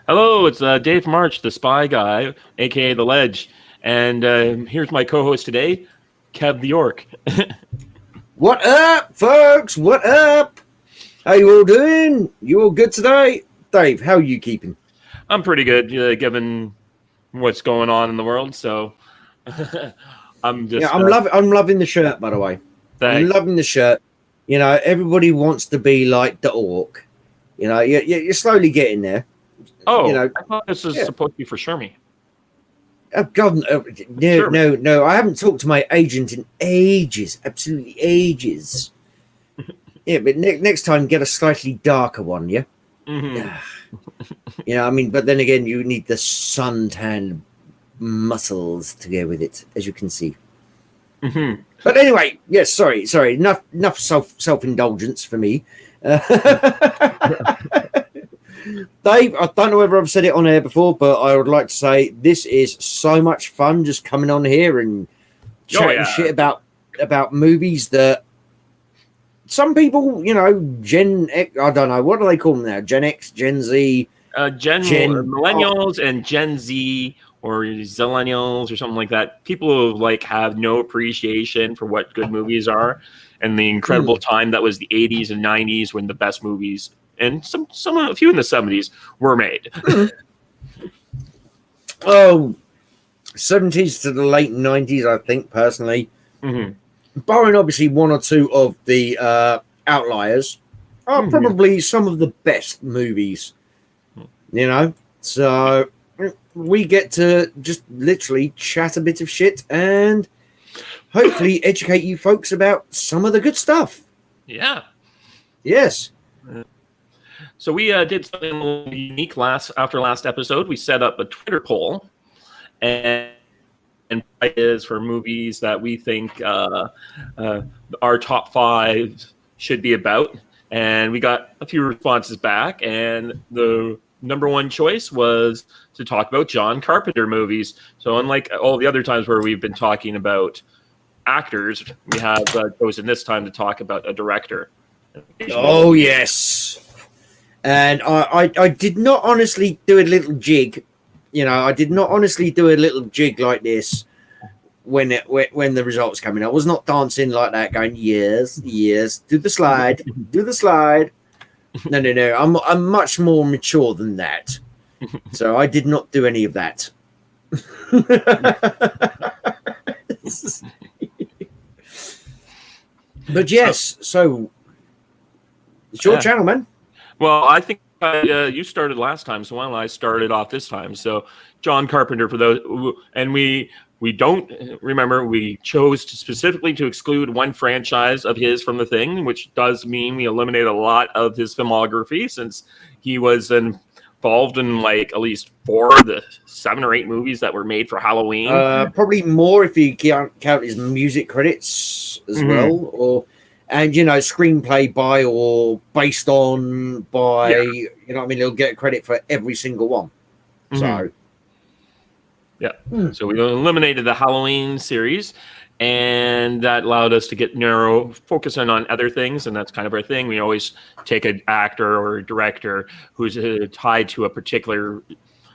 Hello, it's Dave March, the Spy Guy, aka the Ledge, and here's my co-host today, Kev the Orc. What up, folks? What up? How you all doing? You all good today? Dave, how are you keeping? I'm pretty good, given what's going on in the world. So I'm Yeah, just I'm loving the shirt, by the way. I'm thanks. loving the shirt. You know, everybody wants to be like the orc. You know, you're slowly getting there. You Oh, know, I thought this was yeah. supposed to be for Shermie. Oh, God, no, Shermie. no, no. I haven't talked to my agent in ages. Absolutely ages. Yeah, but next time, get a slightly darker one, yeah? Hmm. You know, I mean, but then again, you need the suntan muscles to go with it, as you can see. Hmm. But anyway, yes, sorry. Enough self-indulgence for me. Dave, I don't know whether I've said it on air before, but I would like to say this is so much fun just coming on here and chatting shit about movies that some people, you know, Gen X, I don't know, what do they call them now? Gen X, Gen Z, Millennials and Gen Z or Zillennials or something like that. People who like have no appreciation for what good movies are, and the incredible time that was the 80s and 90s when the best movies and a few in the 70s were made. Oh, 70s to the late 90s, I think, personally. Mm-hmm. Barring obviously one or two of the outliers, are probably some of the best movies, you know? So we get to just literally chat a bit of shit and hopefully educate you folks about some of the good stuff. Yeah. Yes. So we did something a little unique after last episode. We set up a Twitter poll and is for movies that we think our top five should be about. And we got a few responses back, and the number one choice was to talk about John Carpenter movies. So unlike all the other times where we've been talking about actors, we have chosen this time to talk about a director. Oh, yes. And I did not honestly do a little jig. You know, I did not honestly do a little jig like this when the results came in. I was not dancing like that, going yes, do the slide. No. I'm much more mature than that, so I did not do any of that. But yes, so it's your channel, man. Well, I think you started last time, so why don't I start it off this time? So, John Carpenter, for those, and we don't remember, we chose specifically to exclude one franchise of his from the thing, which does mean we eliminate a lot of his filmography since he was involved in like at least 4 of the 7 or 8 movies that were made for Halloween. Probably more if you count his music credits as well, and you know, screenplay by or based on by, you know what I mean, he'll get credit for every single one. So so we eliminated the Halloween series, and that allowed us to get narrow focusing on other things, and that's kind of our thing. We always take an actor or a director who's tied to a particular,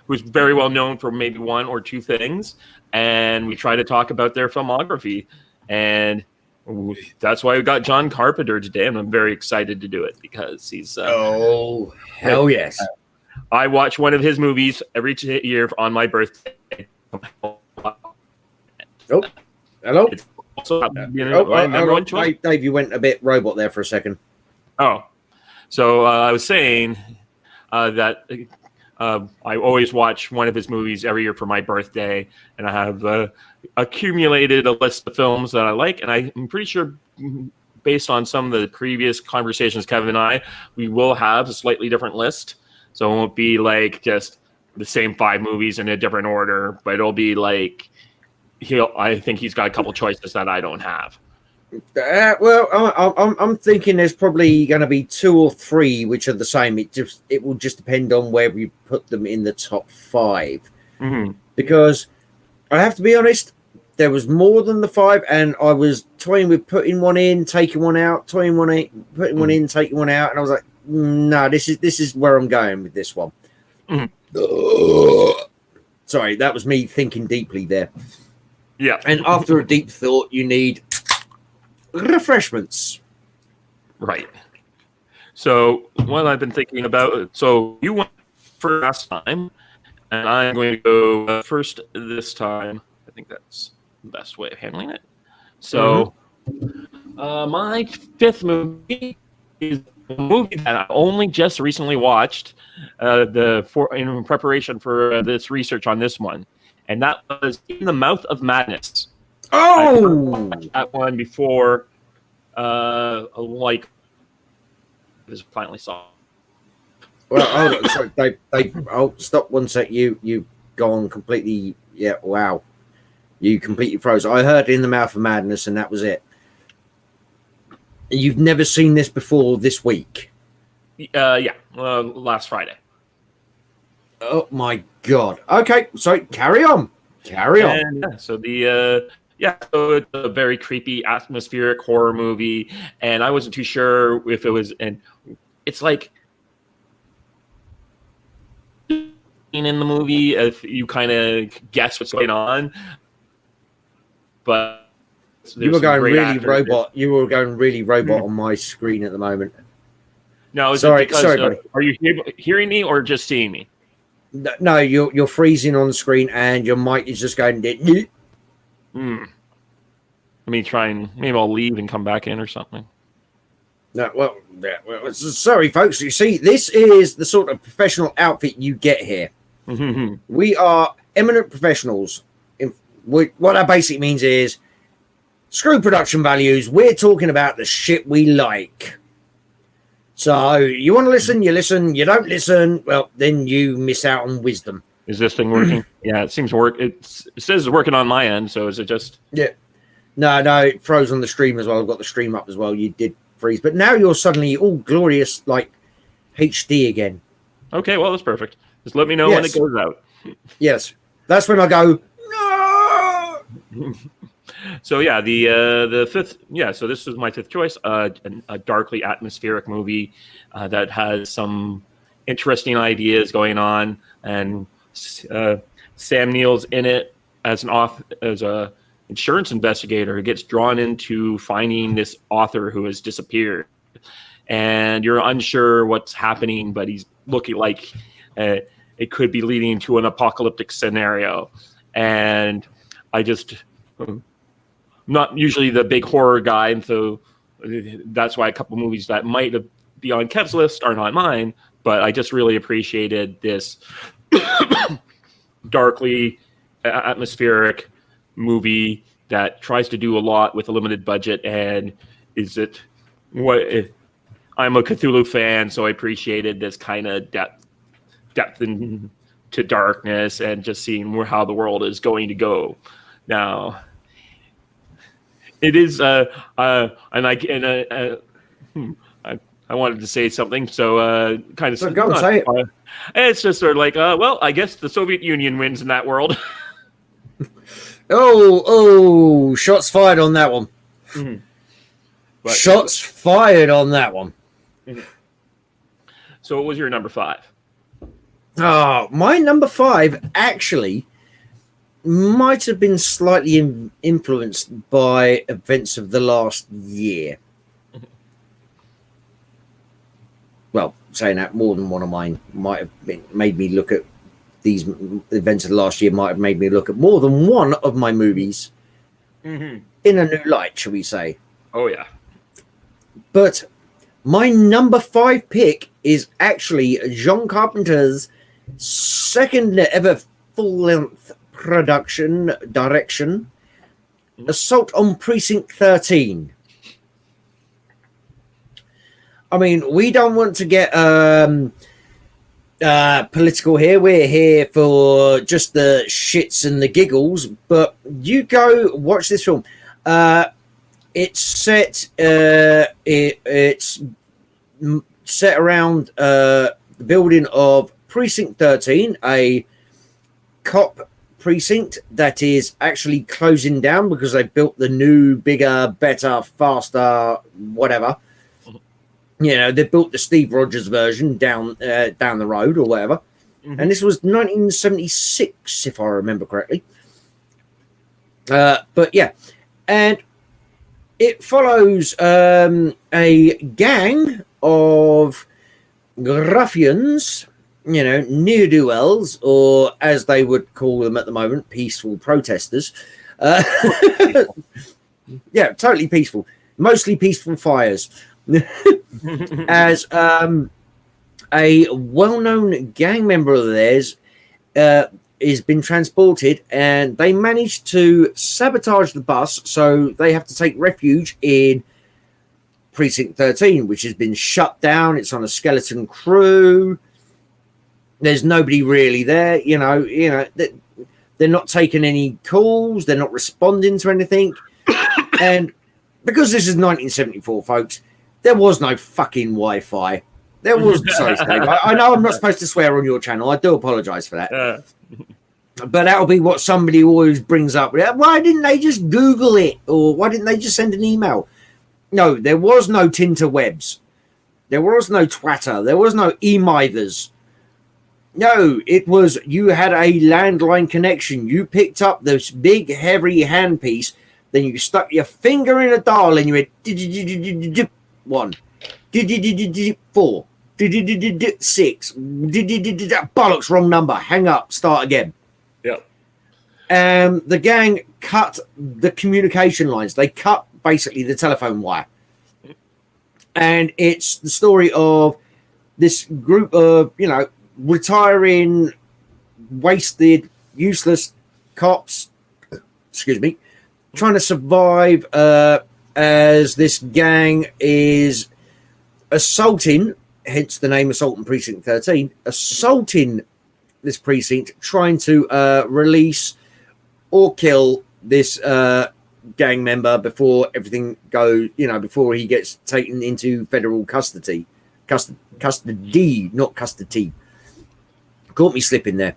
who's very well known for maybe 1 or 2 things, and we try to talk about their filmography. And that's why we got John Carpenter today, and I'm very excited to do it because he's oh hell yes. I watch one of his movies every year on my birthday. Oh, hello. It's also, number one choice. Dave, you went a bit robot there for a second. Oh, so I was saying that I always watch one of his movies every year for my birthday, and I have accumulated a list of films that I like, and I'm pretty sure, based on some of the previous conversations, Kevin and I, we will have a slightly different list. So it won't be like just the same 5 movies in a different order, but it'll be like I think he's got a couple choices that I don't have. Well, I'm thinking there's probably going to be 2 or 3 which are the same. It will just depend on where we put them in the top 5. Because I have to be honest, there was more than the 5, and I was toying with putting one in, taking one out, toying one in, putting one in, taking one out, and I was like, no, this is where I'm going with this one. Sorry, that was me thinking deeply there. Yeah. And after a deep thought, you need refreshments. Right. So what I've been thinking about, so you went first last time, and I'm going to go first this time. I think that's the best way of handling it. So my fifth movie is a movie that I only just recently watched in preparation for this research on this one, and that was In the Mouth of Madness. I watched that one before, this finally saw. Well, hold on. Sorry, stop 1 sec. You gone completely. Yeah, wow. You completely froze. I heard In the Mouth of Madness, and that was it. You've never seen this before this week? Last Friday. Oh my god. Okay, sorry. Carry on. And, so so it's a very creepy, atmospheric horror movie, and I wasn't too sure if it was, and it's like in the movie, if you kind of guess what's going on, but you were going really robot. You were going really robot on my screen at the moment. No, sorry, buddy. Are you hearing me or just seeing me? No, you're freezing on the screen, and your mic is just going. Let me try and maybe I'll leave and come back in or something. No, well, sorry, folks. You see, this is the sort of professional outfit you get here. We are eminent professionals. What that basically means is, screw production values. We're talking about the shit we like. So you want to listen, you listen. You don't listen, well, then you miss out on wisdom. Is this thing working? Yeah, it seems to work. It says it's working on my end. So is it just? Yeah. No, it froze on the stream as well. I've got the stream up as well. You did freeze, but now you're suddenly all glorious, like HD again. Okay, well, that's perfect. Just let me know when it goes out. Yes, that's when I go. No. So yeah, the fifth. Yeah, so this was my fifth choice. A darkly atmospheric movie that has some interesting ideas going on, and Sam Neill's in it as a insurance investigator who gets drawn into finding this author who has disappeared, and you're unsure what's happening, but he's looking like it could be leading to an apocalyptic scenario. And I just not usually the big horror guy, and so that's why a couple movies that might be on Kev's list are not mine, but I just really appreciated this darkly atmospheric movie that tries to do a lot with a limited budget. And I'm a Cthulhu fan, so I appreciated this kind of depth into darkness and just seeing how the world is going to go. Now, it is I wanted to say something, so kind of. So go and say it. It's just sort of like, well, I guess the Soviet Union wins in that world. Oh! Shots fired on that one. Shots fired on that one. So, what was your number 5? Oh, my number 5 actually might have been slightly influenced by events of the last year. Well, saying that, more than one of mine might have made me look at these events of the last year, might have made me look at more than one of my movies in a new light, shall we say. Oh, yeah. But my number 5 pick is actually John Carpenter's second ever full-length direction, Assault on Precinct 13. I mean, we don't want to get political here. We're here for just the shits and the giggles, but you go watch this film. It's set around the building of Precinct 13, a cop precinct that is actually closing down because they built the new, bigger, better, faster, whatever. You know, they built the Steve Rogers version down the road or whatever. and this was 1976, if I remember correctly. But yeah, and it follows a gang of ruffians, ne'er-do-wells, or as they would call them at the moment, peaceful protesters. Yeah, totally peaceful. Mostly peaceful fires. As a well-known gang member of theirs has been transported, and they managed to sabotage the bus, so they have to take refuge in Precinct 13, which has been shut down. It's on a skeleton crew. There's nobody really there. They're not taking any calls. They're not responding to anything. And because this is 1974, folks, there was no fucking Wi-Fi. There was I know I'm not supposed to swear on your channel. I do apologize for that. But that'll be what somebody always brings up. Why didn't they just Google it? Or why didn't they just send an email? No, there was no Tinterwebs. There was no Twitter. There was no e-mithers. No, it was you had a landline connection. You picked up this big, heavy handpiece. Then you stuck your finger in a dial and you went 1, 4, 6, bollocks, wrong number. Hang up, start again. Yep. The gang cut the communication lines. They cut basically the telephone wire. And it's the story of this group of, retiring, wasted, useless cops, trying to survive as this gang is assaulting, hence the name Sultan Precinct 13, assaulting this precinct, trying to release or kill this gang member before everything goes, before he gets taken into federal custody. Custody, not custody. Caught me slipping there.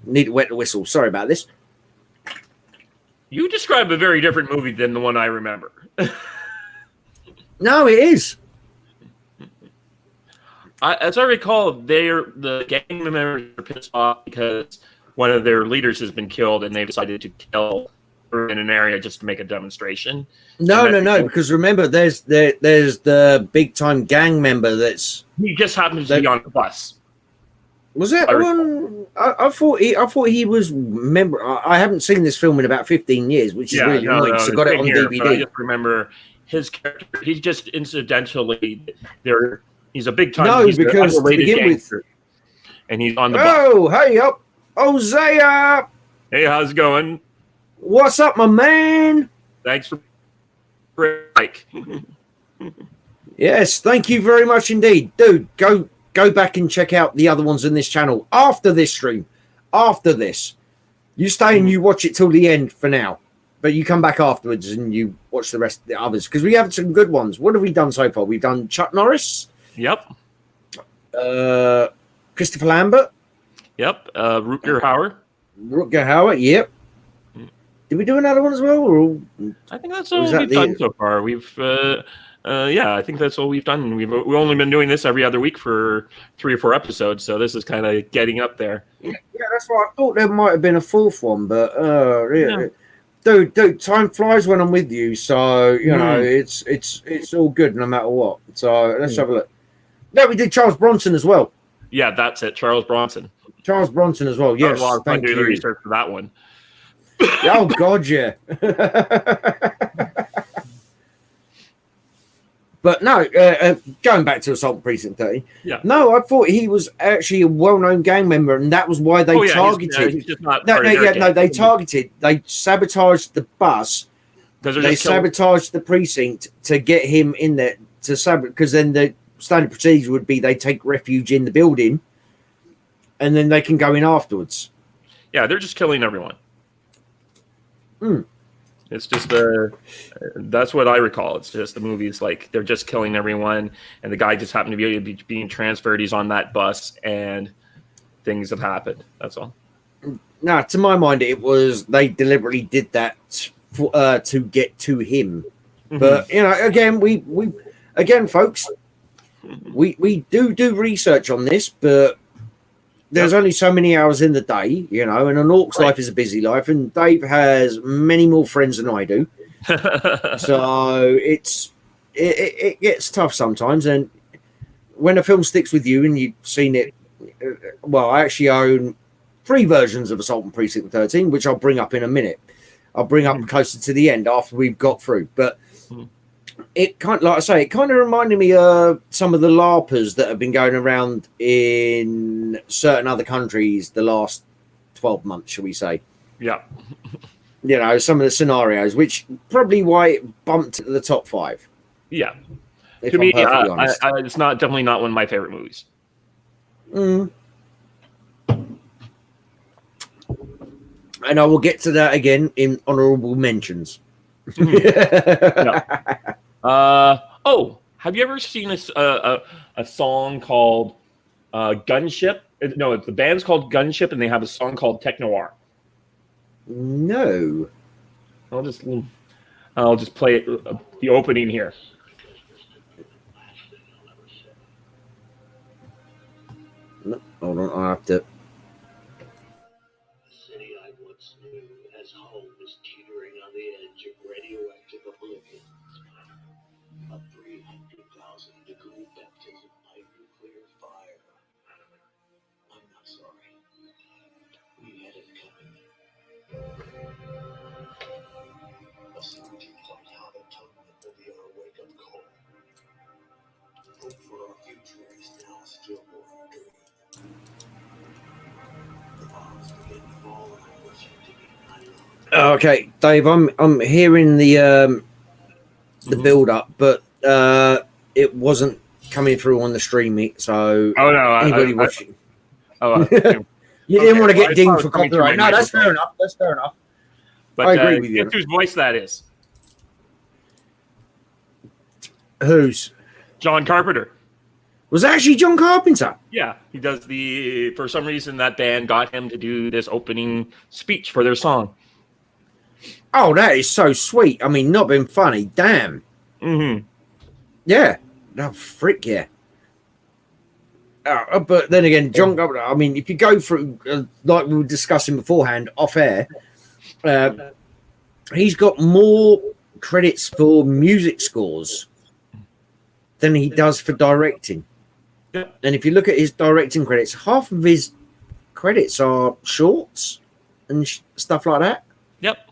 Need to wet the whistle. Sorry about this. You describe a very different movie than the one I remember. No, it is. As I recall, the gang members are pissed off because one of their leaders has been killed, and they've decided to kill her in an area just to make a demonstration. No, because remember, there's the big time gang member that's he just happens to be on the bus. Was that one? I thought he was member. I haven't seen this film in about 15 years, which is really annoying. So I got it on DVD. I just remember his character. He's just incidentally there. He's a big time. No, because to begin with, and he's on the bus. Oh, hey up, Zaya. Hey, how's it going? What's up, my man? Thanks for break. Yes, thank you very much indeed, dude. Go back and check out the other ones in this channel after this stream. After this, you stay and you watch it till the end for now, but you come back afterwards and you watch the rest of the others because we have some good ones. What have we done so far? We've done Chuck Norris. Yep. Christopher Lambert. Yep. Rutger Hauer. Yep. Did we do another one as well? Or I think that's all we've done so far. We've I think that's all we've done. We've only been doing this every other week for 3 or 4 episodes, so this is kind of getting up there. Yeah, that's what I thought. There might have been a 4th one, but yeah. Dude, time flies when I'm with you, so it's all good no matter what. So let's have a look. No, we did Charles Bronson as well. Yeah, that's it, Charles Bronson. Charles Bronson as well. Yes, a lot of fun doing the research for that one. Oh God, yeah. But no, going back to Assault Precinct 13. Yeah. No, I thought he was actually a well-known gang member, and that was why they targeted. He's just not they sabotaged the bus. They sabotaged the precinct to get him in there to sabotage. Because then the standard procedure would be they take refuge in the building, and then they can go in afterwards. Yeah, they're just killing everyone. It's just that's what I recall. It's just the movies like they're just killing everyone, and the guy just happened to be being transferred. He's on that bus, and things have happened. That's all. No, to my mind, it was they deliberately did that to get to him. Mm-hmm. But again, we folks, we do research on this, but there's only so many hours in the day, you know, and an orc's life is a busy life, and Dave has many more friends than I do. So it gets tough sometimes. And when a film sticks with you and you've seen it, well, I actually own 3 versions of Sultan Precinct 13, which I'll bring up in a minute. I'll bring up closer to the end after we've got through. But it kind of, like I say, it kind of reminded me of some of the LARPers that have been going around in certain other countries the last 12 months, shall we say. Yeah. You know, some of the scenarios, which probably why it bumped to the top 5. Yeah. To me, it's definitely not one of my favorite movies. And I will get to that again in honorable mentions. Have you ever seen a song called Gunship? No, the band's called Gunship, and they have a song called Tech Noir. No. I'll just play it, the opening here. No, hold on, I have to. On the edge of radioactive oblivion. A 300,000-degree baptism by nuclear fire. I'm not sorry. We had it coming. A sergeant on how to tone it will be our wake-up call. Hope for our future is now still more dirty. The bombs begin to fall and I wish you to be nylon. Okay, Dave, I'm hearing the build up, but it wasn't coming through on the streaming. So anybody watching, you didn't want to get dinged for copyright. No, that's fair enough. That's fair enough. But I agree with you. Guess whose voice that is? Whose? John Carpenter. Was that actually John Carpenter? Yeah, he does for some reason that band got him to do this opening speech for their song. Oh, that is so sweet. I mean, not being funny. Damn. Yeah. No, frick yeah. But then again, John Carpenter, I mean, if you go through, like we were discussing beforehand, off air, he's got more credits for music scores than he does for directing. Yeah. And if you look at his directing credits, half of his credits are shorts and stuff like that. Yep.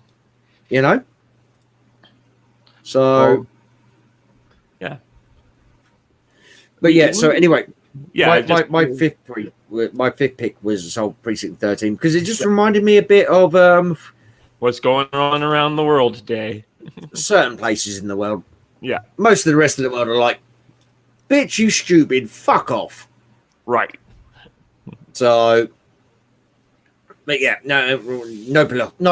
You know? So, yeah. But yeah, so anyway, yeah, my fifth pick was Sultan Precinct 13 because it just reminded me a bit of what's going on around the world today. Certain places in the world. Yeah. Most of the rest of the world are like, bitch, you stupid, fuck off. Right. So, but yeah, no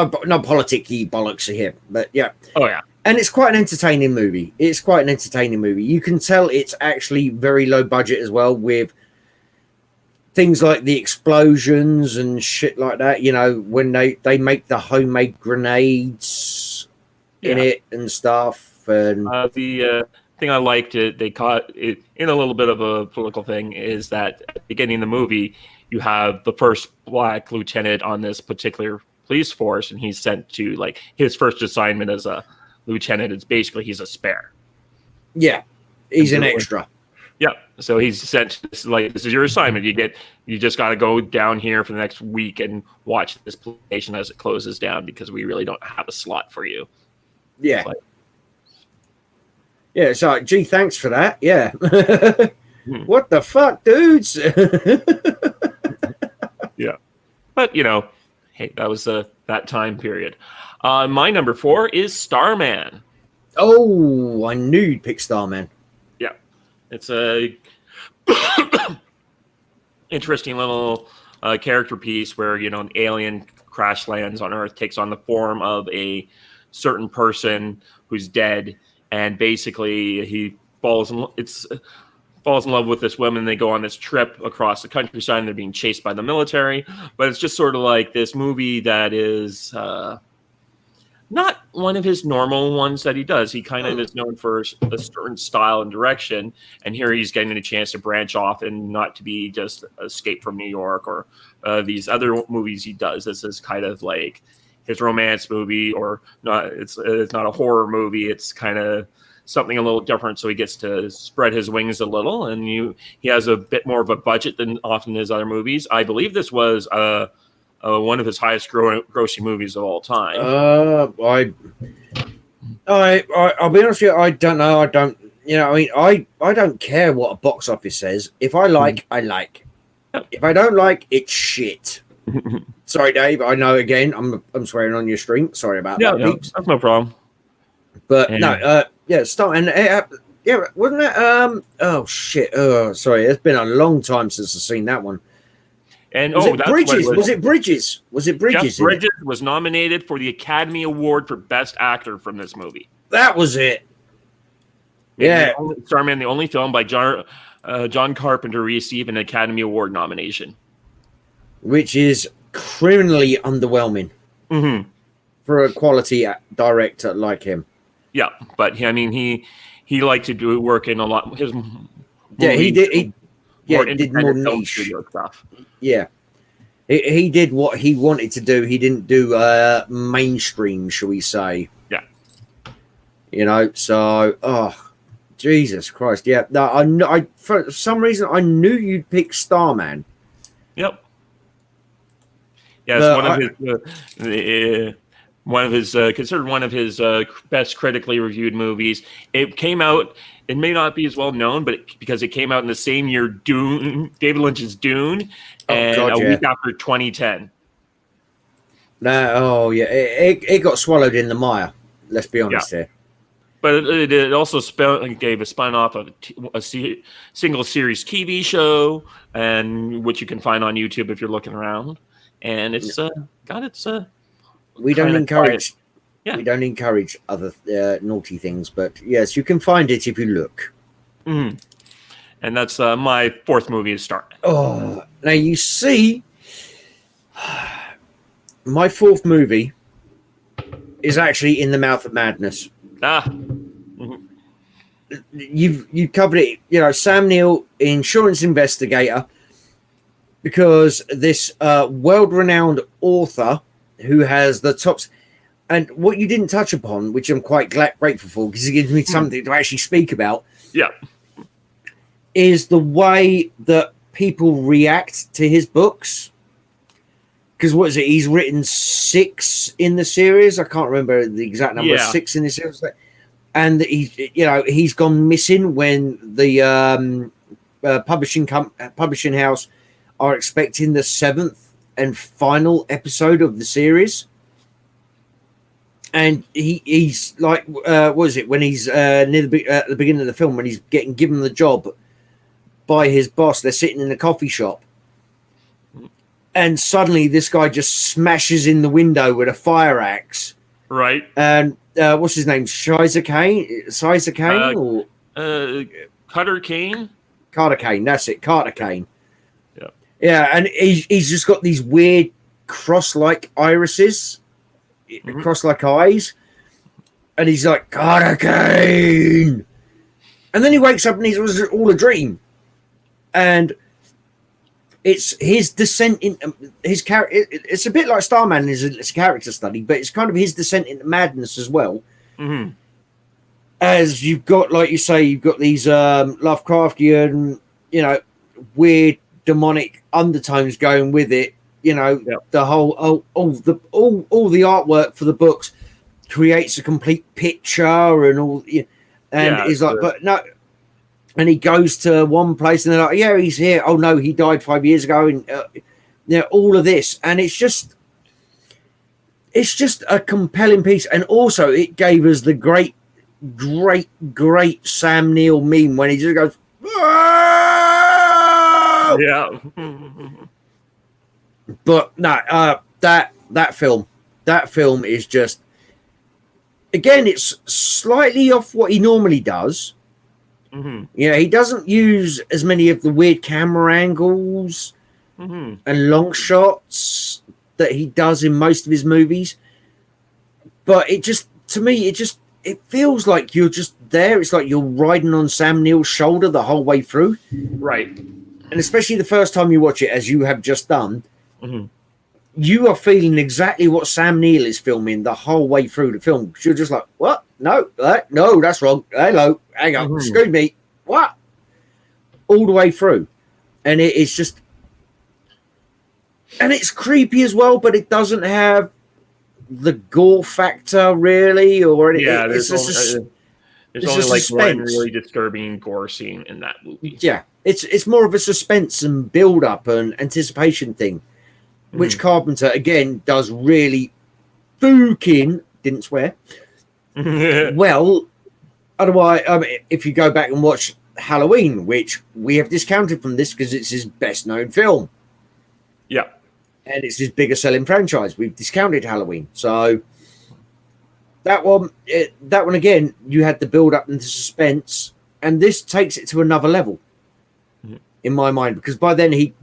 politic-y bollocks here. But yeah. Oh yeah. And it's quite an entertaining movie. You can tell it's actually very low budget as well, with things like the explosions and shit like that. You know, when they make the homemade grenades in it and stuff. And the thing I liked, they caught it in a little bit of a political thing, is that at the beginning of the movie, you have the first black lieutenant on this particular police force, and he's sent to, like, his first assignment as a lieutenant is basically he's a spare. Yeah, he's an extra. Yeah, so he's sent, like, this is your assignment. You just got to go down here for the next week and watch this police station as it closes down because we really don't have a slot for you. Yeah. Yeah, it's like, gee, thanks for that. Yeah. What the fuck, dudes? Yeah. But, you know, hey, that was that time period. My number 4 is Starman. Oh, I knew you'd pick Starman. Yeah. It's a interesting little character piece where, you know, an alien crash lands on Earth, takes on the form of a certain person who's dead, and basically he falls in love with this woman. They go on this trip across the countryside, and they're being chased by the military. But it's just sort of like this movie that is not not one of his normal ones that he does. He kind of is known for a certain style and direction, and here he's getting a chance to branch off and not to be just Escape from New York or these other movies he does. This is kind of like his romance movie, or not. It's not a horror movie. It's kind of something a little different, so he gets to spread his wings a little, and he has a bit more of a budget than often his other movies. I believe this was one of his highest grossing movies of all time. I'll be honest with you, I don't know. I don't, I don't care what a box office says. If I like, I like. If I don't like, it's shit. Sorry, Dave. I know. Again, I'm swearing on your stream. Sorry about that. No, that's no problem. But wasn't that? Oh shit. Oh, sorry. It's been a long time since I've seen that one. And was it Bridges? Was it Bridges? Was it Bridges? Jeff Bridges was nominated for the Academy Award for Best Actor from this movie. That was it. Yeah. Starman, the only film by John Carpenter to receive an Academy Award nomination, which is criminally underwhelming for a quality director like him. Yeah, but he liked to do work in a lot. He did. He did more niche stuff. Yeah, he did what he wanted to do. He didn't do mainstream, shall we say? Yeah. So Jesus Christ, yeah. No, I for some reason I knew you'd pick Starman. Yep. Yeah, it's considered one of his best critically reviewed movies. It came out. It may not be as well known, but because it came out in the same year, David Lynch's Dune, and a week after 2010. It got swallowed in the mire. Let's be honest here. But it also gave a spun off of a single series TV show, and which you can find on YouTube if you're looking around. And it's we don't encourage. Yeah. We don't encourage other naughty things, but yes, you can find it if you look. Mm-hmm. And that's my fourth movie to start. Oh, now you see, my fourth movie is actually In the Mouth of Madness. You've covered it. Sam Neill, insurance investigator, because this world-renowned author who has the tops. And what you didn't touch upon, which I'm quite grateful for, because it gives me something to actually speak about, is the way that people react to his books. Because what is it? He's written 6 in the series. I can't remember the exact number. 6 in the series, and he's gone missing when the publishing house are expecting the 7th and final episode of the series. And he's like, what is it? When he's at the beginning of the film, when he's getting given the job by his boss, they're sitting in a coffee shop. And suddenly this guy just smashes in the window with a fire axe. Right. And what's his name? Sizer Kane? Or Cutter Kane? Carter Kane. That's it. Carter Kane. Yeah. Yeah. And he's just got these weird cross-like irises. Cross-like eyes, and he's like, Carter Kane, and then he wakes up and it was all a dream, and it's his descent in his character. It's a bit like Starman. It's a character study, but it's kind of his descent into madness as well. Mm-hmm. As you've got, like you say, you've got these Lovecraftian, weird demonic undertones going with it. The whole all the artwork for the books creates a complete picture and all, and he's like, but no, and he goes to one place and they're like, yeah, he's here. Oh no, he died 5 years ago, and all of this, and it's just a compelling piece, and also it gave us the great Sam Neill meme when he just goes, "Whoa!" Yeah. But no, that film is just, again, it's slightly off what he normally does. Mm-hmm. He doesn't use as many of the weird camera angles and long shots that he does in most of his movies. But it just, to me, it feels like you're just there. It's like you're riding on Sam Neill's shoulder the whole way through. Right. And especially the first time you watch it, as you have just done, Mm-hmm. you are feeling exactly what Sam Neill is filming the whole way through the film. You're just like, what? No, no, that's wrong. Hello, hang on, excuse me. What? All the way through. And it's just, and it's creepy as well, but it doesn't have the gore factor really, or Yeah, there's only like one really disturbing gore scene in that movie. Yeah, it's more of a suspense and build up and anticipation thing, which Carpenter again does really didn't swear well. Otherwise, if you go back and watch Halloween, which we have discounted from this because it's his best known film, yeah, and it's his bigger selling franchise, we've discounted Halloween. So that one again, you had the build up and the suspense, and this takes it to another level in my mind, because by then he'd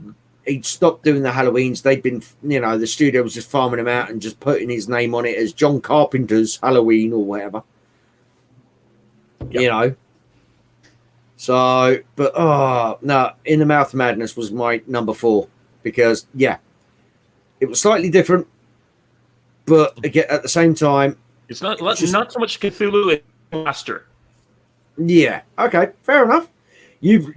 stopped doing the Halloweens. They'd been, the studio was just farming him out and just putting his name on it as John Carpenter's Halloween or whatever. Yep. So, but no, In the Mouth of Madness was my number 4 because it was slightly different, but again at the same time, it's not so much Cthulhu and Master. Yeah. Okay. Fair enough. You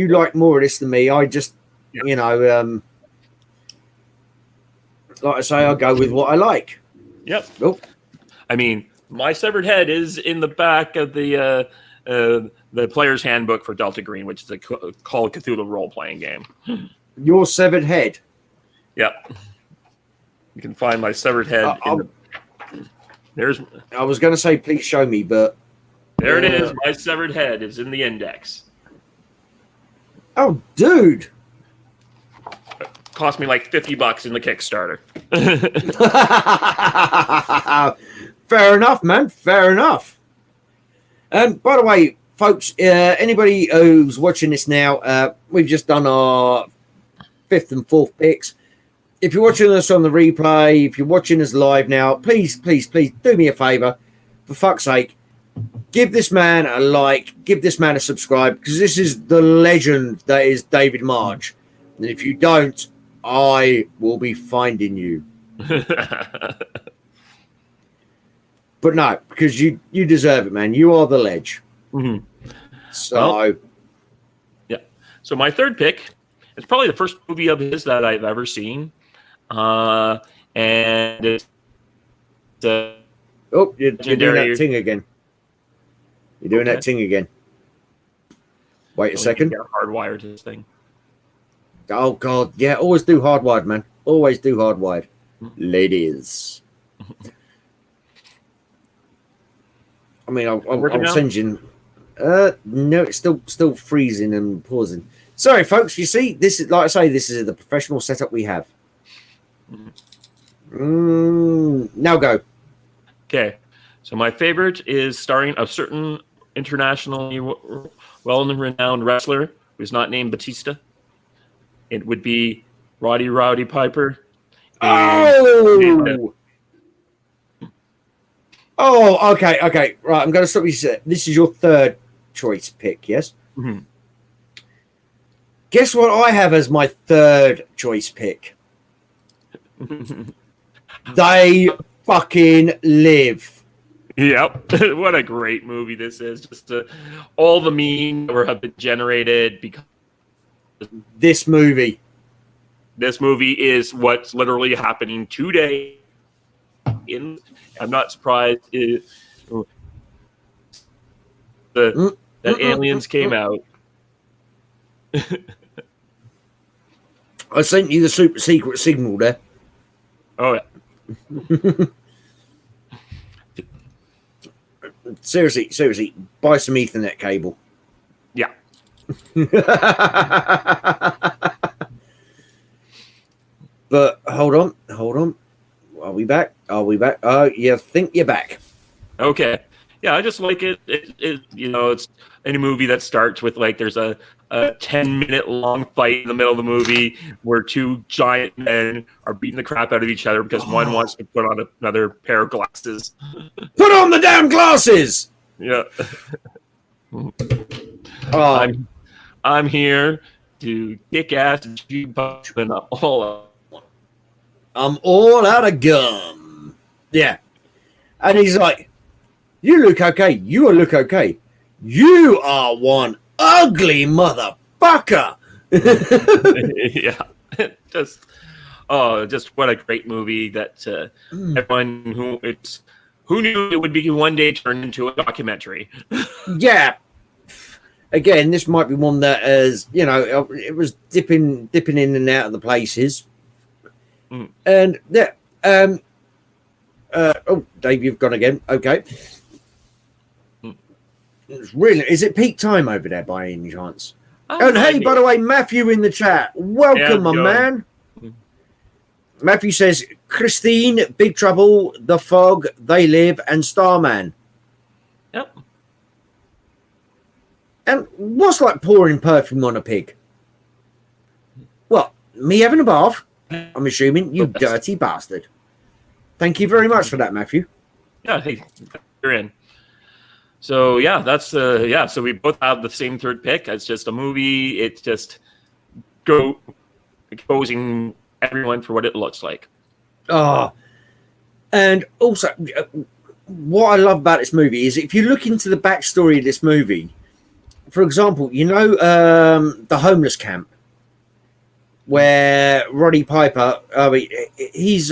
like more of this than me. I just, like I say, I'll go with what I like. Yep. Oh. I mean, my severed head is in the back of the player's handbook for Delta Green, which is a Call of Cthulhu role-playing game. Your severed head. Yep. You can find my severed head. I was going to say, please show me, but there it is. My severed head is in the index. Oh, dude! Cost me like $50 in the Kickstarter. Fair enough, man. Fair enough. And by the way, folks, anybody who's watching this now, we've just done our 5th and 4th picks. If you're watching us on the replay, if you're watching us live now, please do me a favor. For fuck's sake, give this man a like, give this man a subscribe, because this is the legend that is David March. And if you don't, I will be finding you. But no, because you deserve it, man. You are the ledge. Mm-hmm. So, yeah. So my third pick is probably the first movie of his that I've ever seen. And it's you're doing that thing again. You're doing that thing again. Wait a second. Hardwired his thing. Oh God, yeah. Always do hardwired, man. Always do hardwired, ladies. I mean, I'll send you. No, it's still freezing and pausing. Sorry, folks. You see, this is like I say. This is the professional setup we have. Now go. Okay, so my favorite is starring a certain internationally well-renowned wrestler who's not named Batista. It would be Rowdy Piper. Oh, okay. Right, I'm going to stop you. This is your third choice pick, yes? Mm-hmm. Guess what I have as my third choice pick? They fucking live. Yep. What a great movie this is. Just all the memes that have been generated because this movie is what's literally happening today. I'm not surprised that Aliens came out. I sent you the super secret signal there. Oh, yeah. Seriously, buy some Ethernet cable. Yeah. But hold on. Are we back? Oh, you think you're back. Okay. Yeah, I just like it. It's any movie that starts with like there's a a 10-minute long fight in the middle of the movie where two giant men are beating the crap out of each other because one wants to put on another pair of glasses. Put on the damn glasses! Yeah. Oh, I'm here to kick ass and shoot punch and I'm all out of gum. Yeah. And he's like, you look okay. You look okay. You are one ugly motherfucker. Yeah. Just what a great movie that everyone who knew it would be one day turned into a documentary. Yeah. Again, this might be one that is, it was dipping in and out of the places. And yeah, Dave, you've gone again. Okay. It's really, is it peak time over there by any chance? And hey, by the way, Matthew in the chat, welcome, my man. Matthew says, Christine, Big Trouble, The Fog, They Live, and Starman. Yep. And what's like pouring perfume on a pig? What, me having a bath? I'm assuming, you dirty bastard. Thank you very much for that, Matthew. Yeah, hey, you're in. So yeah, that's so we both have the same third pick. It's just a movie. It's just exposing everyone for what it looks like. And also, what I love about this movie is if you look into the backstory of this movie, for example, the homeless camp where Roddy Piper, he's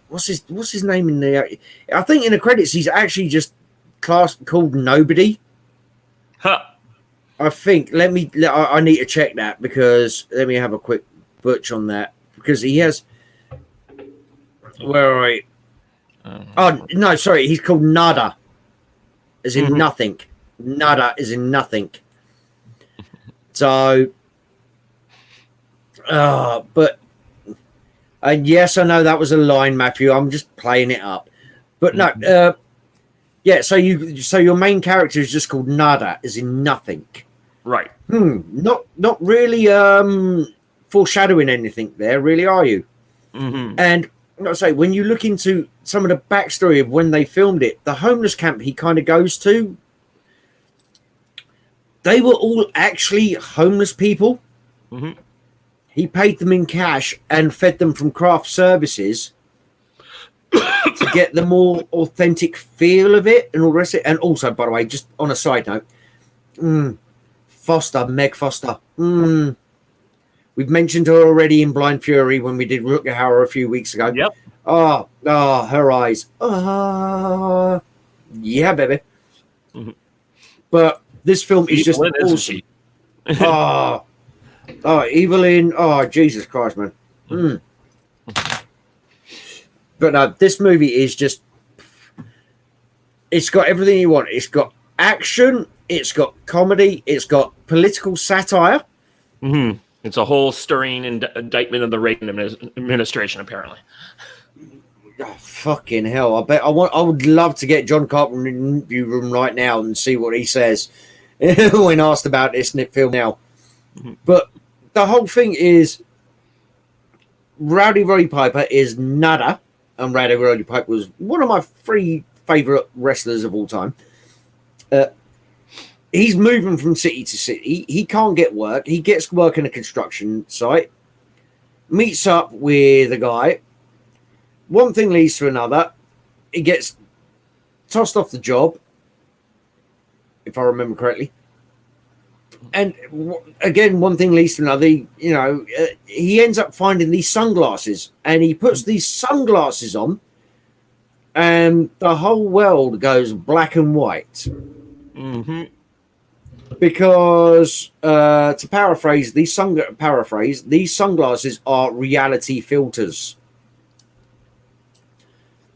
what's his name in there? I think in the credits he's actually just called Nobody. Huh. I think. I need to check that because let me have a quick butch on that because he has. Where are we? Oh no, sorry, he's called Nada, as in nothing. Nada is in nothing. So, but. And yes, I know that was a line, Matthew. I'm just playing it up, but no, yeah. So your main character is just called Nada, as in nothing, right? Not really foreshadowing anything there, really, are you? And I say when you look into some of the backstory of when they filmed it, the homeless camp he kind of goes to, they were all actually homeless people. He paid them in cash and fed them from craft services to get the more authentic feel of it and all the rest of it. And also, by the way, just on a side note, Meg Foster. We've mentioned her already in Blind Fury when we did Rutger Hauer a few weeks ago. Yep. Oh, her eyes. Yeah, baby. But this film is just awesome. Evelyn. Oh, Jesus Christ, man. But no, this movie is just... It's got everything you want. It's got action. It's got comedy. It's got political satire. It's a whole stirring indictment of the Reagan administration, apparently. Oh, fucking hell. I would love to get John Carpenter in an interview room right now and see what he says when asked about this film now. But the whole thing is Rowdy Roddy Piper is Nada, and Rowdy Roddy Piper was one of my 3 favorite wrestlers of all time. He's moving from city to city. He can't get work. He gets work in a construction site, meets up with a guy. One thing leads to another. He gets tossed off the job, if I remember correctly. And again, one thing leads to another. He ends up finding these sunglasses, and he puts these sunglasses on, and the whole world goes black and white. Because, to paraphrase, these sunglasses are reality filters.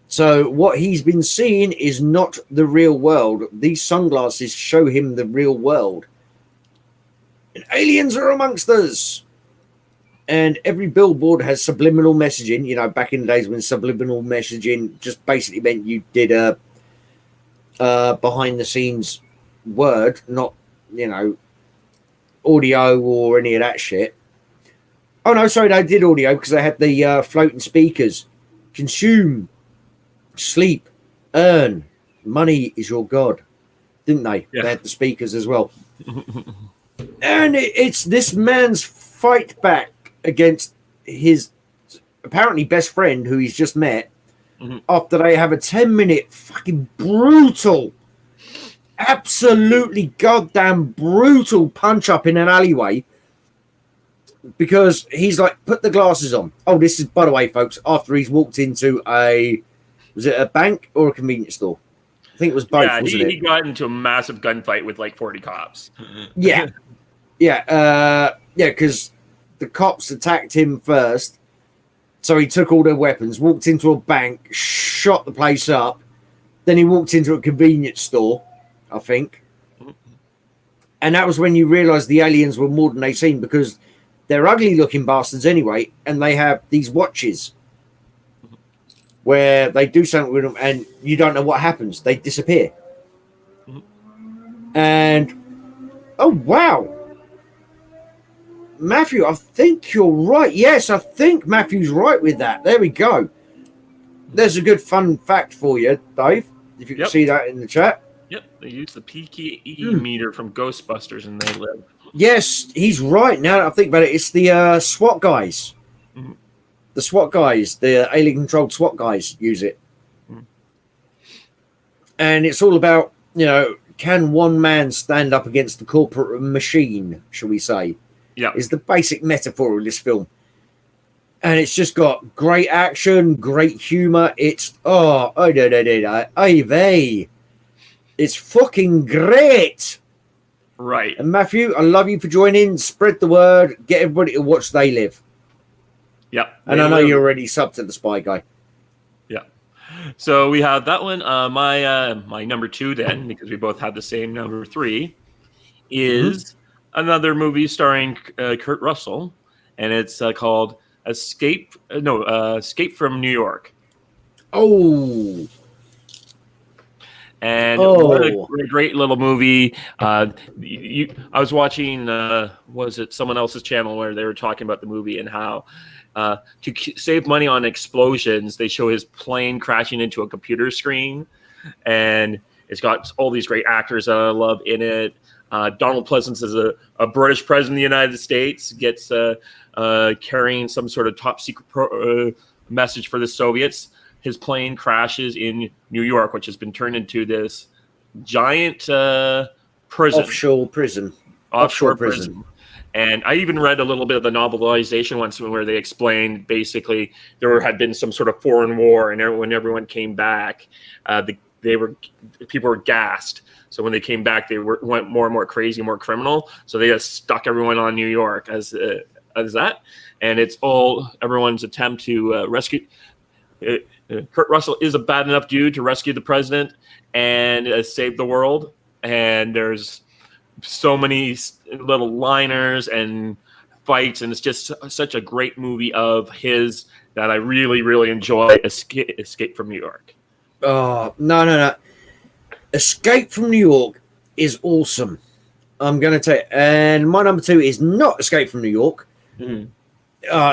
So what he's been seeing is not the real world. These sunglasses show him the real world. And aliens are amongst us. And every billboard has subliminal messaging. Back in the days when subliminal messaging just basically meant you did a behind the scenes word, not, audio or any of that shit. Oh no, sorry, they did audio because they had the floating speakers. Consume, sleep, earn. Money is your god, didn't they? Yeah. They had the speakers as well. And it's this man's fight back against his apparently best friend who he's just met after they have a 10-minute fucking brutal, absolutely goddamn brutal punch up in an alleyway because he's like, put the glasses on. Oh, this is, by the way, folks, after he's walked into was it a bank or a convenience store? I think it was both, wasn't it? He got into a massive gunfight with like 40 cops. Yeah. Yeah, because the cops attacked him first. So he took all their weapons, walked into a bank, shot the place up. Then he walked into a convenience store, I think. And that was when you realised the aliens were more than they seemed, because they're ugly-looking bastards anyway, and they have these watches where they do something with them, and you don't know what happens. They disappear. And, oh, wow. Matthew, I think you're right. Yes, I think Matthew's right with that. There we go. There's a good fun fact for you, Dave, if you can see that in the chat. Yep, they use the PKE meter from Ghostbusters and they live. Yes, he's right. Now that I think about it, it's the SWAT guys. The SWAT guys, the alien-controlled SWAT guys use it. And it's all about, can one man stand up against the corporate machine, shall we say? Yeah, is the basic metaphor of this film. And it's just got great action, great humor. It's it's fucking great. Right. And Matthew, I love you for joining. Spread the word. Get everybody to watch They Live. Yep. And I know you're already subbed to the Spy Guy. Yeah. So we have that one. My number 2 then, because we both had the same number 3, is another movie starring Kurt Russell, and it's called Escape from New York. Oh. And what a great little movie. I was watching, was it someone else's channel where they were talking about the movie and how to save money on explosions, they show his plane crashing into a computer screen, and it's got all these great actors that I love in it. Donald Pleasance is a British president of the United States, gets carrying some sort of top secret message for the Soviets. His plane crashes in New York, which has been turned into this giant prison. Offshore prison. And I even read a little bit of the novelization once where they explained basically there had been some sort of foreign war, and when everyone came back, people were gassed. So when they came back, they went more and more crazy, more criminal. So they just stuck everyone on New York as that, and it's all everyone's attempt to rescue. Kurt Russell is a bad enough dude to rescue the president and save the world. And there's so many little liners and fights, and it's just such a great movie of his that I really, really enjoy. Escape from New York. Oh, no. Escape from New York is awesome. I'm going to tell you. And my number 2 is not Escape from New York.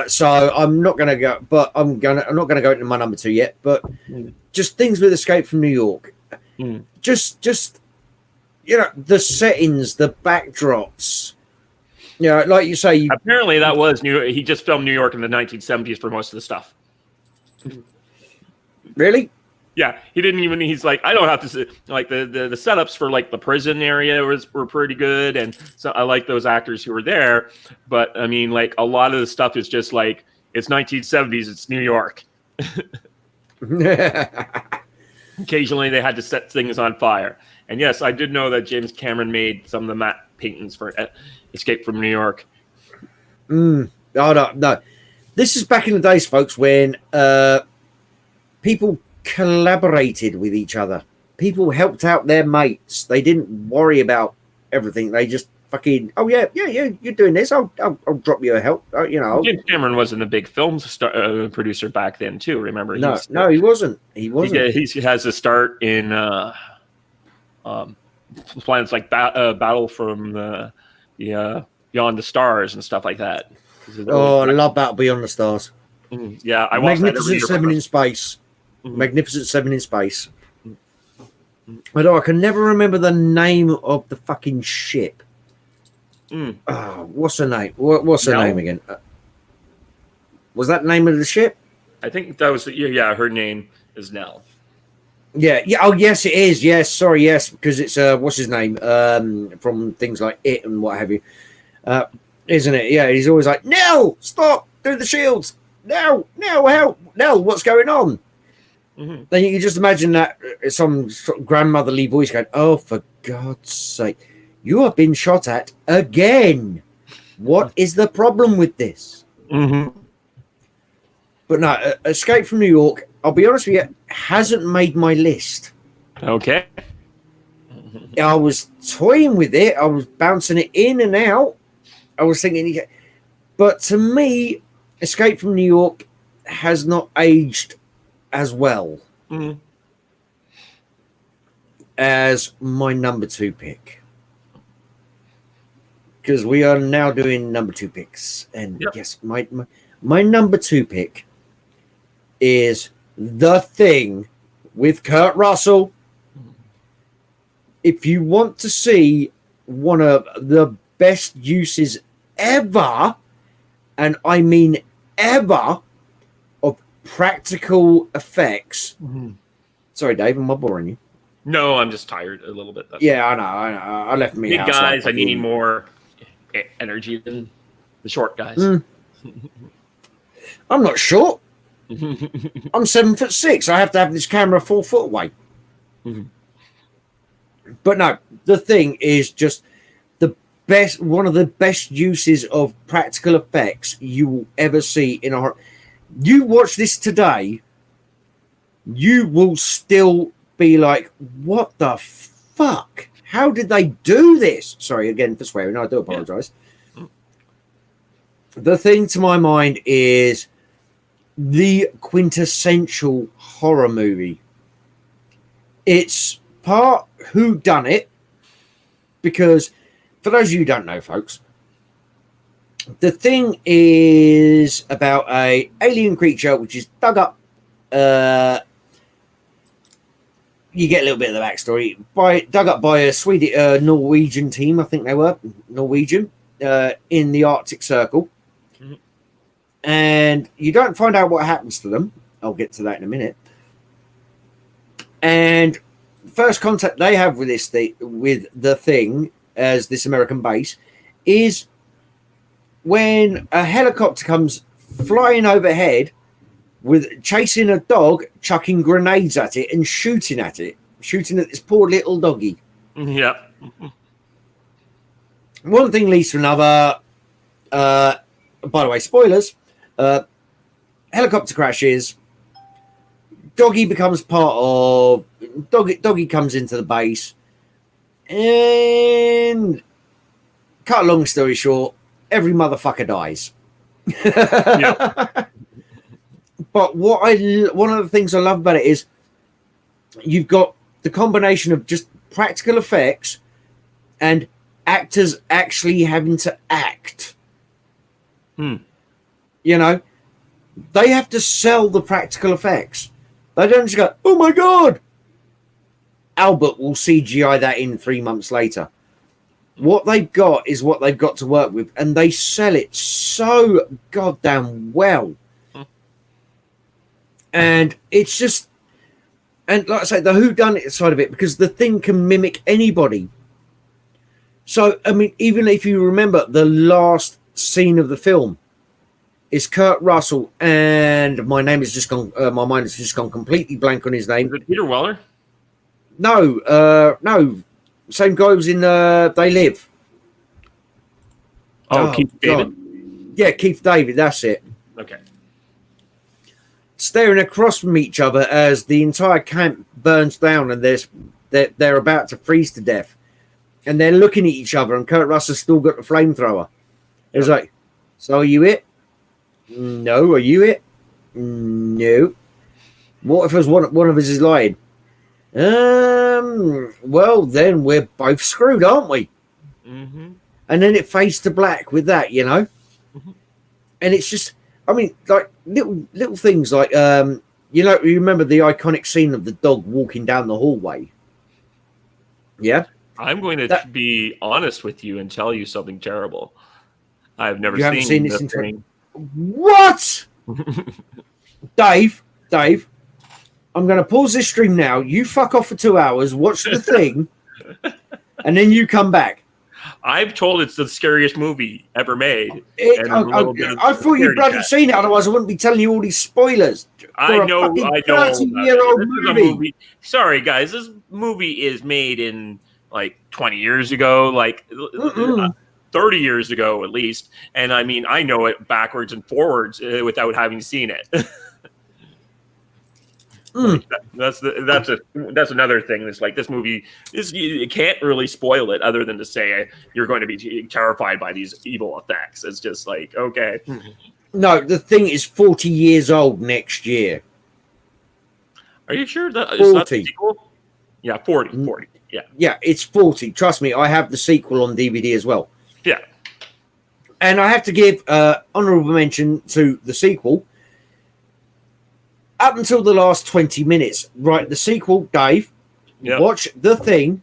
So I'm not going to go, but I'm not going to go into my number 2 yet, but just things with Escape from New York. Just the settings, the backdrops. Like you say. Apparently that was New York. He just filmed New York in the 1970s for most of the stuff. Really? Yeah, he didn't even. He's like, I don't have to like the setups for like the prison area were pretty good, and so I like those actors who were there. But I mean, like a lot of the stuff is just like it's 1970s, it's New York. Occasionally, they had to set things on fire. And yes, I did know that James Cameron made some of the matte paintings for Escape from New York. Oh no, this is back in the days, folks, when people collaborated with each other. People helped out their mates. They didn't worry about everything. They just fucking, you're doing this. I'll drop you a help. James Cameron wasn't a big film producer back then, too. Remember? No, he wasn't. He wasn't. He has a start in planets like Battle from the Beyond the Stars and stuff like that. Oh, I love Battle Beyond the Stars. Yeah, I watched Magnificent Seven in Space. Mhm. Magnificent Seven in Space. Although I can never remember the name of the fucking ship. What's her name? What's her name again? Was that the name of the ship? I think that was her name is Nell. Yeah. Oh, yes, it is. Yes, sorry, yes, because it's what's his name? From things like It and what have you, isn't it? Yeah, he's always like, "Nell, stop! Do the shields! Nell, help! Nell, what's going on?" Mm-hmm. Then you can just imagine that some sort of grandmotherly voice going, "Oh, for God's sake, you have been shot at again. What is the problem with this?" Mm-hmm. But no, Escape from New York, I'll be honest with you, hasn't made my list. Okay. I was toying with it. I was bouncing it in and out. I was thinking, but to me, Escape from New York has not aged as well as my number 2 pick. Because we are now doing number 2 picks. And yes, my number 2 pick is The Thing with Kurt Russell. If you want to see one of the best uses ever, and I mean ever, of practical effects. Sorry, Dave, am I boring you? No, I'm just tired a little bit. I know. I left me big house guys. like I need more energy than the short guys. I'm not short. I'm 7'6". I have to have this camera 4 foot away. But no, The Thing is just the best, one of the best uses of practical effects you will ever see in a horror. You watch this today, you will still be like, "What the fuck? How did they do this?" Sorry again for swearing. I do apologize. The Thing, to my mind, is the quintessential horror movie. It's part whodunit, because for those of you who don't know, folks, The Thing is about a alien creature which is dug up. You get a little bit of the backstory. Dug up by a Swedish, Norwegian team, I think they were Norwegian, in the Arctic Circle. And you don't find out what happens to them. I'll get to that in a minute. And the first contact they have with the Thing, as this American base, is when a helicopter comes flying overhead with chasing a dog, chucking grenades at it and shooting at this poor little doggy. Yeah. One thing leads to another. By the way, spoilers. Helicopter crashes. Doggy becomes part of. Doggy comes into the base, and cut a long story short, every motherfucker dies. But one of the things I love about it is you've got the combination of just practical effects and actors actually having to act. You know, they have to sell the practical effects. They don't just go, "Oh my God, Albert will CGI that in 3 months later." What they've got is what they've got to work with, and they sell it so goddamn well. And it's just, and like I say, the whodunit side of it, because The Thing can mimic anybody. So, I mean, even if you remember the last scene of the film, is Kurt Russell, and my mind has just gone completely blank on his name. Is it Peter Weller? No. Same guy was in They Live. Oh, Keith David? Yeah, Keith David, that's it. Okay. Staring across from each other as the entire camp burns down and they're about to freeze to death. And they're looking at each other, and Kurt Russell's still got the flamethrower. It was like, "So are you it? No. Are you it? No. What if one of us is lying? Well, then we're both screwed, aren't we?" and then it fades to black with that, you know. And it's just, I mean, like little things like you know, you remember the iconic scene of the dog walking down the hallway? Yeah. I'm going to be honest with you and tell you something terrible. I've never seen this in thing. What? Dave, I'm going to pause this stream now. You fuck off for 2 hours, watch the thing, and then you come back. I've told it's the scariest movie ever made. I thought you'd bloody seen it, otherwise I wouldn't be telling you all these spoilers. I know. 30-year-old movie. Sorry, guys. This movie is made in like 20 years ago, like 30 years ago at least. And I mean, I know it backwards and forwards without having seen it. That's another thing. That's like, this movie is, you can't really spoil it other than to say you're going to be terrified by these evil effects. It's just like, okay. No, the thing is 40 years old next year. Are you sure that 40. Is that the sequel? Yeah, 40. Yeah. Yeah, it's 40. Trust me, I have the sequel on DVD as well. Yeah. And I have to give honorable mention to the sequel. Up until the last 20 minutes, right? The sequel, Dave, watch The Thing,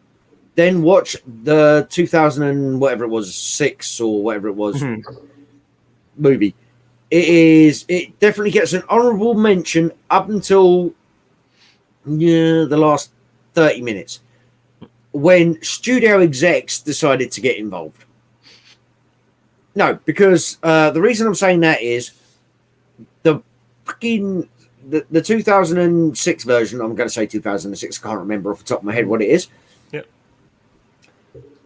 then watch the 2000 and whatever it was, 6 or whatever it was movie. It definitely gets an honorable mention up until the last 30 minutes when studio execs decided to get involved. No, because the reason I'm saying that is the fucking the 2006 version, I'm going to say 2006, I can't remember off the top of my head what it is. Yep.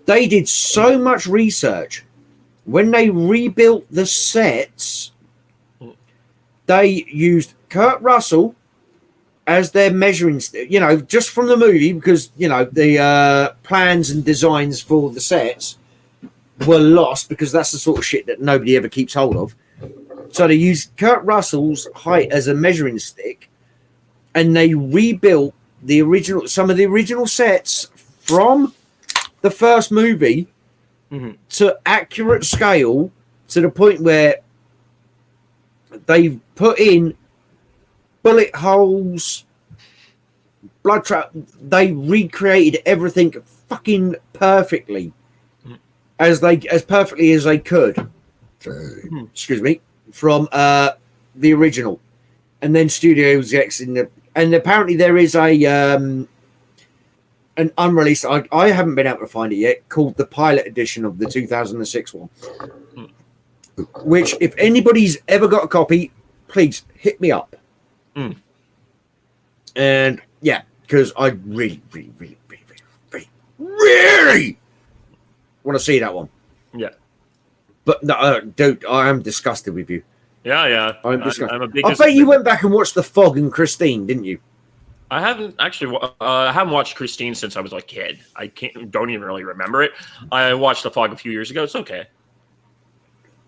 They did so much research. When they rebuilt the sets, they used Kurt Russell as their measuring, just from the movie, because, the plans and designs for the sets were lost because that's the sort of shit that nobody ever keeps hold of. So they used Kurt Russell's height as a measuring stick, and they rebuilt some of the original sets from the first movie to accurate scale, to the point where they put in bullet holes, blood trap. They recreated everything fucking perfectly, as perfectly as they could. Excuse me. From the original, and then studio execs and apparently there is an unreleased. I haven't been able to find it yet, called the pilot edition of the 2006 one. Which, if anybody's ever got a copy, please hit me up. And yeah, because I really want to see that one. Yeah. But no, dude, I am disgusted with you. Yeah. I'm disgusted. I'm a big I bet you went back and watched The Fog and Christine, didn't you? I haven't actually. I haven't watched Christine since I was a kid. Don't even really remember it. I watched The Fog a few years ago. It's okay.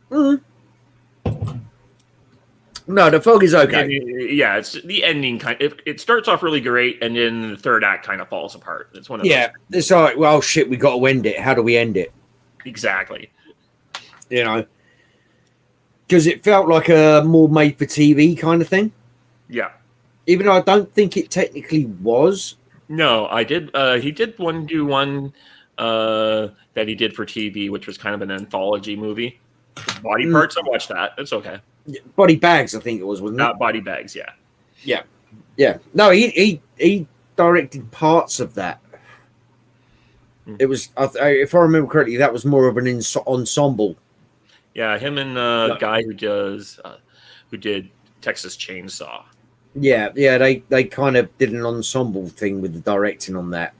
No, The Fog is okay. Yeah, it's the ending kind. It starts off really great, and then the third act kind of falls apart. It's one of those. It's all right. Well, shit, we got to end it. How do we end it? Exactly. Because it felt like a more made-for-TV kind of thing. Yeah. Even though I don't think it technically was. No, I did. He did do one that he did for TV, which was kind of an anthology movie. Body Parts. I watched that. It's okay. Body Bags, I think it was, wasn't it? Not Body Bags. Yeah. Yeah. No, he directed parts of that. It was, if I remember correctly, that was more of an ensemble. Yeah, him and the guy who did Texas Chainsaw. Yeah, they kind of did an ensemble thing with the directing on that.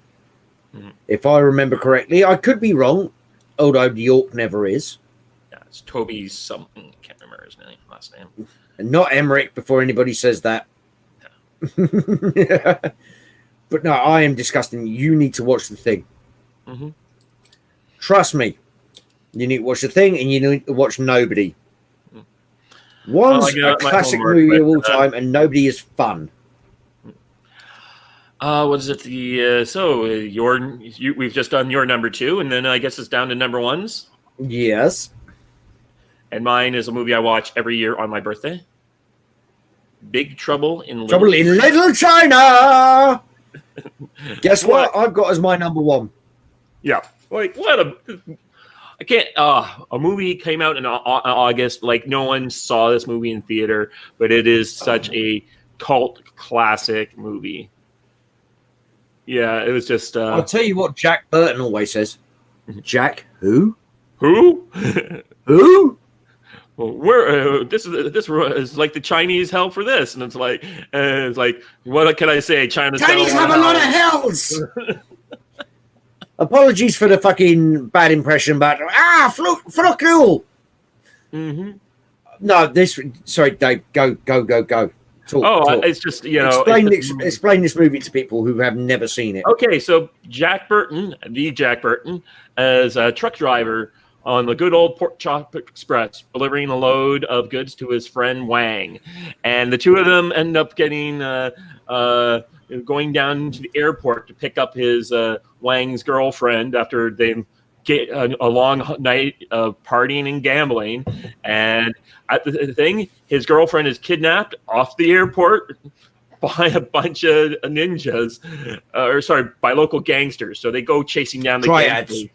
If I remember correctly, I could be wrong, although York never is. Yeah, it's Toby something. Can't remember his last name. And not Emmerich. Before anybody says that. Yeah. But no, I am disgusting. You need to watch The Thing. Trust me, you need to watch The Thing, and you need to watch Nobody. One's a classic movie of all time, and Nobody is fun. What is it? We've just done your number 2, and then I guess it's down to number 1s. Yes. And mine is a movie I watch every year on my birthday. Big Trouble in Little China. Guess what? I've got as my number one. Yeah. Like, what a... I can't... a movie came out in August. Like, no one saw this movie in theater, but it is such a cult classic movie. Yeah, it was just... I'll tell you what Jack Burton always says. Jack who? Who? Who? Well, we're this is like the Chinese hell for this, and it's like what can I say? Chinese have a lot of hells. Apologies for the fucking bad impression, but fuck you. Mm-hmm. No, sorry, Dave. Go. Talk. It's just explain this movie to people who have never seen it. Okay, so Jack Burton, as a truck driver on the good old Pork Chop Express, delivering a load of goods to his friend Wang. And the two of them end up getting going down to the airport to pick up his Wang's girlfriend after they get a long night of partying and gambling. And at the thing, his girlfriend is kidnapped off the airport by a bunch of ninjas, by local gangsters. So they go chasing down the triads. Gangsters.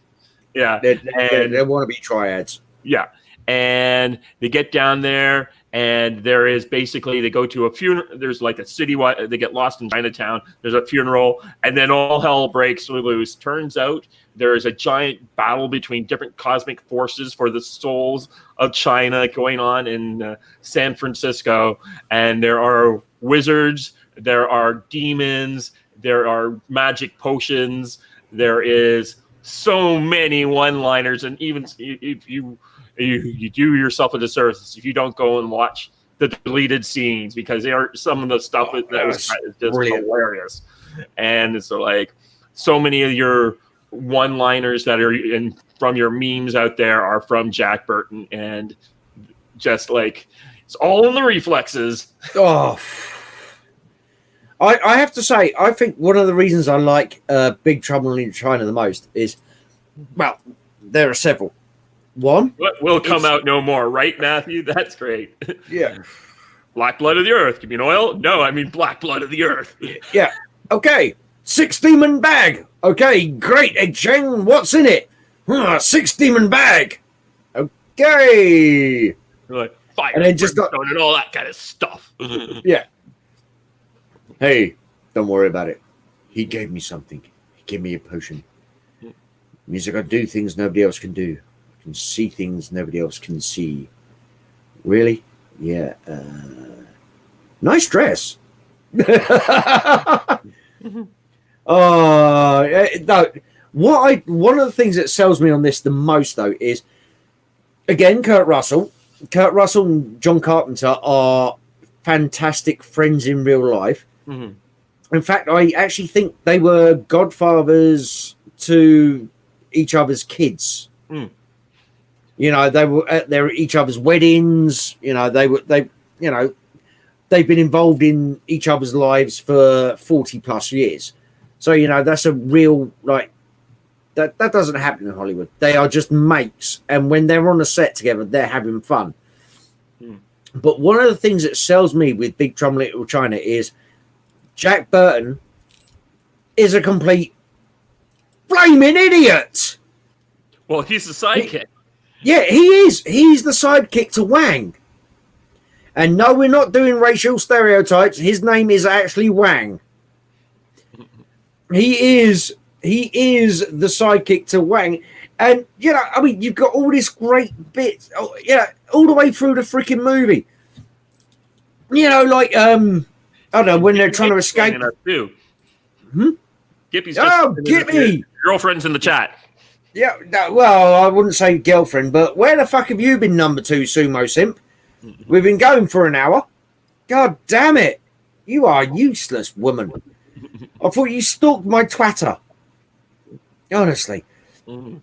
Yeah, they want to be triads. Yeah, and they get down there, and there is basically they go to a funeral. There's like a citywide. They get lost in Chinatown. There's a funeral, and then all hell breaks loose. Turns out there is a giant battle between different cosmic forces for the souls of China going on in San Francisco, and there are wizards, there are demons, there are magic potions, there is so many one-liners, and even if you do yourself a disservice if you don't go and watch the deleted scenes, because they are some of the stuff that was just hilarious. And so like so many of your one-liners that are from your memes out there are from Jack Burton, and just like it's all in the reflexes. I have to say, I think one of the reasons I like Big Trouble in China the most is, well, there are several. One, what will come out no more, right, Matthew? That's great. Yeah. Black blood of the earth. You mean oil? No, I mean black blood of the earth. Yeah. Okay. 6 demon bag. Okay, great. Egg Cheng, what's in it? 6 demon bag. Okay. Like fire and then just and all that kind of stuff. Yeah. Hey, don't worry about it. He gave me something. He gave me a potion. Music, I do things nobody else can do. I can see things nobody else can see. Really? Yeah. Nice dress. No. One of the things that sells me on this the most, though, is, again, Kurt Russell. Kurt Russell and John Carpenter are fantastic friends in real life. Mm-hmm. In fact, I actually think they were godfathers to each other's kids. Mm. You know, they were at each other's weddings. You know, they've been involved in each other's lives for 40 plus years. So, you know, that's a real, like, that doesn't happen in Hollywood. They are just mates. And when they're on a set together, they're having fun. Mm. But one of the things that sells me with Big Trouble in Little China is Jack Burton is a complete flaming idiot. Well, he's the sidekick. He is. He's the sidekick to Wang. And no, we're not doing racial stereotypes. His name is actually Wang. He is the sidekick to Wang. And, you know, I mean, you've got all this great bits, all the way through the freaking movie. You know, like, I don't know, when they're trying to escape. Gippy's Gippy! Girlfriend's in the chat. Yeah, well, I wouldn't say girlfriend, but where the fuck have you been, number 2 sumo simp? We've been going for an hour. God damn it. You are useless, woman. I thought you stalked my twatter. Honestly. Mm-hmm.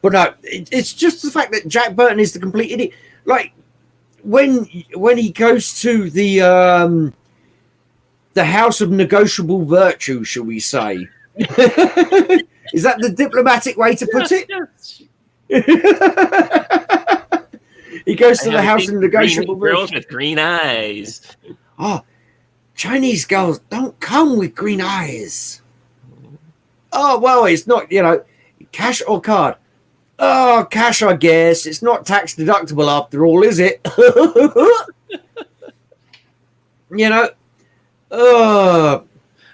But no, it's just the fact that Jack Burton is the complete idiot. Like, when he goes to the house of negotiable virtue, shall we say? Is that the diplomatic way to put it? Yes. He goes to the house in negotiable girls with green eyes. Oh, Chinese girls don't come with green eyes. Oh, well, it's not, cash or card. Oh, cash, I guess. It's not tax deductible after all, is it?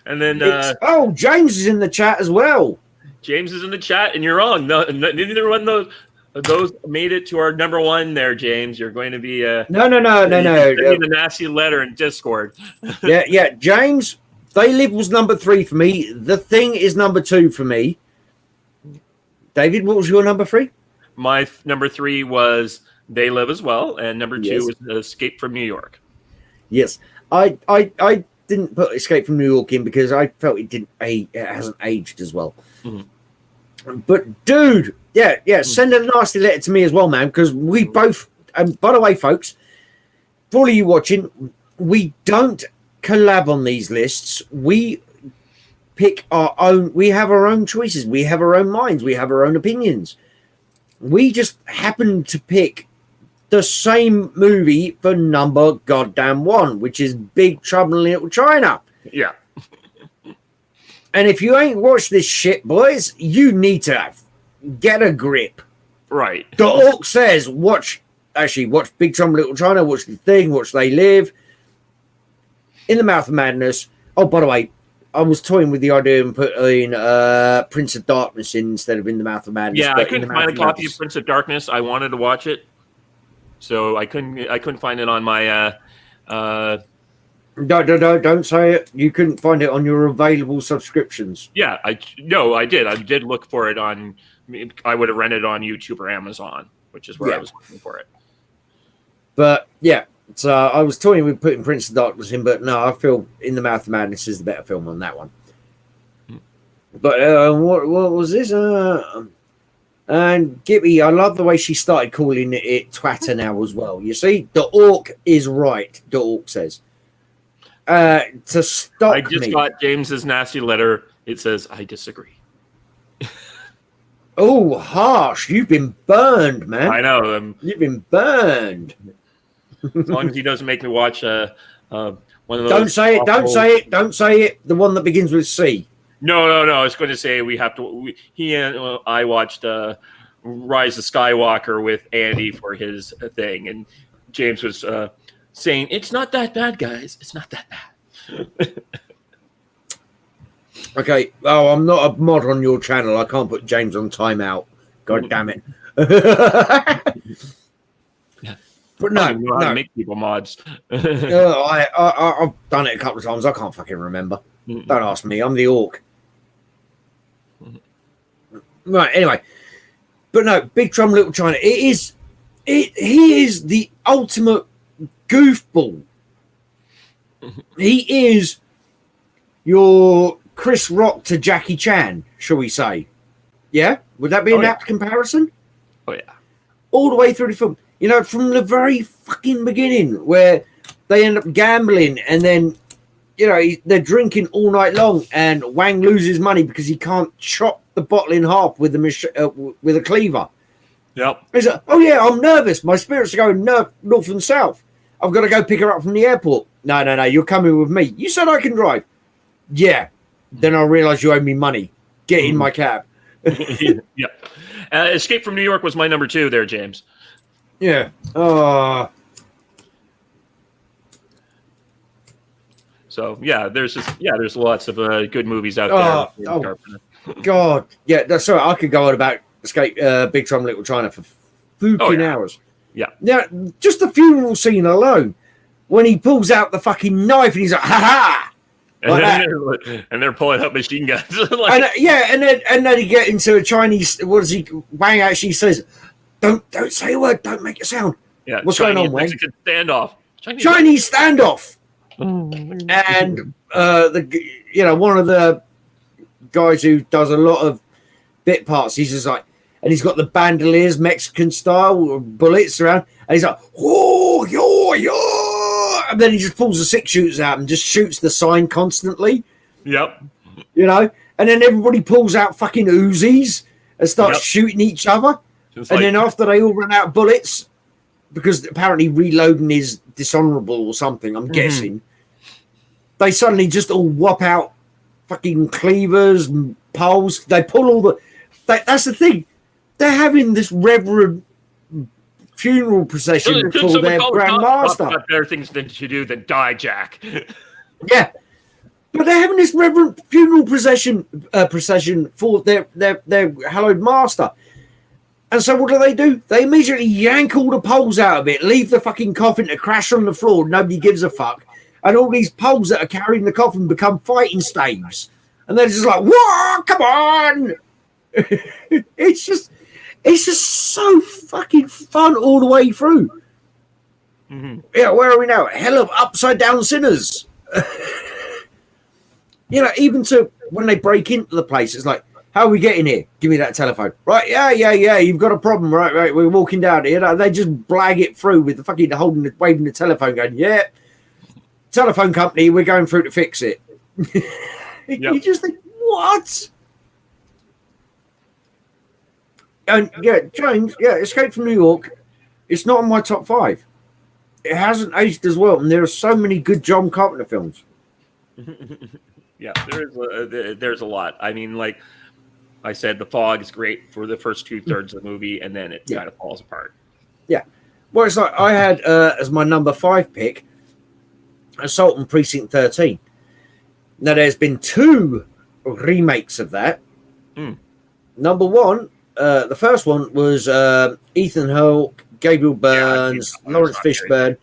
And then James is in the chat as well. James is in the chat, and you're wrong. No, neither one of those made it to our number one there, James. You're going to be No. the nasty letter in Discord. yeah, James. They Live was number 3 for me. The Thing is number 2 for me. David, what was your number 3? My number 3 was They Live as well, and number 2 was Escape from New York. Yes, I didn't put Escape from New York in because I felt it hasn't aged as well. Mm-hmm. But dude, send a nasty letter to me as well, man, because we both. And by the way, folks, for all of you watching, we don't collab on these lists. We pick our own. We have our own choices. We have our own minds. We have our own opinions. We just happen to pick the same movie for number goddamn 1, which is Big Trouble in Little China. Yeah. And if you ain't watched this shit, boys, you need to get a grip. Right. The Orc says, watch Big Trouble in Little China, watch The Thing, watch They Live. In the Mouth of Madness. Oh, by the way, I was toying with the idea and putting Prince of Darkness in instead of In the Mouth of Madness. Yeah, I couldn't find a copy of Prince of Darkness. I wanted to watch it, so I couldn't find it on my. Don't say it. You couldn't find it on your available subscriptions. Yeah, I did. I did look for it on. I would have rented it on YouTube or Amazon, which is where I was looking for it. But yeah. So I was toying with putting Prince of Darkness in, but no, I feel In the Mouth of Madness is the better film on that one. But what was this? And Gibby, I love the way she started calling it Twatter now as well. You see, the Orc is right. The Orc says to stop me. I just got James's nasty letter. It says I disagree. Oh, harsh! You've been burned, man. I know. You've been burned. As long as he doesn't make me watch one of those. Don't say it. Don't say it. Don't say it. The one that begins with C. No. I was going to say we have to. He and I watched Rise of Skywalker with Andy for his thing, and James was saying it's not that bad, guys. It's not that bad. Okay. Oh, I'm not a mod on your channel. I can't put James on timeout. God damn it. But no, how to make people mods. I've done it a couple of times. I can't fucking remember. Don't ask me. I'm the Orc. Right. Anyway, but no, Big Trouble in Little China. He is the ultimate goofball. He is your Chris Rock to Jackie Chan, shall we say? Yeah, would that be an apt comparison? Oh yeah, all the way through the film. You know, from the very fucking beginning, where they end up gambling and then, they're drinking all night long, and Wang loses money because he can't chop the bottle in half with a cleaver. Yep. He's like, oh yeah, I'm nervous. My spirits are going north and south. I've got to go pick her up from the airport. No, you're coming with me. You said I can drive. Yeah. Then I realize you owe me money. Get in my cab. Yeah. Escape from New York was my number 2 there, James. Yeah. So there's lots of good movies out there. Carpenter. God, yeah. That's right. I could go on about Escape, Big Trouble in Little China for hours. Yeah. Now, just the funeral scene alone, when he pulls out the fucking knife and he's like, "Ha ha!" And they're pulling out machine guns. And then he get into a Chinese. What does he? Wang actually says, Don't say a word. Don't make a sound. Yeah, what's going on, Wang? Standoff. Chinese standoff. And one of the guys who does a lot of bit parts, he's just like, and he's got the bandoliers, Mexican style, bullets around, and he's like, oh, yo, and then he just pulls the 6 shooters out and just shoots the sign constantly. Yep. and then everybody pulls out fucking Uzis and starts shooting each other. Then after they all run out of bullets, because apparently reloading is dishonorable or something, I'm guessing, they suddenly just all whop out fucking cleavers and poles. They pull all the... That's the thing. They're having this reverend funeral procession for their grandmaster. Got better things to do than die, Jack. Yeah. But they're having this reverent funeral procession for their hallowed master. And so what do? They immediately yank all the poles out of it, leave the fucking coffin to crash on the floor. Nobody gives a fuck. And all these poles that are carrying the coffin become fighting staves. And they're just like, whoa, come on. It's just so fucking fun all the way through. Yeah, where are we now? Hell of upside down sinners. Even to when they break into the place, it's like, how are we getting here? Give me that telephone. Right, yeah. You've got a problem, right. We're walking down here. They just blag it through with the fucking waving the telephone, going, yeah, telephone company, we're going through to fix it. You just think, what? And James, Escape from New York. It's not on my top 5. It hasn't aged as well, and there are so many good John Carpenter films. Yeah, there's a lot. I mean, like I said, The Fog is great for the first 2/3 of the movie, and then it kind of falls apart. Yeah. Well, it's like I had as my number 5 pick, Sultan Precinct 13. Now, there's been 2 remakes of that. Number 1, the first one was Ethan Hawke, Gabriel Burns, Lawrence Fishburne.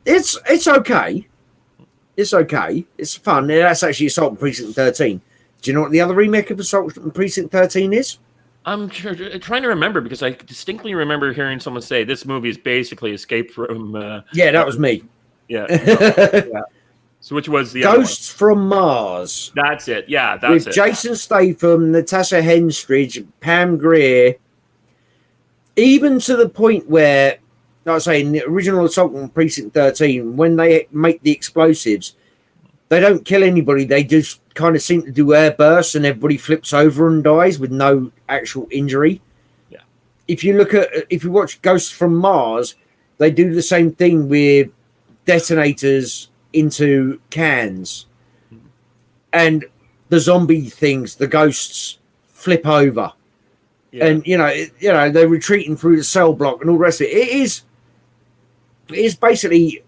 It's okay. It's okay. It's fun. That's actually Assault on Precinct 13. Do you know what the other remake of Assault on Precinct 13 is? I'm trying to remember, because I distinctly remember hearing someone say this movie is basically Escape from... that was me. Yeah. Yeah. So which was the Ghosts from Mars. That's it. Yeah, that's with Jason Statham, Natasha Henstridge, Pam Grier. Even to the point where, like I say, in the original Assault on Precinct 13, when they make the explosives, they don't kill anybody. They just kind of seem to do airbursts and everybody flips over and dies with no actual injury. Yeah. If you watch Ghosts from Mars, they do the same thing with detonators into cans. And the zombie things, the ghosts, flip over. Yeah. And, they're retreating through the cell block and all the rest of it. It is basically,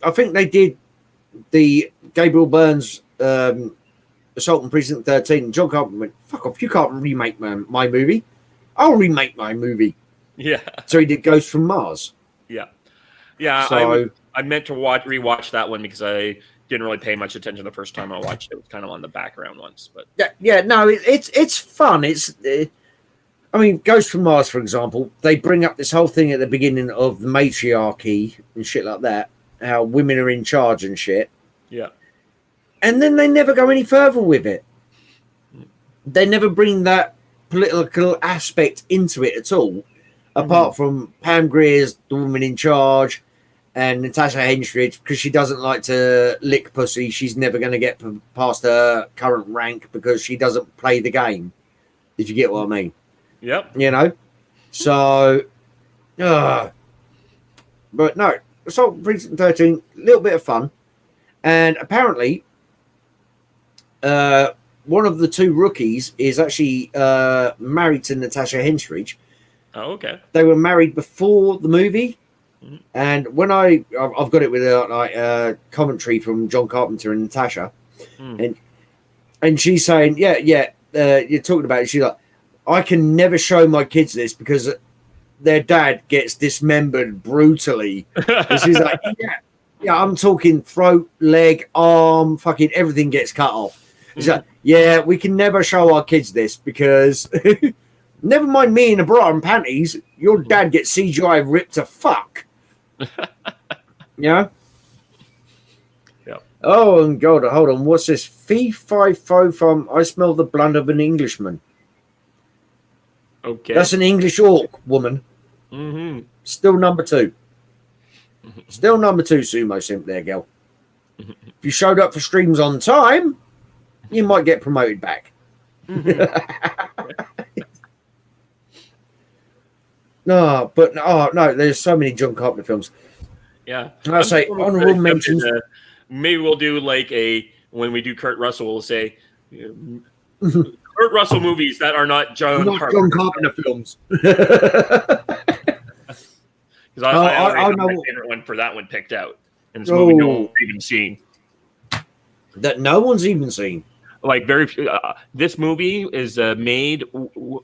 I think they did the Gabriel Burns Assault on Precinct 13. And John Carpenter went, fuck off, you can't remake my movie. I'll remake my movie. Yeah. So he did Ghost from Mars. Yeah. Yeah, so, I meant to rewatch that one because I didn't really pay much attention the first time I watched it. It was kind of on the background once. But no, it's fun. Ghost from Mars, for example, they bring up this whole thing at the beginning of the matriarchy and shit like that, how women are in charge and shit. Yeah. And then they never go any further with it. They never bring that political aspect into it at all, apart from Pam Grier's the woman in charge and Natasha Henstridge, because she doesn't like to lick pussy. She's never going to get past her current rank because she doesn't play the game, if you get what I mean. Yep. So, but no, Assault Precinct 13, a little bit of fun. And apparently, one of the 2 rookies is actually married to Natasha Henstridge. Oh, okay. They were married before the movie. And when I've got it with commentary from John Carpenter and Natasha. And she's saying, you're talking about it. She's like, I can never show my kids this because their dad gets dismembered brutally. And she's like, I'm talking throat, leg, arm, fucking everything gets cut off. She's like, we can never show our kids this because never mind me in a bra and panties, your dad gets CGI ripped to fuck. Yeah. Oh, and God, hold on. What's this? Fee, fi, fo, fum. I smell the blood of an Englishman. Okay. That's an English orc woman. Still number 2. Still number 2 sumo simp there, girl. If you showed up for streams on time, you might get promoted back. No, but no, there's so many John Carpenter films. Yeah, I'll say honorable mentions. Maybe we'll do like when we do Kurt Russell, we'll say Kurt Russell movies that are not John Carpenter films. Because I know my favorite one for that one picked out, and it's a movie no one's even seen. That no one's even seen. Like this movie is made.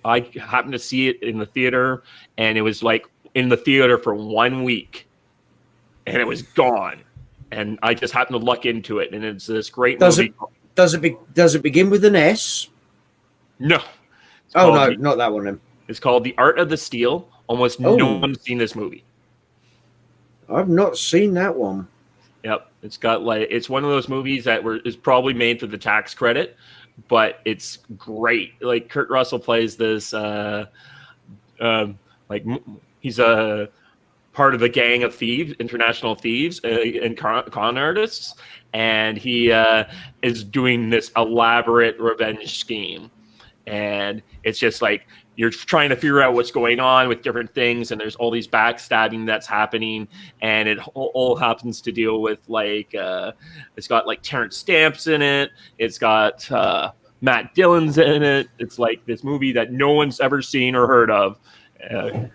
I happened to see it in the theater, and it was like in the theater for 1 week, and it was gone. And I just happened to luck into it, and it's this great movie. Does it begin with an S? No. No, not that one. Then it's called The Art of the Steal. Almost no one's seen this movie. I've not seen that one. Yep, it's one of those movies that is probably made for the tax credit, but it's great. Like Kurt Russell plays this, he's a part of a gang of thieves, international thieves and con artists, and he is doing this elaborate revenge scheme, and it's just like you're trying to figure out what's going on with different things, and there's all these backstabbing that's happening, and it all happens to deal with like it's got like Terrence Stamps in it, it's got Matt Dillon's in it. It's like this movie that no one's ever seen or heard of. I'm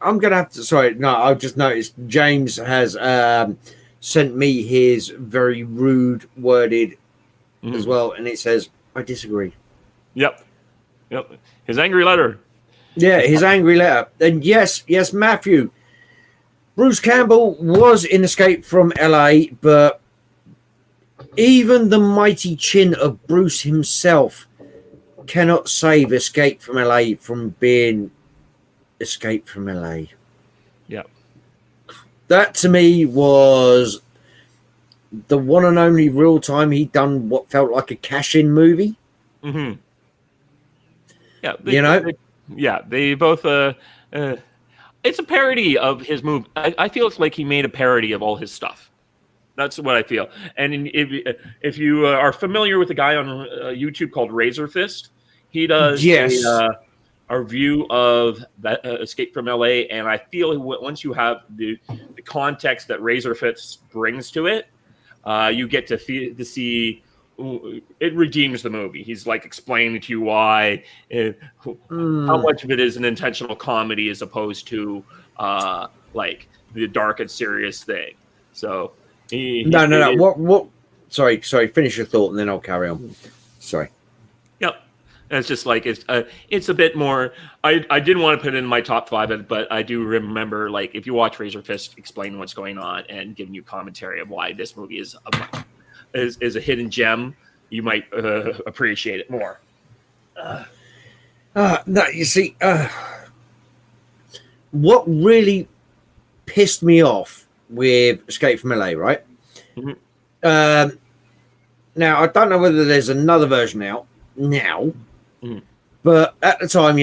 gonna have to. Sorry, no, I've just noticed James has sent me his very rude worded as well, and it says I disagree. Yep. His angry letter. Yeah, his angry letter. And yes, Matthew. Bruce Campbell was in Escape from LA, but even the mighty chin of Bruce himself cannot save Escape from LA from being Escape from LA. Yep. That to me was the one and only real time he'd done what felt like a cash-in movie. Mm-hmm. Yeah, they both. It's a parody of his movie. I feel it's like he made a parody of all his stuff. That's what I feel. And if you are familiar with a guy on YouTube called Razor Fist, he does a review of that Escape from LA, and I feel once you have the context that Razor Fist brings to it, you get to see. It redeems the movie. He's like explaining to you why, how much of it is an intentional comedy as opposed to like the dark and serious thing. So no. What? Sorry. Finish your thought and then I'll carry on. Sorry. Yep. And it's just like it's a bit more. I didn't want to put it in my top 5, but I do remember like if you watch Razor Fist explaining what's going on and giving you commentary of why this movie is a hidden gem, you might appreciate it more. No, you see, what really pissed me off with Escape from LA, right? Mm-hmm. Now, I don't know whether there's another version out now, but at the time,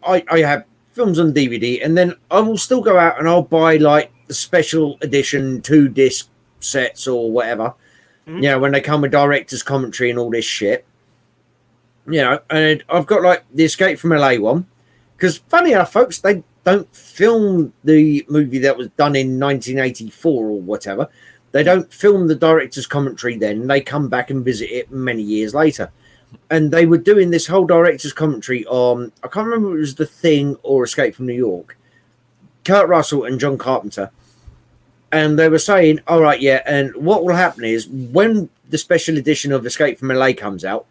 I have films on DVD, and then I will still go out and I'll buy like the special edition 2-disc sets or whatever, when they come with director's commentary and all this shit, and I've got like the Escape from LA one, because funny enough, folks, they don't film the movie that was done in 1984 or whatever. They don't film the director's commentary then. They come back and visit it many years later, and they were doing this whole director's commentary on, I can't remember if it was The Thing or Escape from New York, Kurt Russell and John Carpenter. And they were saying, all right, yeah, and what will happen is when the special edition of Escape from LA comes out,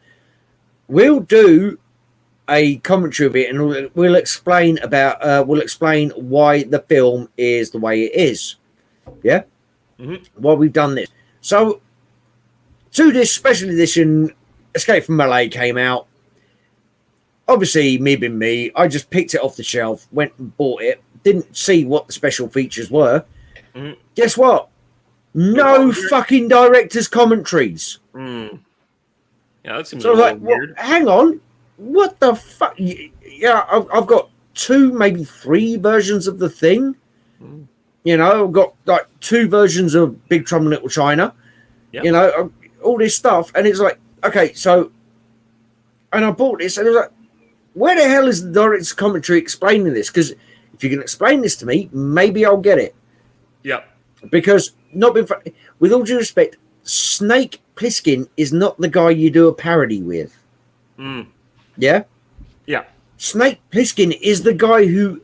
we'll do a commentary of it, and we'll explain why the film is the way it is. Yeah? Mm-hmm. Why we've done this. So, to this special edition, Escape from LA came out. Obviously, me being me, I just picked it off the shelf, went and bought it, didn't see what the special features were. Mm-hmm. Guess what? No fucking director's commentaries. Yeah, that seems so like, weird. Well, hang on, what the fuck? Yeah, I've got 2, maybe 3 versions of The Thing. I've got like 2 versions of Big Trouble in Little China. Yep. all this stuff, and it's like, okay, so, and I bought this, and it was like, where the hell is the director's commentary explaining this? Because if you can explain this to me, maybe I'll get it. Yeah. Because with all due respect, Snake Plissken is not the guy you do a parody with. Mm. Yeah? Yeah. Snake Plissken is the guy who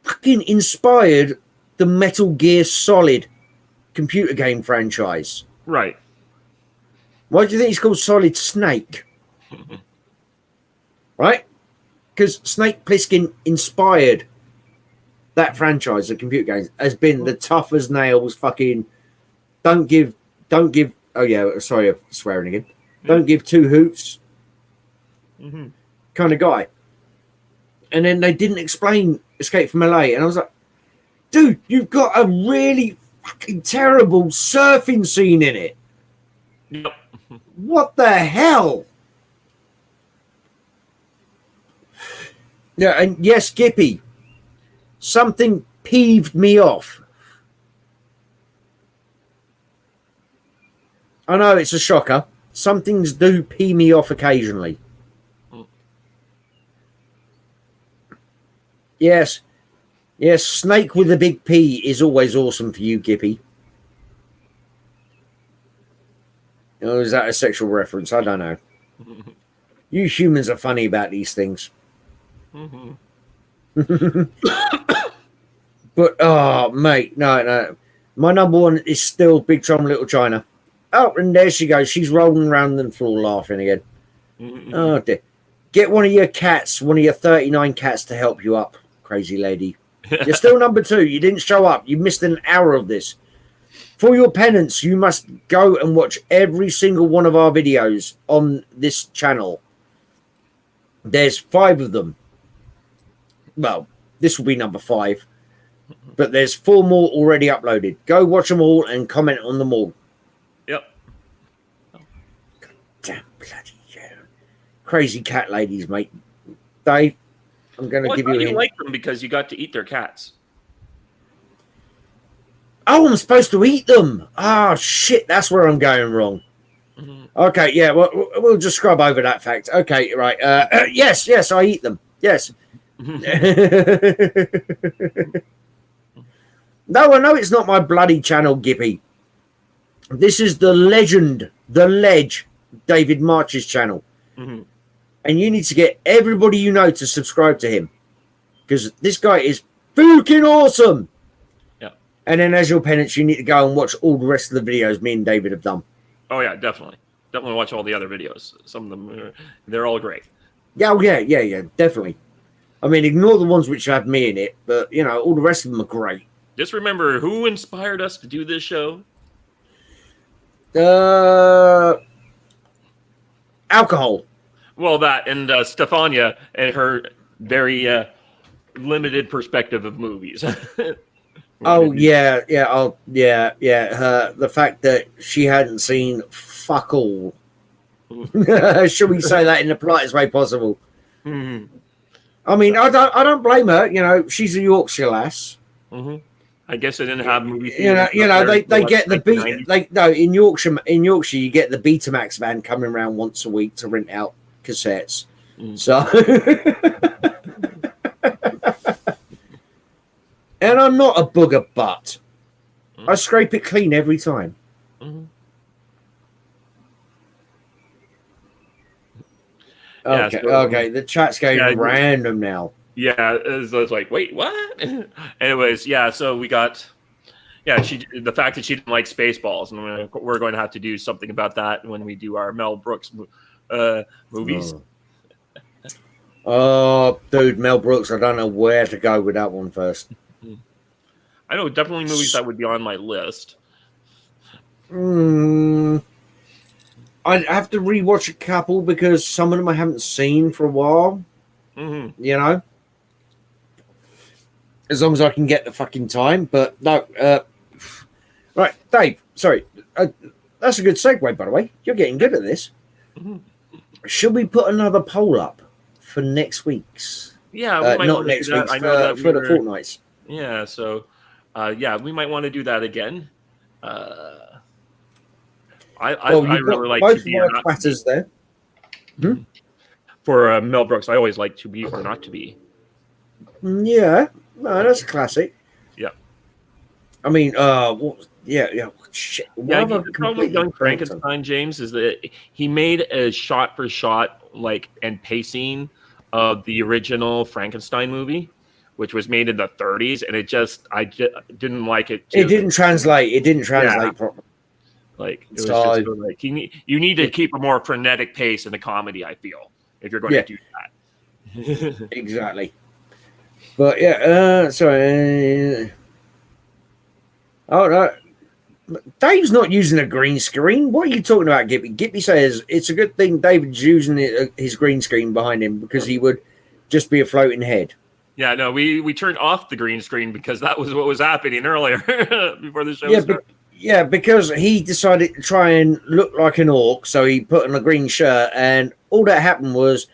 fucking inspired the Metal Gear Solid computer game franchise. Right. Why do you think he's called Solid Snake? Right? Because Snake Plissken inspired that franchise of computer games, has been the tough as nails fucking don't give oh yeah, sorry, I'm swearing again. Don't give two hoots kind of guy. And then they didn't explain Escape from LA, and I was like, dude, you've got a really fucking terrible surfing scene in it. Yep. What the hell? Yeah, and yes, Gippy, something peeved me off. I know it's a shocker. Some things do pee me off occasionally. Yes. Yes, Snake with a big P is always awesome for you, Gippy. Oh, is that a sexual reference? I don't know. You humans are funny about these things. But, oh, mate, no. My number one is still Big Trouble in Little China. Oh, and there she goes. She's rolling around the floor laughing again. Oh, dear. Get one of your cats, one of your 39 cats to help you up, crazy lady. You're still number 2. You didn't show up. You missed an hour of this. For your penance, you must go and watch every single one of our videos on this channel. There's 5 of them. Well, this will be number 5. But there's 4 more already uploaded. Go watch them all and comment on them all. Yep. God damn bloody hell. Crazy cat ladies, mate. Dave, I'm going to give you a hint. You like them because you got to eat their cats. Oh, I'm supposed to eat them. Oh, shit. That's where I'm going wrong. Okay, yeah, well, we'll just scrub over that fact. Okay, right. Yes, I eat them. Yes. No, I know it's not my bloody channel, Gippy. This is the legend, the ledge, David March's channel. And you need to get everybody you know to subscribe to him. Because this guy is fucking awesome. Yeah. And then as your penance, you need to go and watch all the rest of the videos me and David have done. Oh, yeah, definitely. Definitely watch all the other videos. Some of them, they're all great. Yeah, definitely. I mean, ignore the ones which have me in it, but, you know, all the rest of them are great. Just remember who inspired us to do this show? Alcohol. Well, that and Stefania and her very limited perspective of movies. Oh, yeah. The fact that she hadn't seen fuck all. Should we say that in the politest way possible? I mean, I don't blame her. You know, she's a Yorkshire lass. I guess they didn't have movie theaters. You know, they get the in Yorkshire you get the Betamax van coming around once a week to rent out cassettes. So, and I'm not a booger butt. I scrape it clean every time. Okay. The chat's going random now. Yeah, it's like, wait, what? Anyways, yeah. So we got, the fact that she didn't like Spaceballs, and we're going to have to do something about that when we do our Mel Brooks movies. Oh, dude, Mel Brooks. I don't know where to go with that one first. I know definitely movies that would be on my list. I'd have to rewatch a couple because some of them I haven't seen for a while. You know, as long as I can get the fucking time. But no, right, Dave. Sorry, that's a good segue, by the way. You're getting good at this. Should we put another poll up for next week's? Yeah, not next week's. For the fortnights. Yeah, so we might want to do that again. I Well, I you've got really like both To Be of or my Not to platters there. Be. For Mel Brooks, I always like To Be or Not to Be. Yeah, no, that's a classic. Yeah. I mean, yeah. Shit. Why Yeah, have I the problem with completely Young blanked on? Frankenstein, James, is that he made a shot for shot and pacing of the original Frankenstein movie, which was made in the 30s, and I just didn't like it It too. didn't translate. It didn't Yeah, translate properly. like it was just So sort of like you need to keep a more frenetic pace in the comedy. I feel if you're going yeah, to do that. exactly. But yeah, sorry. Oh no, Dave's not using a green screen. What are you talking about, Gippy? Gippy says it's a good thing David's using his green screen behind him because he would just be a floating head. Yeah, no, we turned off the green screen because that was what was happening earlier before the show Yeah, started. yeah, because he decided to try and look like an orc, so he put on a green shirt, and all that happened was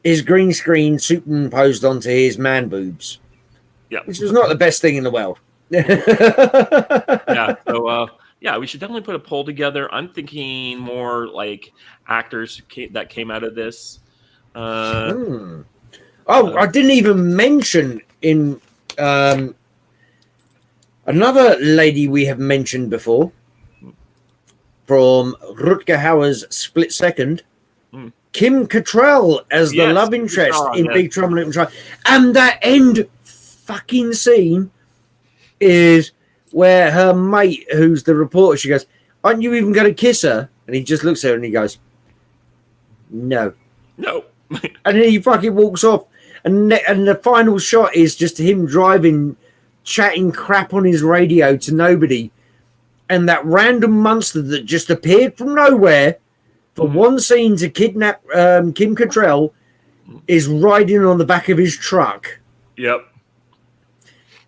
his green screen superimposed onto his man boobs. Yeah, which was not the best thing in the world. yeah. So yeah, we should definitely put a poll together. I'm thinking more like actors that came out of this. Oh, I didn't even mention in another lady we have mentioned before from Rutger Hauer's Split Second, Kim Cattrall as the love interest in Big Trouble in Little China. And that end fucking scene is where her mate, who's the reporter, she goes, "Aren't you even going to kiss her?" And he just looks at her and he goes, "No." No. And then he fucking walks off. And the final shot is just him driving, chatting crap on his radio to nobody. And that random monster that just appeared from nowhere for one scene to kidnap Kim Cattrall is riding on the back of his truck. Yep.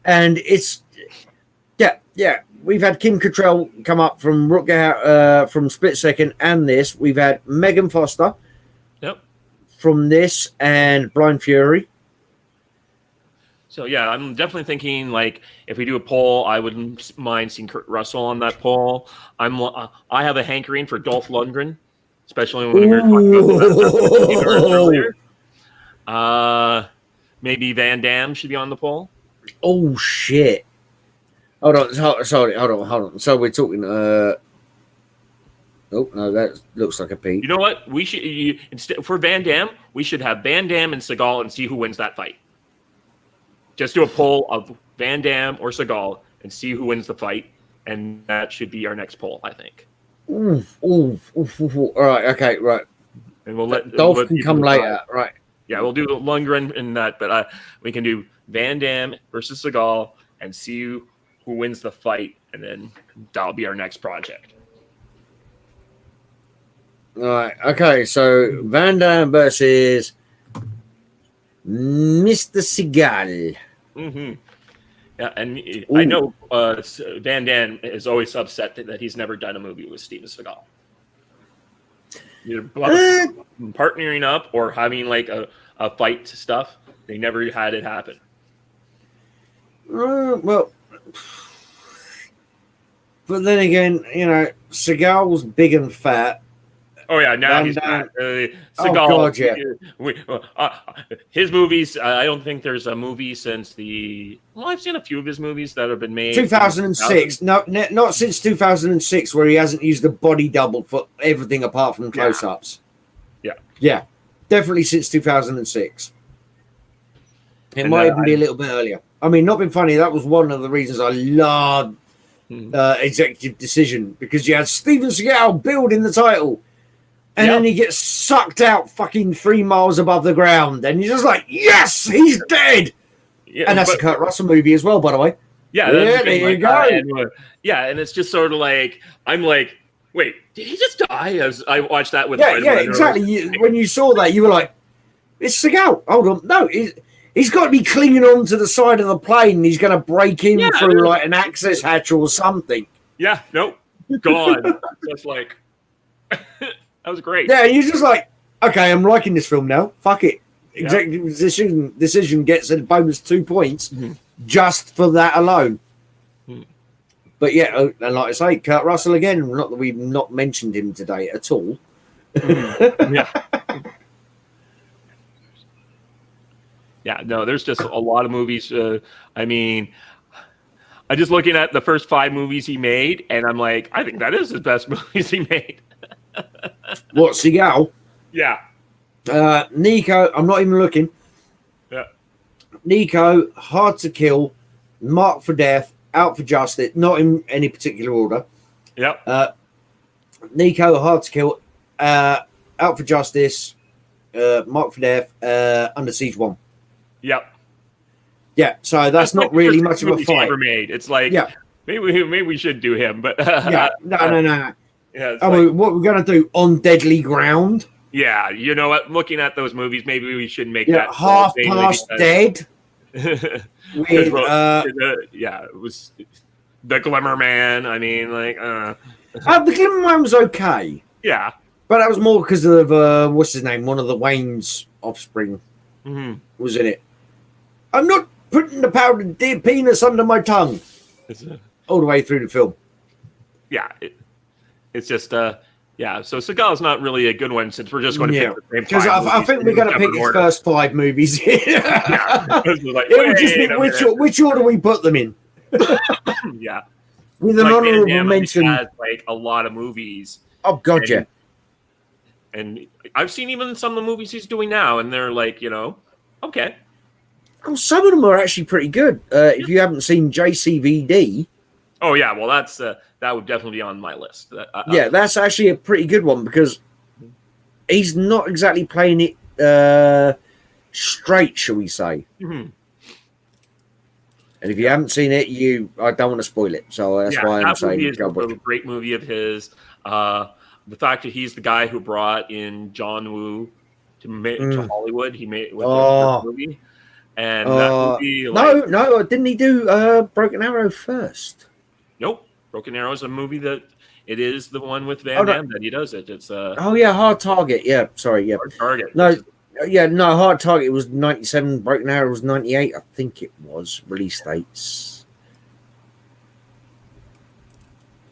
And it's, yeah. We've had Kim Cattrall come up from Rutger, from Split Second and this. We've had Megan Foster. Yep. From this and Blind Fury. So yeah, I'm definitely thinking like if we do a poll, I wouldn't mind seeing Kurt Russell on that poll. I have a hankering for Dolph Lundgren, especially when we were talking about earlier. Maybe Van Damme should be on the poll. Oh shit! Hold on. So we're talking. Oh no, that looks like a P. You know what? We should instead for Van Damme, we should have Van Damme and Seagal and see who wins that fight. Just do a poll of Van Damme or Seagal and see who wins the fight, and that should be our next poll, I think. Ooh. All right. Okay. Right. And we'll let Dolph can come later. Right. Yeah, we'll do Lundgren in that, but we can do Van Damme versus Seagal and see who wins the fight, and then that'll be our next project. All right. Okay. So Van Damme versus Mr. Seagal. Mm-hmm. Yeah, and I know Van Damme is always upset that he's never done a movie with Steven Seagal. Either partnering up or having like a fight stuff, they never had it happen. Well, but then again, Seagal's big and fat. Oh yeah, now he's back. Seagal. God, yeah. His movies. I don't think there's a movie since I've seen a few of his movies that have been made. 2006. No, not since 2006, where he hasn't used a body double for everything apart from close-ups. Yeah, definitely since 2006. It might even be a little bit earlier. I mean, not been funny. That was one of the reasons I loved Executive Decision, because you had Steven Seagal building the title. And then he gets sucked out fucking 3 miles above the ground. And you're just like, yes, he's dead. Yeah, and that's a Kurt Russell movie as well, by the way. Yeah, there you go. Yeah, and it's just sort of like, I'm like, wait, did he just die? As I watched that with exactly. When you saw that, you were like, it's Seagal. Hold on. No, he's got to be clinging on to the side of the plane. He's going to break in through like an access hatch or something. Yeah, nope. Gone. Just like... That was great. Yeah, you're just like, okay, I'm liking this film now. Fuck it. Executive decision gets a bonus 2 points just for that alone. But yeah, and like I say, Kurt Russell again. Not that we've not mentioned him today at all. Yeah. Yeah, no, there's just a lot of movies. I mean, I'm just looking at the first 5 movies he made, and I'm like, I think that is his best movies he made. What, Seagal? Yeah. Nico, I'm not even looking. Yeah. Nico, Hard to Kill, Marked for Death, Out for Justice, not in any particular order. Yep. Nico, Hard to Kill, Out for Justice, Marked for Death, Under Siege 1. Yep. Yeah, so that's not like the really first much of a movie he fight. ever made. It's like, Yeah. maybe we should do him, but Yeah, no. yeah, it's I like, mean, what we're going to do on Deadly Ground? yeah, you know what? Looking at those movies, maybe we should make Yeah, that Half thing Past like Dead. With, With, yeah, it was the Glimmer Man. I mean, like, the Glimmer Man was okay, yeah. but that was more because of what's his name? One of the Wayne's offspring was in it. I'm not putting the powdered penis under my tongue. All the way through the film. Yeah, it's just yeah. So Seagal's not really a good one since we're just going to pick the same. Because I think we're going to pick his first 5 movies. Yeah, like, it would just be which order we put them in. Yeah, with an honorable mention. Has, like, a lot of movies. Oh God, yeah. And I've seen even some of the movies he's doing now, and they're like, okay. Oh, some of them are actually pretty good. If you haven't seen JCVD. Oh yeah, well that would definitely be on my list. Yeah, that's actually a pretty good one because he's not exactly playing it straight, shall we say? And if you haven't seen it, I don't want to spoil it, so that's why I'm saying go watch. A great movie of his. The fact that he's the guy who brought in John Woo to Hollywood, he made with the movie. And that movie, no, didn't he do Broken Arrow first? Nope. Broken Arrow is a movie that it is the one with Van Damme that he does it. It's Hard Target. Yeah, sorry, yeah. Hard Target. No, Hard Target was 97. Broken Arrow was 98. I think it was release dates.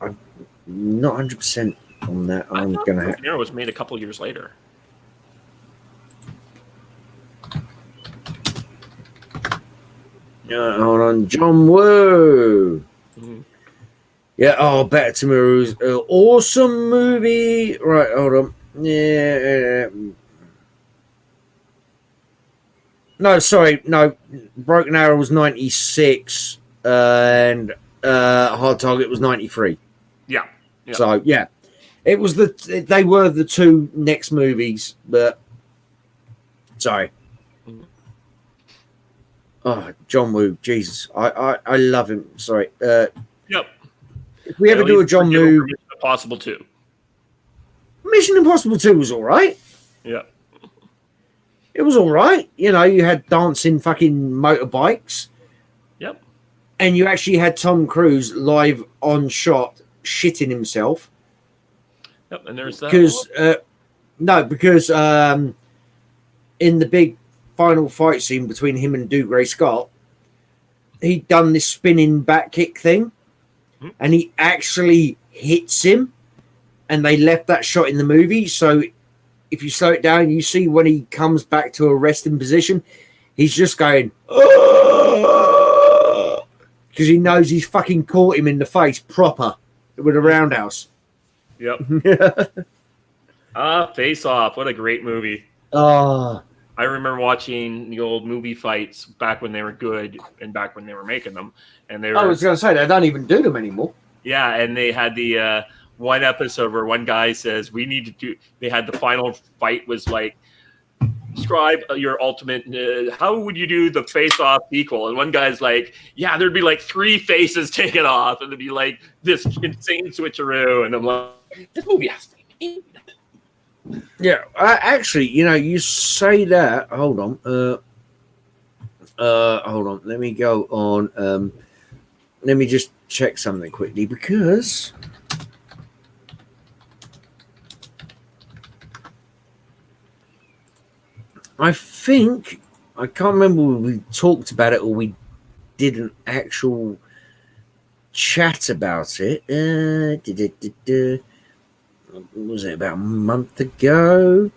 I'm not 100% on that. I'm gonna. Broken Arrow was made a couple years later. Hold on, John Woo. Yeah, Better Tomorrow's an awesome movie. Right, hold on. Yeah. No, sorry, no. Broken Arrow was 96, and Hard Target was 93. Yeah. So yeah, it was they were the 2 next movies, but sorry. Oh, John Woo, Jesus, I love him. Sorry. Yep. If we ever do a John Woo, Mission Impossible 2. Mission Impossible 2 was all right. Yeah. It was all right. You had dancing fucking motorbikes. Yep. And you actually had Tom Cruise live on shot shitting himself. Yep. And there's that. Because in the big final fight scene between him and Dougray Scott, he'd done this spinning back kick thing, and he actually hits him, and they left that shot in the movie. So if you slow it down, you see when he comes back to a resting position, he's just going, because he knows he's fucking caught him in the face proper with a roundhouse. Yep. Face Off. What a great movie. I remember watching the old movie fights back when they were good and back when they were making them. And they were, I was going to say, they don't even do them anymore. Yeah, and they had the one episode where one guy says, they had the final fight was like, describe your ultimate, how would you do the face-off equal? And one guy's like, yeah, there'd be like 3 faces taken off, and it'd be like this insane switcheroo. And I'm like, this movie has to be. Yeah, actually, you say that. Hold on. Hold on. Let me go on. Let me just check something quickly because I think I can't remember if we talked about it or we did an actual chat about it. Was it about a month ago?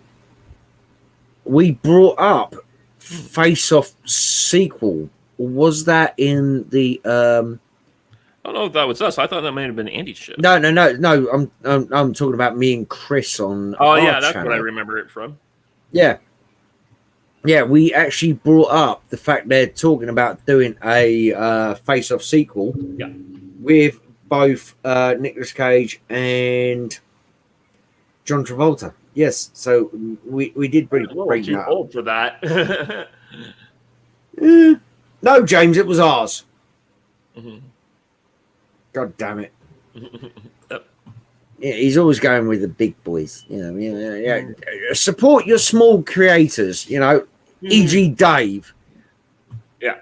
We brought up Face Off sequel. Was that in the I don't know if that was us. I thought that might have been Andy's show. No. I'm talking about me and Chris on. Oh our yeah, that's channel. what I remember it from. Yeah, we actually brought up the fact they're talking about doing a Face Off sequel. Yeah, with both Nicolas Cage and John Travolta. Yes, so we did bring too that old for that. No, James, it was ours. Mhm. God damn it. Yep. Yeah, he's always going with the big boys. Support your small creators, e.g. Dave. Yeah.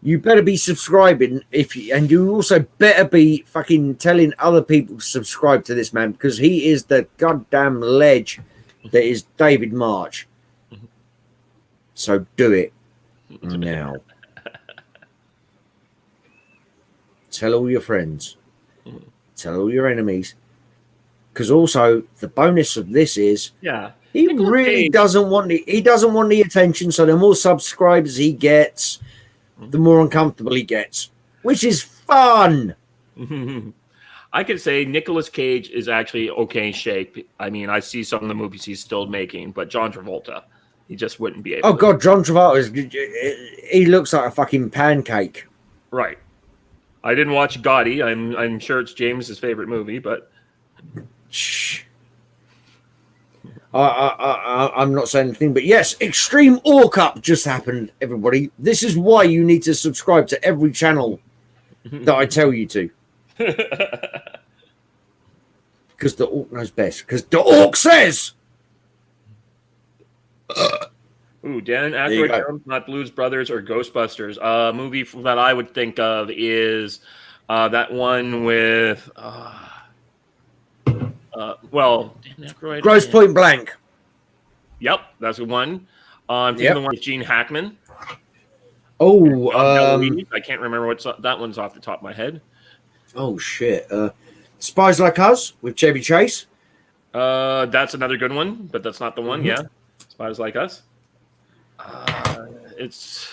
You better be subscribing and you also better be fucking telling other people to subscribe to this man, because he is the goddamn ledge that is David March. So do it now. Tell all your friends. Tell all your enemies. Because also the bonus of this is he Nicolas really Cage. doesn't want the attention. So the more subscribers he gets, the more uncomfortable he gets, which is fun. I could say Nicolas Cage is actually okay shape. I mean, I see some of the movies he's still making, but John Travolta, he just wouldn't be able. Oh God, John Travolta he looks like a fucking pancake. Right. I didn't watch Gotti. I'm sure it's James's favorite movie, but Shh. I'm not saying anything, but yes, Extreme Orc Up just happened, everybody. This is why you need to subscribe to every channel that I tell you to. Because the Orc knows best. Because the Orc says. Ooh, Dan you go. Aykroyd, not Blues Brothers or Ghostbusters. A movie that I would think of is that one with Dan Aykroyd. Gross Point Blank. Yep, that's the one. I'm thinking the one with Gene Hackman. Oh, I can't remember that one's off the top of my head. Oh shit! Spies Like Us with Chevy Chase. That's another good one, but that's not the one. Yeah, Spies Like Us. It's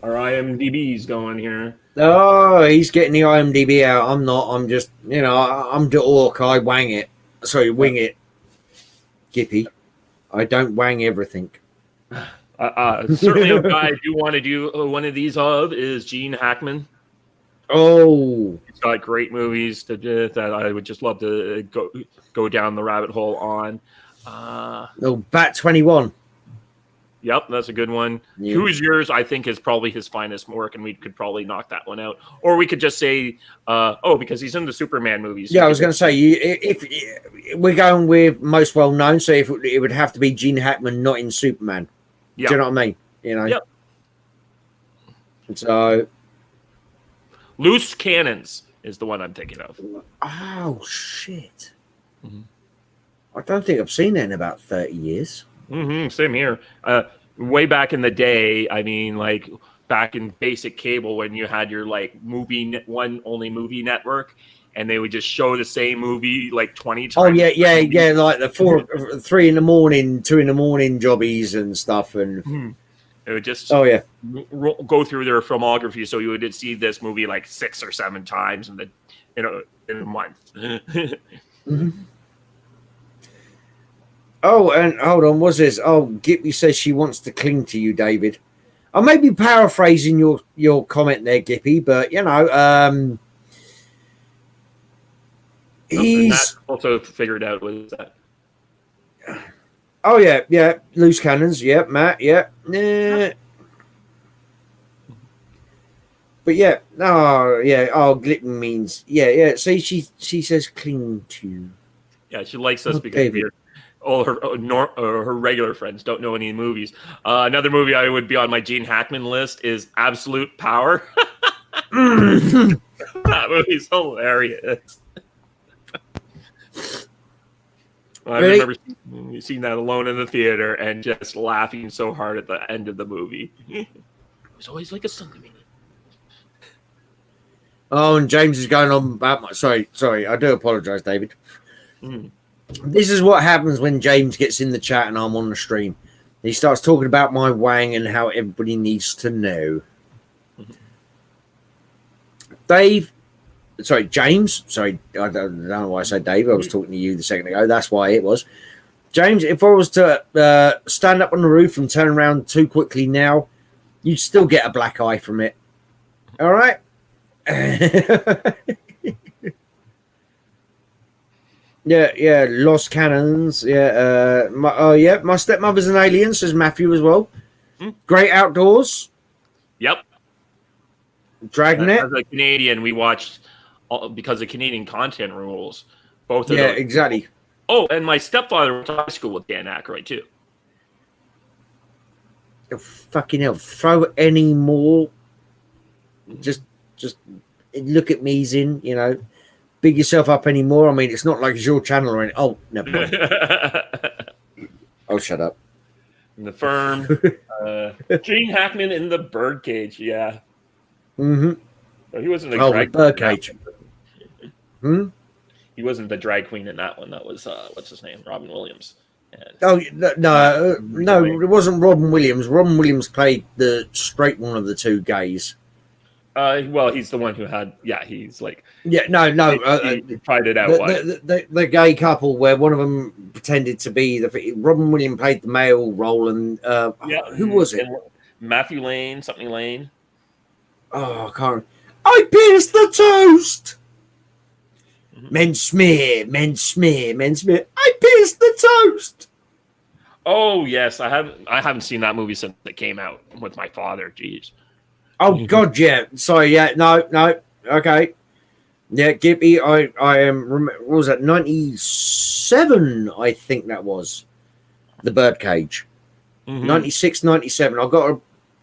our IMDb's going here. Oh, he's getting the IMDb out. I'm not. I'm just, I'm the Orc. I wang it. Sorry, wing it. Gippy. I don't wang everything. Certainly a guy I do want to do one of these of is Gene Hackman. Oh, He's got great movies that I would just love to go down the rabbit hole on. Bat 21. Yep, that's a good one. Yeah. Who's Yours, I think, is probably his finest work, and we could probably knock that one out. Or we could just say, because he's in the Superman movies. Yeah, I was going to say, if we're going with most well known, so if it would have to be Gene Hackman, not in Superman. Yep. Do you know what I mean? Yep. So, Loose Cannons is the one I'm thinking of. oh shit! I don't think I've seen that in about 30 years. Same here. Way back in the day, I mean, like back in basic cable when you had your like only movie network, and they would just show the same movie like 20 times. Oh yeah, like the 3 in the morning, 2 in the morning jobbies and stuff, and it would just go through their filmography, so you would see this movie like 6 or 7 times in a month. Oh, and hold on, what's this? Oh, Gippy says she wants to cling to you, David. I may be paraphrasing your comment there, Gippy, but he's also figured out was that. Oh yeah, loose cannons, Matt, But glipping means See, she says cling to you. Yeah, she likes us because all her regular friends don't know any movies. Another movie I would be on my Gene Hackman list is Absolute Power. That movie's hilarious. I remember seeing that alone in the theater and just laughing so hard at the end of the movie. It was always like a song to me. Oh, and James is going on about my. Sorry. I do apologise, David. Mm. This is what happens when James gets in the chat and I'm on the stream. He starts talking about my wang and how everybody needs to know. James. Sorry, I don't know why I said Dave. I was talking to you the second ago. That's why it was. James, if I was to stand up on the roof and turn around too quickly now, you'd still get a black eye from it. All right? Yeah, Lost Cannons. Yeah, my stepmother's an alien, says Matthew as well. Great Outdoors. Yep. Dragnet. As a Canadian, we watched because of Canadian content rules. Both of Yeah, those. exactly. Oh, and my stepfather went to high school with Dan Aykroyd too. Oh, fucking hell! Throw any more. Just look at me, Zin. You know, big yourself up anymore. I mean, it's not like it's your channel or anything. Oh, never mind. Oh, shut up. In The Firm. Gene Hackman in The Birdcage. Yeah. Mm-hmm. But he wasn't the Birdcage. He wasn't the drag queen in that one. That was what's his name, Robin Williams. And No, it wasn't Robin Williams. Robin Williams played the straight one of the two gays. Well, he's the one who had. Yeah, he's like. Yeah, he tried it out. The gay couple where one of them pretended to be Robin Williams played the male role, and who was it? Matthew Lane, something Lane. Oh, I can't. I pierced the toast. Men smear. I pierced the toast. Oh yes, I haven't seen that movie since it came out with my father. Jeez. Oh God, yeah. Sorry, yeah. No. Okay. Yeah, Gippy. I am. What was that? 97, I think that was. The Birdcage. 96, 97.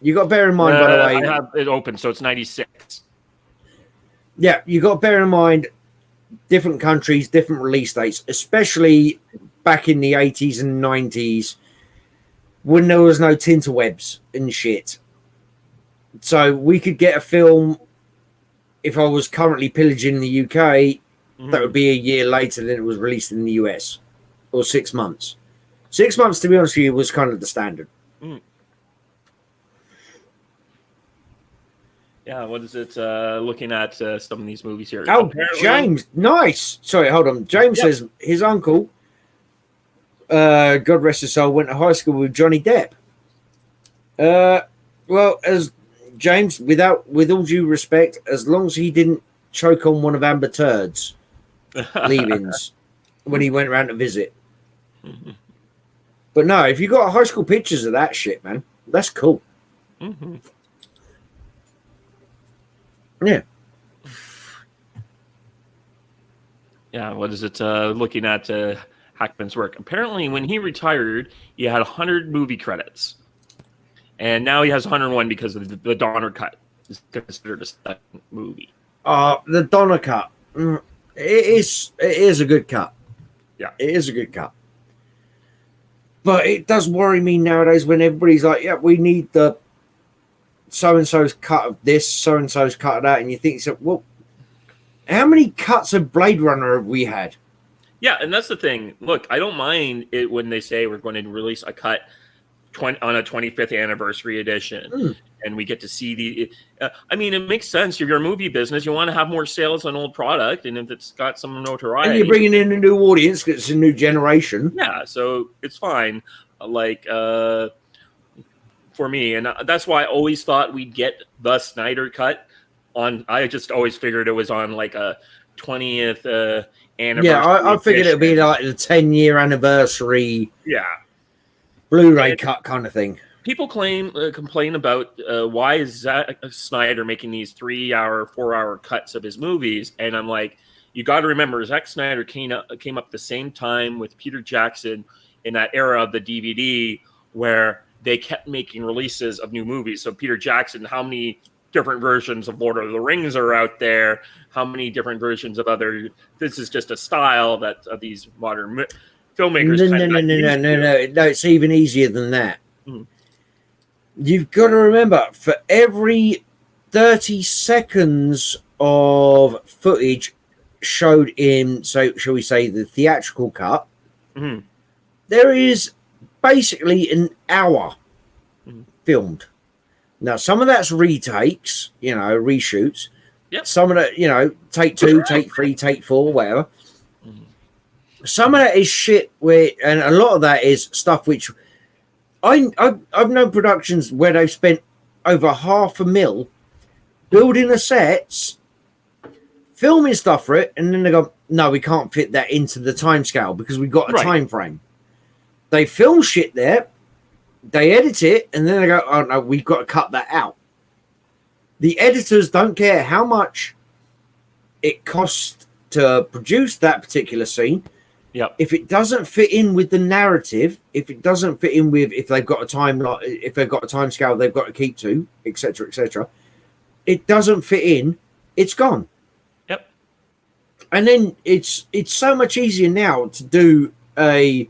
You got to bear in mind, by the way. I have it open, so it's 96. Yeah, you got to bear in mind different countries, different release dates, especially back in the 80s and 90s when there was no tinterwebs and shit. So we could get a film, if I was currently pillaging the UK, that would be a year later than it was released in the US, or 6 months. 6 months, to be honest with you, was kind of the standard. Yeah, what is it? Looking at some of these movies here. Oh, James, nice. Sorry, hold on. James says his uncle, God rest his soul, went to high school with Johnny Depp. Well, as James, with all due respect, as long as he didn't choke on one of Amber Turd's leavings when he went around to visit. But no, if you got high school pictures of that shit, man, that's cool. Yeah. Yeah, what is it? Looking at Hackman's work. Apparently, when he retired, he had 100 movie credits. And now he has 101 because of the Donner cut. Is considered a second movie. The Donner cut. It is a good cut. Yeah. It is a good cut. But it does worry me nowadays when everybody's like, yeah, we need the so-and-so's cut of this, so-and-so's cut of that. And you think, so, well, how many cuts of Blade Runner have we had? Yeah, and that's the thing. Look, I don't mind it when they say we're going to release a cut on a 25th anniversary edition, and we get to see the. I mean, it makes sense. You're a movie business. You want to have more sales on old product, and if it's got some notoriety, and you're bringing in a new audience because it's a new generation. Yeah, so it's fine. Like for me, and that's why I always thought we'd get the Snyder cut on. I just always figured it was on like a 20th anniversary. Yeah, I figured it'd be like the 10-year anniversary. Yeah. Blu-ray cut kind of thing. People complain about why is Zack Snyder making these 3-hour, 4-hour cuts of his movies, and I'm like, you got to remember, Zack Snyder came up the same time with Peter Jackson in that era of the DVD where they kept making releases of new movies. So Peter Jackson, how many different versions of Lord of the Rings are out there? How many different versions of other? This is just a style that of these modern filmmakers. No, it's even easier than that. You've got to remember, for every 30 seconds of footage showed in, so shall we say, the theatrical cut, there is basically an hour filmed. Now, some of that's retakes, reshoots. Yep. Some of that, take 2, take 3, take 4, whatever. Some of that is shit and a lot of that is stuff which I've known productions where they've spent over $500,000 building the sets, filming stuff for it, and then they go, no, we can't fit that into the time scale because we've got a time frame. They film shit there, they edit it, and then they go, oh no, we've got to cut that out. The editors don't care how much it costs to produce that particular scene. Yep. If it doesn't fit in with the narrative, if it doesn't fit in with if they've got a time scale they've got to keep to, etc., it doesn't fit in, it's gone. Yep. And then it's so much easier now to do a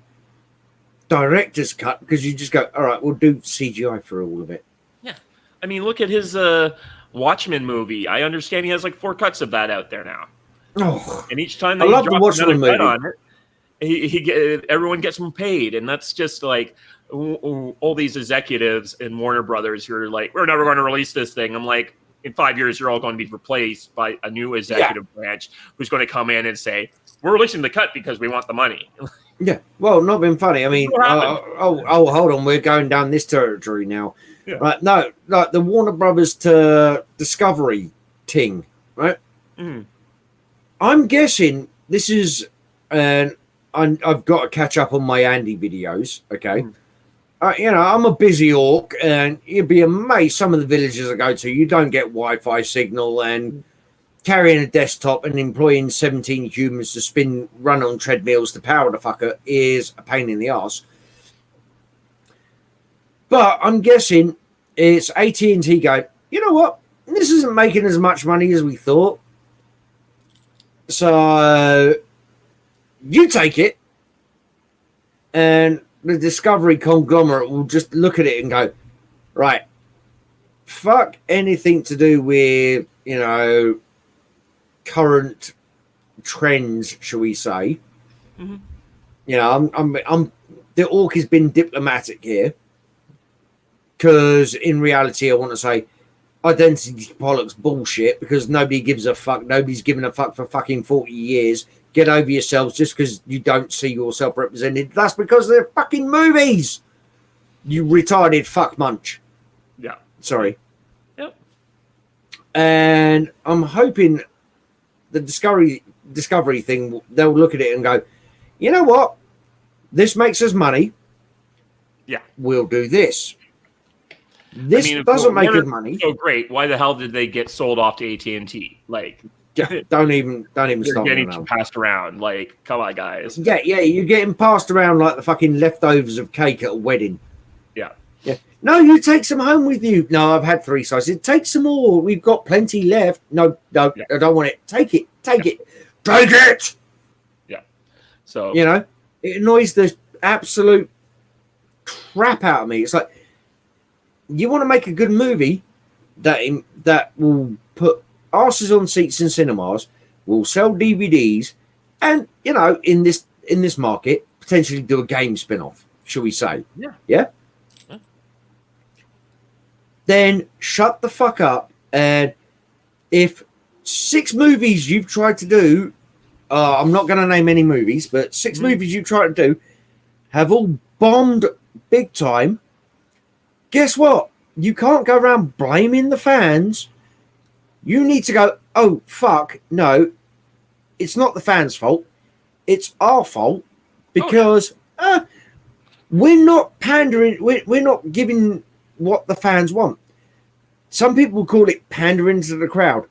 director's cut because you just go, all right, we'll do CGI for all of it. Yeah. I mean, look at his Watchmen movie. I understand he has like 4 cuts of that out there now. Oh, and each time they I love the drop Watchmen another cut movie. on it, everyone gets them paid, and that's just like all these executives in Warner Brothers who are like, we're never going to release this thing. I'm like, in 5 years, you're all going to be replaced by a new executive branch who's going to come in and say, we're releasing the cut because we want the money. Yeah, well, not being funny. I mean, hold on, we're going down this territory now. Yeah. Right? No, like the Warner Brothers to Discovery thing, right? I'm guessing this is, I've got to catch up on my Andy videos, okay? I'm a busy orc, and you'd be amazed some of the villages I go to, you don't get Wi-Fi signal, and carrying a desktop and employing 17 humans to run on treadmills to power the fucker is a pain in the arse. But I'm guessing it's AT&T going, you know what? This isn't making as much money as we thought. So you take it, and the Discovery conglomerate will just look at it and go, right, fuck anything to do with, current trends, shall we say. I'm the orc has been diplomatic here because in reality I want to say identity politics bullshit because nobody gives a fuck. Nobody's given a fuck for fucking 40 years. Get over yourselves just because you don't see yourself represented. That's because they're fucking movies. You retarded fuck munch. Yeah. Sorry. Yep. And I'm hoping the Discovery thing, they'll look at it and go, you know what? This makes us money. Yeah. We'll do this. This doesn't make us money. So great. Why the hell did they get sold off to AT&T? Like, don't even you're start getting now. passed around. Like, come on, guys. Yeah, you're getting passed around like the fucking leftovers of cake at a wedding. Yeah. No, you take some home with you. No, I've had 3 slices. Take some more. We've got plenty left. No, I don't want it. Take it. Take it. Yeah. So it annoys the absolute crap out of me. It's like you want to make a good movie that will put asses on seats in cinemas, will sell DVDs, and in this market potentially do a game spin-off, shall we say? Yeah. Then shut the fuck up. And if 6 movies you've tried to do, I'm not going to name any movies, but 6 movies you've tried to do have all bombed big time, guess what? You can't go around blaming the fans. You need to go, oh, fuck, no, it's not the fans' fault. It's our fault because we're not pandering. We're not giving what the fans want. Some people call it pandering to the crowd.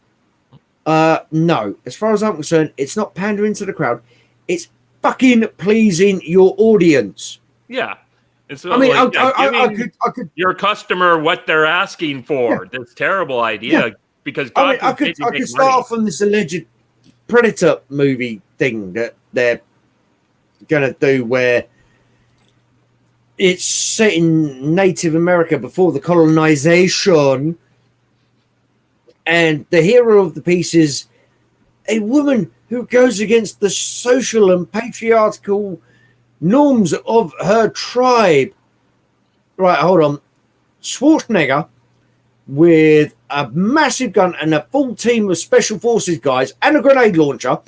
No, as far as I'm concerned, it's not pandering to the crowd. It's fucking pleasing your audience. Yeah. So, I mean, like, I could your customer what they're asking for. Yeah. That's terrible idea because I could start off on this alleged Predator movie thing that they're gonna do where it's set in Native America before the colonization. And the hero of the piece is a woman who goes against the social and patriarchal norms of her tribe. Right, hold on. Schwarzenegger with a massive gun and a full team of special forces guys and a grenade launcher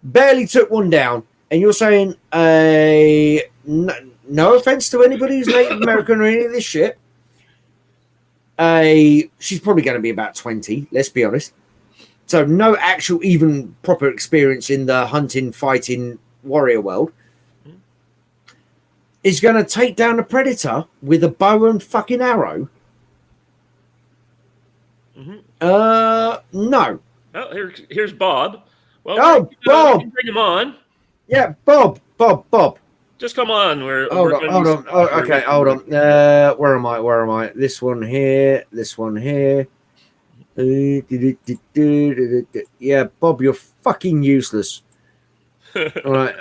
barely took one down. And you're saying, no offense to anybody who's Native American or any of this shit, she's probably going to be about 20, let's be honest. So no actual even proper experience in the hunting, fighting warrior world. Is going to take down a predator with a bow and fucking arrow? No. Oh, here's Bob. Well, Bob! we can bring him on. Yeah, Bob. Just come on. Hold on. Oh, okay, hold on. Where am I? This one here. Yeah, Bob, you're fucking useless. All right.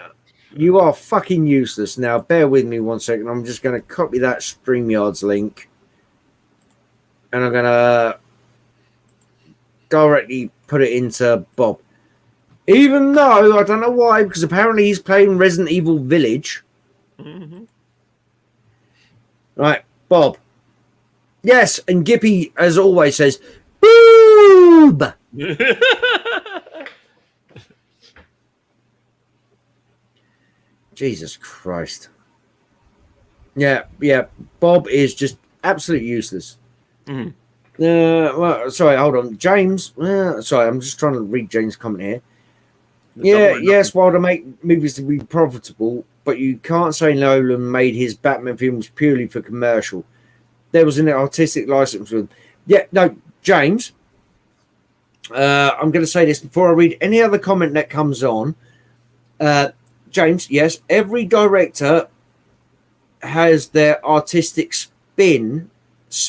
You are fucking useless. Now, bear with me 1 second. I'm just going to copy that StreamYard's link. And I'm going to directly put it into Bob. Even though, I don't know why, because apparently he's playing Resident Evil Village. Right, Bob. Yes, and Gippy, as always, says, boob! Jesus Christ. Yeah. Bob is just absolutely useless. Well, sorry, hold on. James. Sorry, I'm just trying to read James' comment here. Yes, while to make movies to be profitable, but you can't say Nolan made his Batman films purely for commercial. There was an artistic license with them. Yeah, no, James. I'm going to say this before I read any other comment that comes on. James, yes, every director has their artistic spin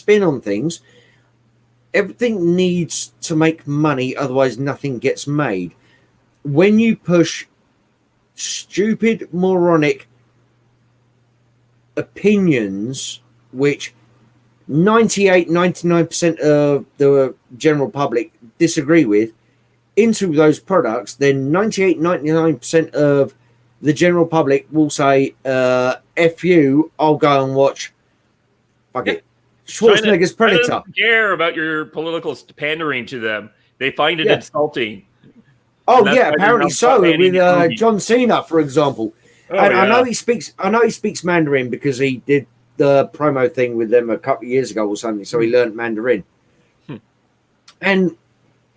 on things. Everything needs to make money, otherwise nothing gets made. When you push stupid, moronic opinions, which 99% of the general public disagree with, into those products, then 99% of the general public will say, F you, I'll go and watch Schwarzenegger's Predator. Don't care about your political pandering to them. They find it insulting. Oh yeah, apparently so. With John Cena, for example. I know he speaks Mandarin because he did the promo thing with them a couple of years ago or something, so he learned Mandarin. And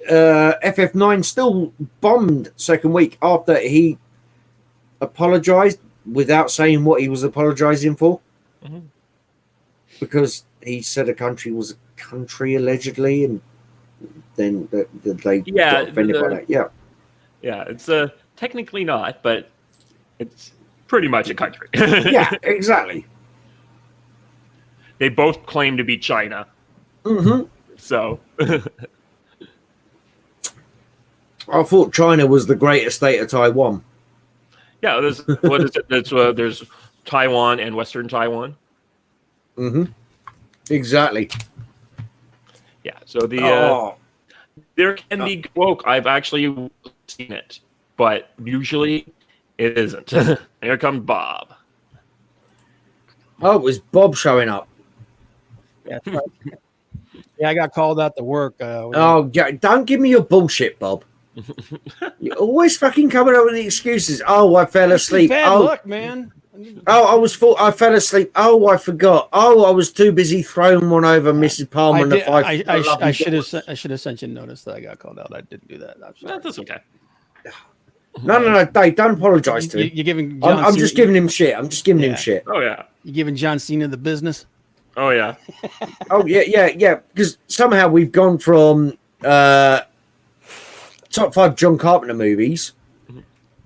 FF9 still bombed second week after he apologized without saying what he was apologizing for, because he said a country was a country allegedly, and then they got offended by that. Yeah, it's technically not, but it's pretty much a country. Yeah, exactly. They both claim to be China. So I thought China was the greatest state of Taiwan. Yeah, what is it? There's Taiwan and Western Taiwan. Exactly. Yeah, so there can be woke. I've actually seen it, but usually it isn't. Here comes Bob. Oh, it was Bob showing up. Yeah, I got called out to work. Yeah, don't give me your bullshit, Bob. You're always fucking coming up with the excuses. Oh, I fell asleep. Bad luck, man. Oh, I fell asleep. Oh, I forgot. Oh, I was too busy throwing one over Mrs. Palmer and the five. I should have sent you notice that I got called out. I didn't do that. That's okay. No, Dave, don't apologize to him. You're giving. I'm just giving him shit. I'm just giving him shit. Oh yeah. You giving John Cena the business? Oh yeah. Oh yeah. Because somehow we've gone from top 5 John Carpenter movies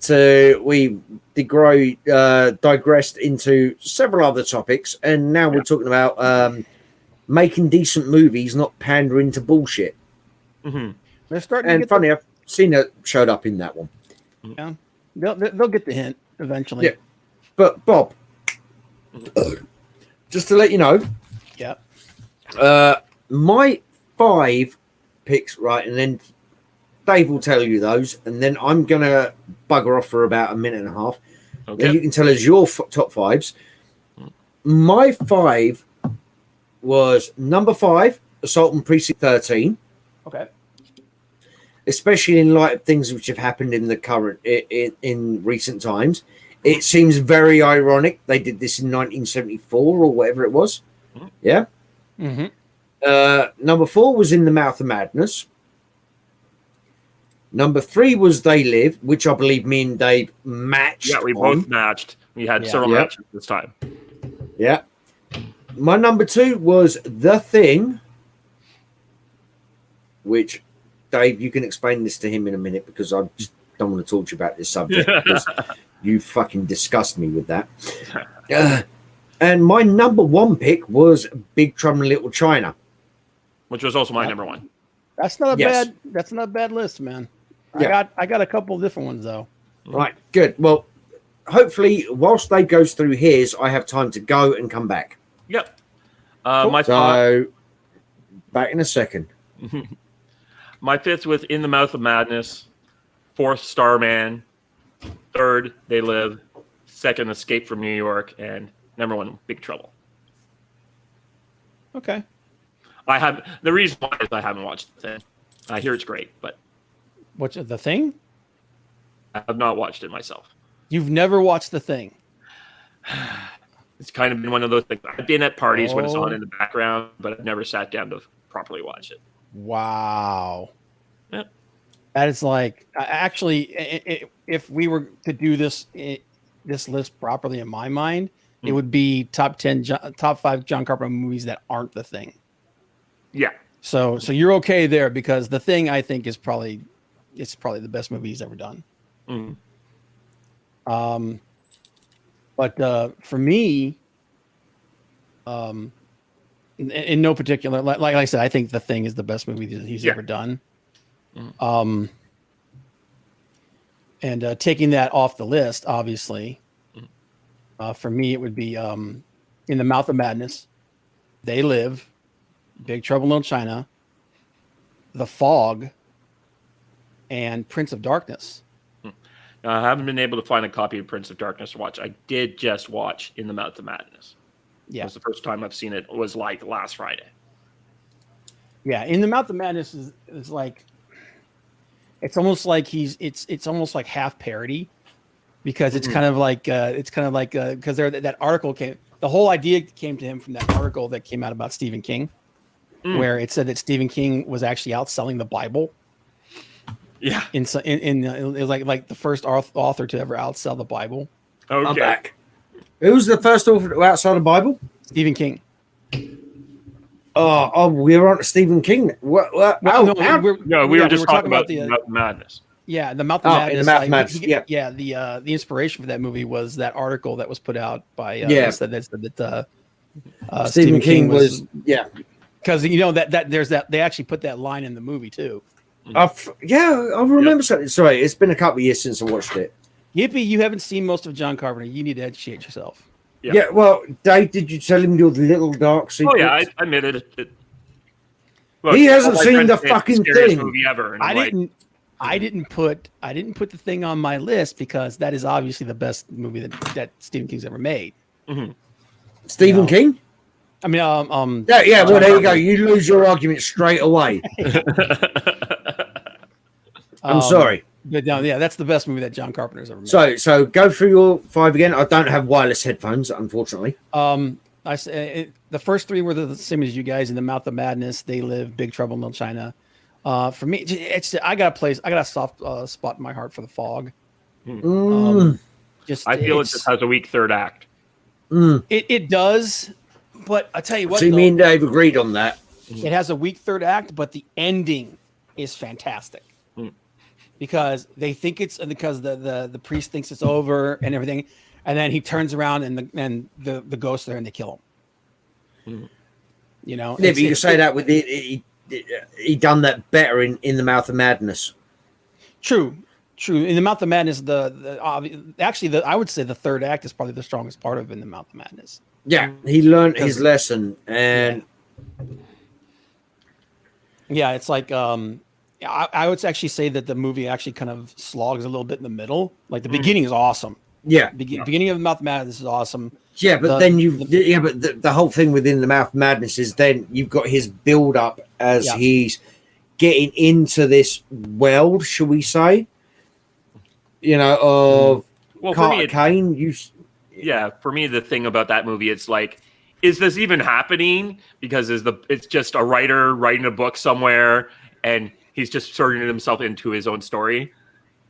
to we digressed into several other topics, and now we're talking about making decent movies, not pandering to bullshit. They're starting. And funny, I've seen it showed up in that one. Yeah, they'll get the hint eventually. Yeah, but Bob, just to let you know, yeah, my 5 picks, right? And then Dave will tell you those, and then I'm gonna bugger off for about a minute and a half. Okay. Then you can tell us your top fives. My 5 was number 5, Sultan Precinct 13. Okay. Especially in light of things which have happened in the current in recent times. It seems very ironic they did this in 1974 or whatever it was. Yeah. Mm-hmm. Number 4 was In the Mouth of Madness. Number 3 was They Live, which I believe me and Dave matched. Yeah, we both matched. We had several matches this time. Yeah. My number 2 was The Thing, which, Dave, you can explain this to him in a minute because I just don't want to talk to you about this subject because you fucking disgust me with that. And my number 1 pick was Big Trouble in Little China, which was also my number 1. That's not a bad list, man. Yeah. I got a couple of different ones though. Right, good. Well, hopefully, whilst Dave goes through his, I have time to go and come back. Yep. Cool. Back in a second. My 5th was In the Mouth of Madness. 4th, Starman. 3rd, They Live. 2nd, Escape from New York. And number 1, Big Trouble. Okay. The reason why is I haven't watched The Thing. I hear it's great, but What's The Thing? I have not watched it myself. You've never watched The Thing? It's kind of been one of those things. I've been at parties when it's on in the background, but I've never sat down to properly watch it. Wow. Yep. That is like, actually, if we were to do this list properly in my mind, it would be top 5 John Carpenter movies that aren't The Thing. Yeah. So you're okay there because The Thing, I think, is probably the best movie he's ever done. But for me, in no particular, like I said, I think The Thing is the best movie that he's ever done. And taking that off the list, obviously, for me, it would be In the Mouth of Madness, They Live, Big Trouble in Little China, The Fog, and Prince of Darkness. I haven't been able to find a copy of Prince of Darkness to watch. I did just watch In the Mouth of Madness. Yeah. It was the first time I've seen it. It was like last Friday. Yeah, In the Mouth of Madness is like, it's almost like it's almost like half parody, because it's kind of like because that article came, the whole idea came to him from that article that came out about Stephen King, where it said that Stephen King was actually outselling the Bible. Yeah, it was like the first author to ever outsell the Bible. Okay. I'm back. Who's the first author to outside the Bible? Stephen King. Oh, we're on to Stephen King. We were just talking about the Mouth of Madness. Yeah, the Mouth of Madness. In the Mouth of Madness. The inspiration for that movie was that article that was put out by that Stephen King was because that they actually put that line in the movie too. I remember something. Sorry, it's been a couple of years since I watched it. Yippee, you haven't seen most of John Carpenter. You need to educate yourself. Yeah, well, Dave, did you tell him your little dark secret? Oh yeah, I admitted it. Look, he hasn't seen the fucking thing. Movie ever, and I didn't put The Thing on my list because that is obviously the best movie that Stephen King's ever made. Mm-hmm. Stephen King? I mean, well, there you go. You lose your argument straight away. I'm sorry. But no, that's the best movie that John Carpenter's ever made. So go through your 5 again. I don't have wireless headphones, unfortunately. I say the first 3 were the same as you guys. In the Mouth of Madness, They Live, Big Trouble in Little China. For me, I got a soft spot in my heart for The Fog. I feel it just has a weak third act. It does, but I tell you what. See, me and Dave agreed on that. It has a weak third act, but the ending is fantastic. Because they think because the priest thinks it's over and everything, and then he turns around and the ghost there and they kill him. You know, yeah, but you can say that with he done that better in the Mouth of Madness. True. In the Mouth of Madness, I would say the third act is probably the strongest part of In the Mouth of Madness. Yeah, he learned his lesson, and Yeah, it's like I would actually say that the movie actually kind of slogs a little bit in the middle. Like the beginning is awesome. Yeah. Beginning of Mouth of Madness is awesome. Yeah, but then the whole thing within the Mouth of Madness is then you've got his build up as he's getting into this world, shall we say? You know, of Carter Kane. For me, the thing about that movie, it's like, is this even happening? Because it's just a writer writing a book somewhere, and he's just turning himself into his own story,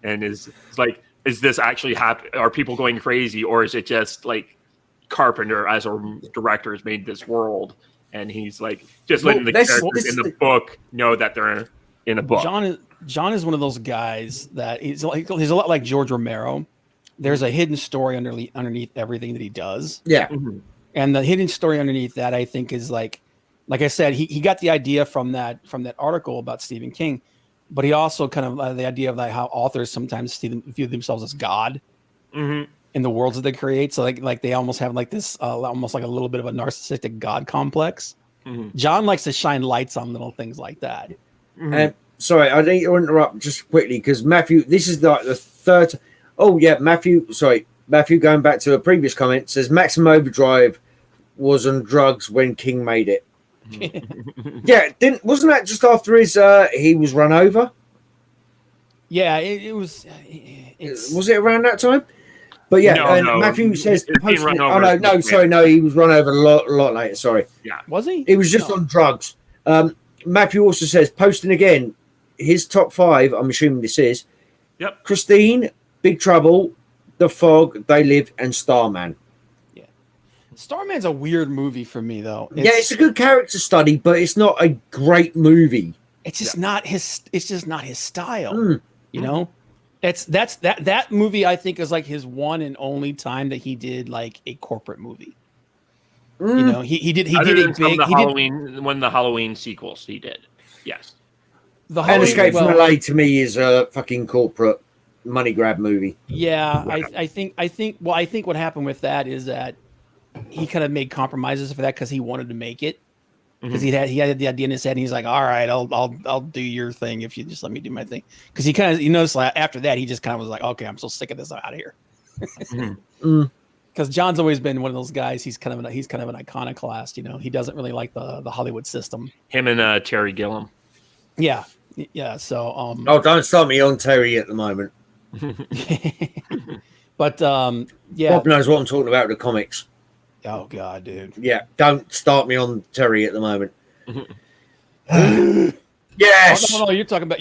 and it's like, is this actually happening? Are people going crazy, or is it just like Carpenter as a director has made this world, and he's like just letting the characters in the book know that they're in a book? John is one of those guys that he's a lot like George Romero. There's a hidden story underneath everything that he does. Yeah. Mm-hmm. And the hidden story underneath that, I think, is like I said, he got the idea from that article about Stephen King, but he also kind of the idea of like how authors sometimes view themselves as God in the worlds that they create. So like they almost have like this almost like a little bit of a narcissistic God complex. Mm-hmm. John likes to shine lights on little things like that. Mm-hmm. Sorry, I need to interrupt just quickly because Matthew, this is like the third. Oh yeah, Matthew, going back to a previous comment, says Maximum Overdrive was on drugs when King made it. Yeah, wasn't that just after he was run over? Yeah, it was. Was it around that time? But yeah, no. Matthew says he was run over a lot later. Sorry. Yeah, was he? He was just on drugs. Matthew also says posting again his top 5. I'm assuming this is. Yep. Christine, Big Trouble, The Fog, They Live, and Starman. Yeah, Starman's a weird movie for me though. It's a good character study, but it's not a great movie. It's just not his. It's just not his style. You know, that movie I think is like his one and only time that he did like a corporate movie. You know, he did a big one of the Halloween sequels he did. Yes. And Escape from LA to me is a fucking corporate money grab movie. Yeah, I think what happened with that is that he kind of made compromises for that because he wanted to make it. Because he had the idea in his head, and he's like, "All right, I'll do your thing if you just let me do my thing." Because he kind of noticed like, after that, he just kind of was like, "Okay, I'm so sick of this, I'm out of here." Because John's always been one of those guys. He's kind of an iconoclast. You know, he doesn't really like the Hollywood system. Him and Terry Gilliam. Yeah. So don't start me on Terry at the moment. But yeah, Bob knows what I'm talking about with the comics. Oh God, dude. Yeah, don't start me on Terry at the moment. Yes. Oh, no, you're talking about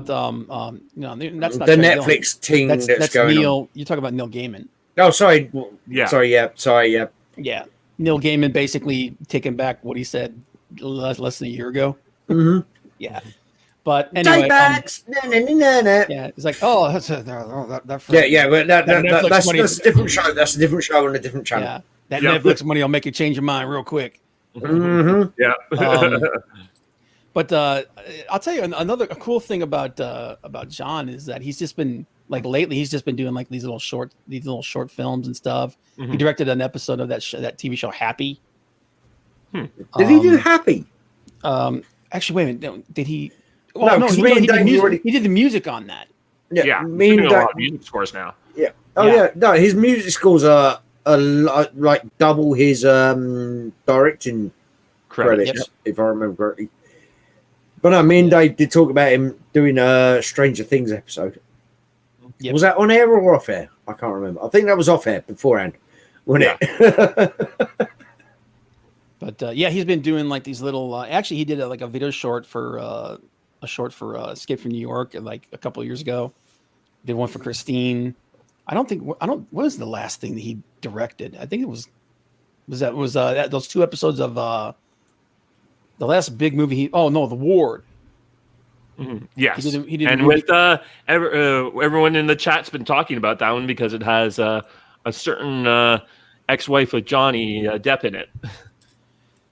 no, that's not the Netflix team that's going Neil, on. You're talking about Neil Gaiman. Oh, sorry. Yeah. Sorry. Yeah. Yeah. Neil Gaiman basically taking back what he said less than a year ago. Mm-hmm. Yeah. But anyway, yeah, it's like, oh, that's but that's a different show. That's a different show on a different channel. Yeah, that Netflix money will make you change your mind real quick. Mm-hmm. Yeah. But I'll tell you another cool thing about John is that he's just been like lately he's just been doing like these little short films and stuff. He directed an episode of that TV show Happy. Did he do Happy? Actually, wait a minute. Did he? Well, no, he did the music on that. Yeah, me and Dave music scores now. Yeah. Oh yeah. No, his music scores are like double his directing credits, if I remember correctly. But no, me and Dave did talk about him doing a Stranger Things episode. Yep. Was that on air or off air? I can't remember. I think that was off air beforehand, wasn't it? But yeah, he's been doing like these little. Actually, he did like a video short for Escape from New York like a couple of years ago. Did one for Christine. What was the last thing that he directed? I think it was those 2 episodes of the last big movie. The Ward. Mm-hmm. Yes, he did and with everyone in the chat's been talking about that one because it has a certain ex-wife of Johnny Depp in it.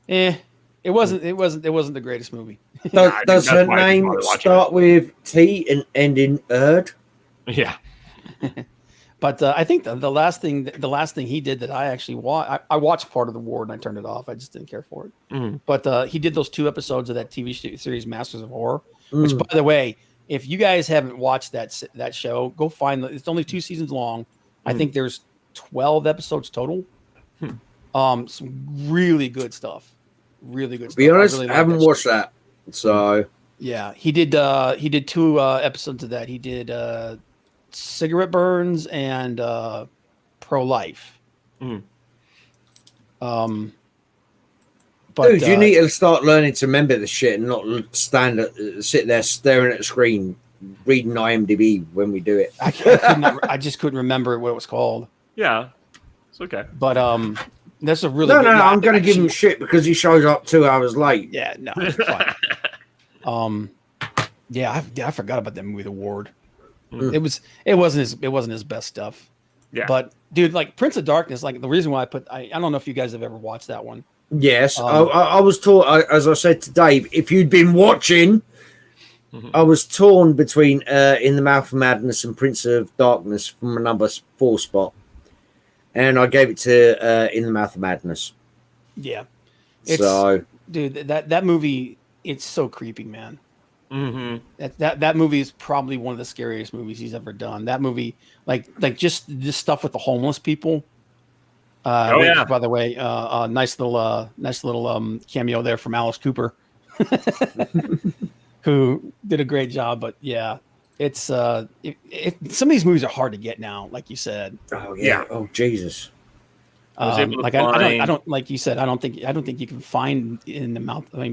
It wasn't the greatest movie. Does her name start with T and end in Erd? Yeah. But I think the last thing he did that I actually watched, I watched part of The Ward and I turned it off. I just didn't care for it. Mhm. But he did those 2 episodes of that TV series Masters of Horror, which, by the way, if you guys haven't watched that show, go find it's only 2 seasons long. I think there's 12 episodes total. Some really good stuff. Really good stuff. To be honest, really I haven't watched that. So yeah, he did 2 episodes of that. He did cigarette burns and pro-life. But dude, you need to start learning to remember the shit and not sit there staring at the screen reading IMDb when we do it. I just couldn't remember what it was called. Yeah, it's okay. But that's a really no. I'm going to give him shit because he shows up 2 hours late. Yeah, no, it's fine. Yeah, I forgot about that movie, The Ward. It wasn't his best stuff. Yeah, but dude, like Prince of Darkness, like the reason why I don't know if you guys have ever watched that one. Yes, I was taught, as I said to Dave, if you'd been watching, I was torn between In the Mouth of Madness and Prince of Darkness from a number 4 spot, and I gave it to In the Mouth of Madness. Yeah, dude, that movie, it's so creepy, man. That movie is probably one of the scariest movies he's ever done. That movie, like just this stuff with the homeless people. By the way, nice little cameo there from Alice Cooper, who did a great job. But yeah, it's some of these movies are hard to get now, like you said. Oh yeah. Oh Jesus. I don't like you said. I don't think you can find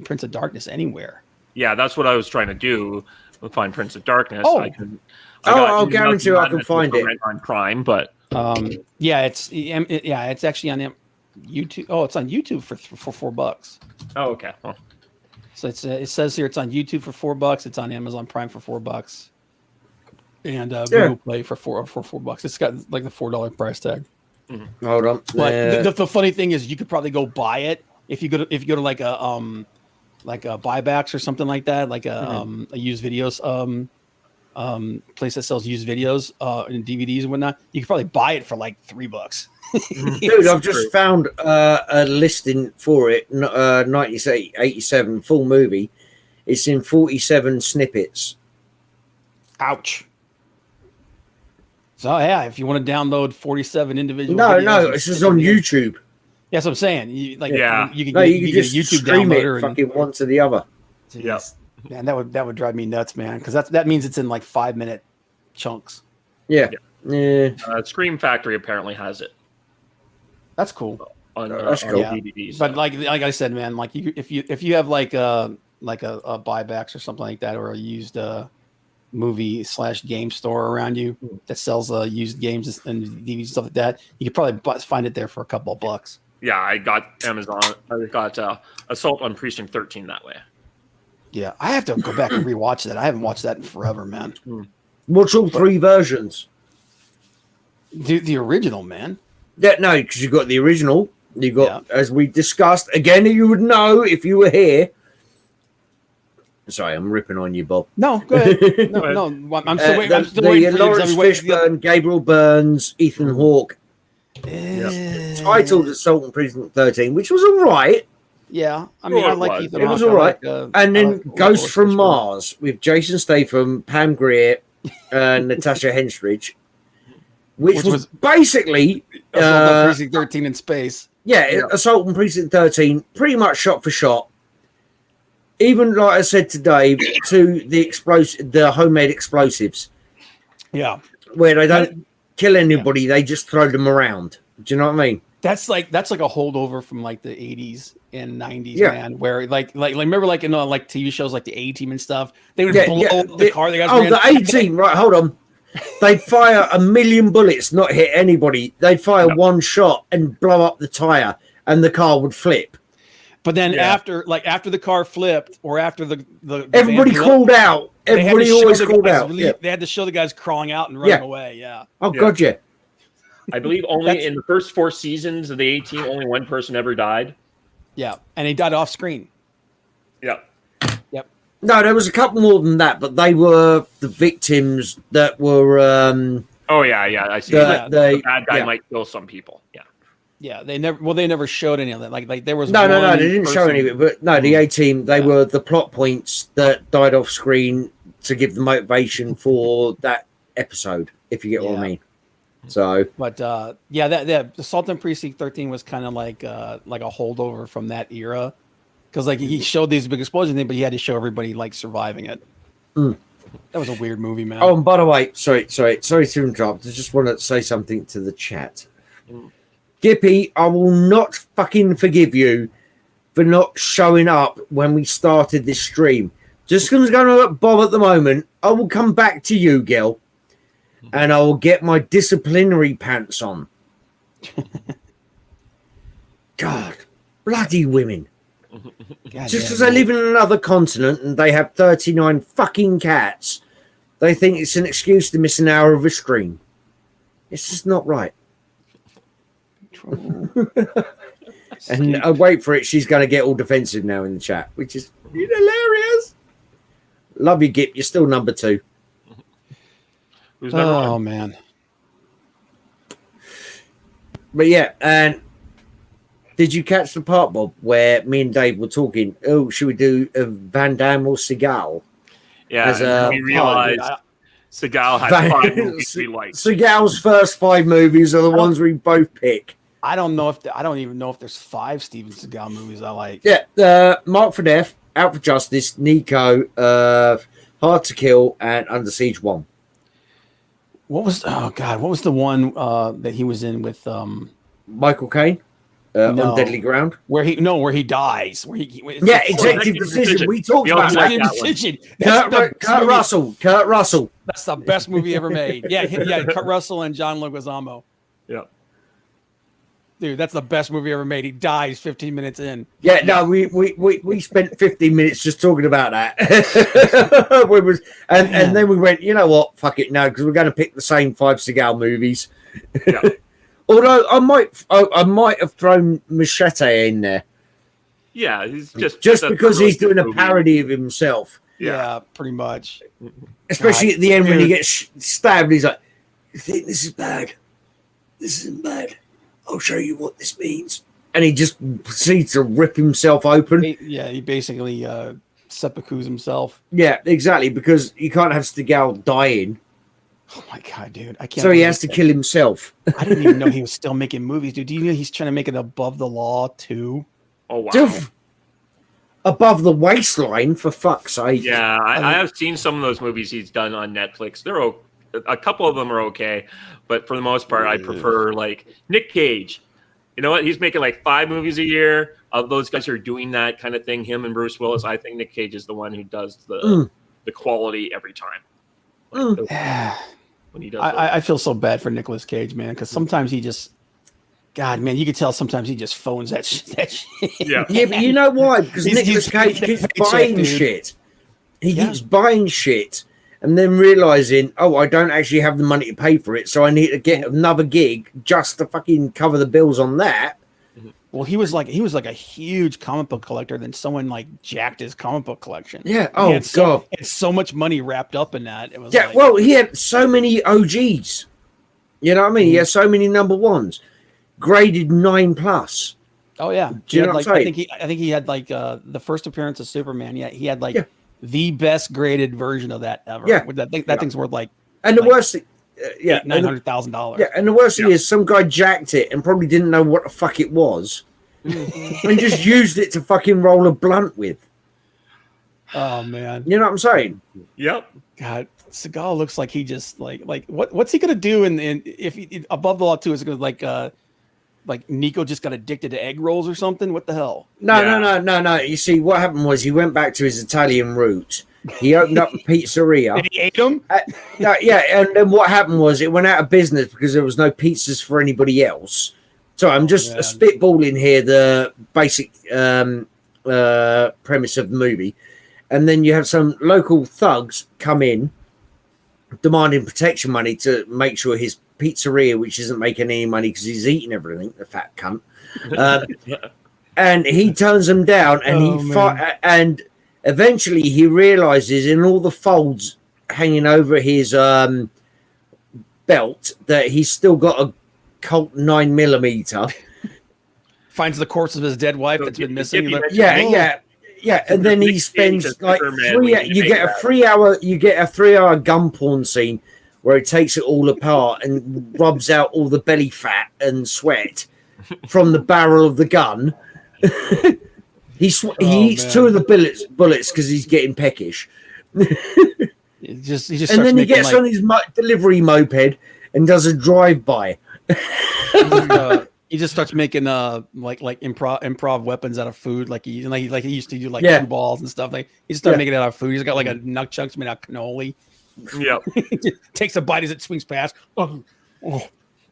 Prince of Darkness anywhere. Yeah, that's what I was trying to do. Find Prince of Darkness. I'll guarantee you I can find it on Prime, but it's actually on YouTube. Oh, it's on YouTube for $4. Oh, okay. Well. So it says here it's on YouTube for $4. It's on Amazon Prime for $4, and Google Play for $4. It's got like the $4 price tag. Hold on. But the funny thing is, you could probably go buy it if you go to like a buybacks or something like that, like a used videos place that sells used videos and DVDs and whatnot. You could probably buy it for like $3. Dude, I've just found a listing for it. 1987 full movie. It's in 47 snippets. Ouch. So yeah, if you want to download 47 individual no, it's just on YouTube. That's what I'm saying. You can just YouTube stream downloader it fucking one to the other. Yes. Man, that would drive me nuts, man, because that means it's in like 5-minute chunks. Yeah. Scream Factory apparently has it. That's cool. On DVDs. But like I said, man, like if you have like a buybacks or something like that, or a used movie / game store around you that sells used games and DVDs stuff like that, you could probably find it there for a couple of bucks. Yeah, I got Amazon. I got Assault on Precinct 13 that way. Yeah, I have to go back and rewatch that. I haven't watched that in forever, man. Watch all 3 versions. The original, man. Yeah, no, because you got the original. You got, as we discussed, again, you would know if you were here. Sorry, I'm ripping on you, Bob. No, go ahead. No, I'm still waiting. I'm still waiting for Lawrence Fishburne, Gabriel Burns, Ethan Hawke. Titled Sultan Precinct 13, which was all right. Yeah, I mean, I like Ethan Hawke. It was all right. And then Ghost from Mars with Jason Statham, Pam Grier, and Natasha Henstridge, which was basically Assault on Precinct 13 in space. Yeah, Assault on Precinct 13, pretty much shot for shot. Even like I said to Dave, to the homemade explosives. Yeah, where they don't kill anybody, they just throw them around. Do you know what I mean? That's like a holdover from like the 80s and 90s, man. Where like remember like in like TV shows like the A-Team and stuff, they would blow up the car. The A-Team, right? Hold on. They'd fire 1,000,000 bullets, not hit anybody. They'd fire one shot and blow up the tire, and the car would flip. But then after the car flipped, or after the everybody called out. Everybody always called out. They had to show the guys crawling out and running away. Yeah. Oh God, yeah. I believe only in the first 4 seasons of the A-Team, only one person ever died. Yeah, and he died off screen. Yeah. Yep. No, there was a couple more than that, but they were the victims that were Oh yeah, I see. The bad guy might kill some people. Yeah, they never showed any of that. Like there was no, one they didn't show any of it. But no, the A-Team, they were the plot points that died off screen to give the motivation for that episode, if you get what I mean. So, but the Sultan Precinct 13 was kind of like a holdover from that era, because like he showed these big explosion thing, but he had to show everybody like surviving it. That was a weird movie, man. Oh, and by the way, sorry to interrupt. I just want to say something to the chat. Gippy, I will not fucking forgive you for not showing up when we started this stream. Just because I'm going to look Bob at the moment, I will come back to you, Gil, and I will get my disciplinary pants on. God, bloody women. Just because they live in another continent and they have 39 fucking cats, they think it's an excuse to miss an hour of a stream. It's just not right. And wait for it, she's going to get all defensive now in the chat, which is hilarious. Love you, Gip. You're still number 2. Who's number 1? Oh man. But yeah, and did you catch the part, Bob, where me and Dave were talking? Oh, should we do a Van Damme or Seagal? Yeah, we realized Seagal had 5 movies we liked. Seagal's first 5 movies are the ones we both pick. I don't even know if there's 5 Steven Seagal movies I like. Yeah, Mark for Death, Out for Justice, Nico, Hard to Kill, and Under Siege 1. What was the one that he was in with Michael Caine? On Deadly Ground, where he dies. Executive Decision. We talked about Executive Decision. Kurt Russell. That's the best movie ever made. Kurt Russell and John Leguizamo. Yeah, dude, that's the best movie ever made. He dies 15 minutes in. Yeah, no, we spent 15 minutes just talking about that. and then we went, you know what? Fuck it, no, because we're going to pick the same 5 Seagal movies. Yeah. Although I might have thrown Machete in there. Yeah, he's just because he's doing a parody of himself. Yeah, pretty much. Especially at the end when he gets stabbed, he's like, "You think this is bad? This isn't bad. I'll show you what this means." And he just proceeds to rip himself open. He basically seppukus himself. Yeah, exactly, because you can't have Seagal dying. Oh my god, dude! I can't. So he has to kill himself. I didn't even know he was still making movies, dude. Do you know he's trying to make it Above the Law too? Oh wow! Dude, above the waistline, for fuck's sake. Yeah, I have seen some of those movies he's done on Netflix. They're a couple of them are okay, but for the most part, I prefer like Nick Cage. You know what? He's making like 5 movies a year. Of those guys who are doing that kind of thing, him and Bruce Willis. I think Nick Cage is the one who does the quality every time. When he does I feel so bad for Nicolas Cage, man, because sometimes he just, God, man, you can tell sometimes he just phones that shit. Yeah, but you know why? Because Nicolas Cage keeps buying shit. He keeps buying shit and then realizing, oh, I don't actually have the money to pay for it, so I need to get another gig just to fucking cover the bills on that. Well, he was like a huge comic book collector. Then someone like jacked his comic book collection. Yeah. Oh god. It's so much money wrapped up in that. It was well, he had so many OGs. You know what I mean? He had so many number 1s, graded 9+. Oh yeah. Do you know what I'm saying? I think he had like the first appearance of Superman. Yeah, he had like the best graded version of that ever. Yeah. That thing's worth like. And the worst thing. $900,000. Yeah, and the worst thing is some guy jacked it and probably didn't know what the fuck it was, and just used it to fucking roll a blunt with. Oh man, you know what I'm saying? Yep. God, Seagal looks like he just like what's he gonna do? And if he, Above the Law 2 is gonna like Nico just got addicted to egg rolls or something? What the hell? No. You see, what happened was he went back to his Italian roots. He opened up a pizzeria. And he ate them? And then what happened was it went out of business because there was no pizzas for anybody else. So I'm just spitballing here the basic premise of the movie. And then you have some local thugs come in demanding protection money to make sure his pizzeria, which isn't making any money because he's eating everything, the fat cunt. And he turns them down and and eventually he realizes in all the folds hanging over his belt that he's still got a Colt 9mm. Finds the corpse of his dead wife that's been missing. Yeah. And then he spends like 3. You get a 3-hour gun porn scene where he takes it all apart and rubs out all the belly fat and sweat from the barrel of the gun. He eats 2 of the bullets because he's getting peckish. He just and then he gets on his delivery moped and does a drive-by. He just starts making like improv weapons out of food, like he used to do, like cue balls and stuff. Like he just started making it out of food. He's got like a nunchucks made out of cannoli. Yeah, takes a bite as it swings past.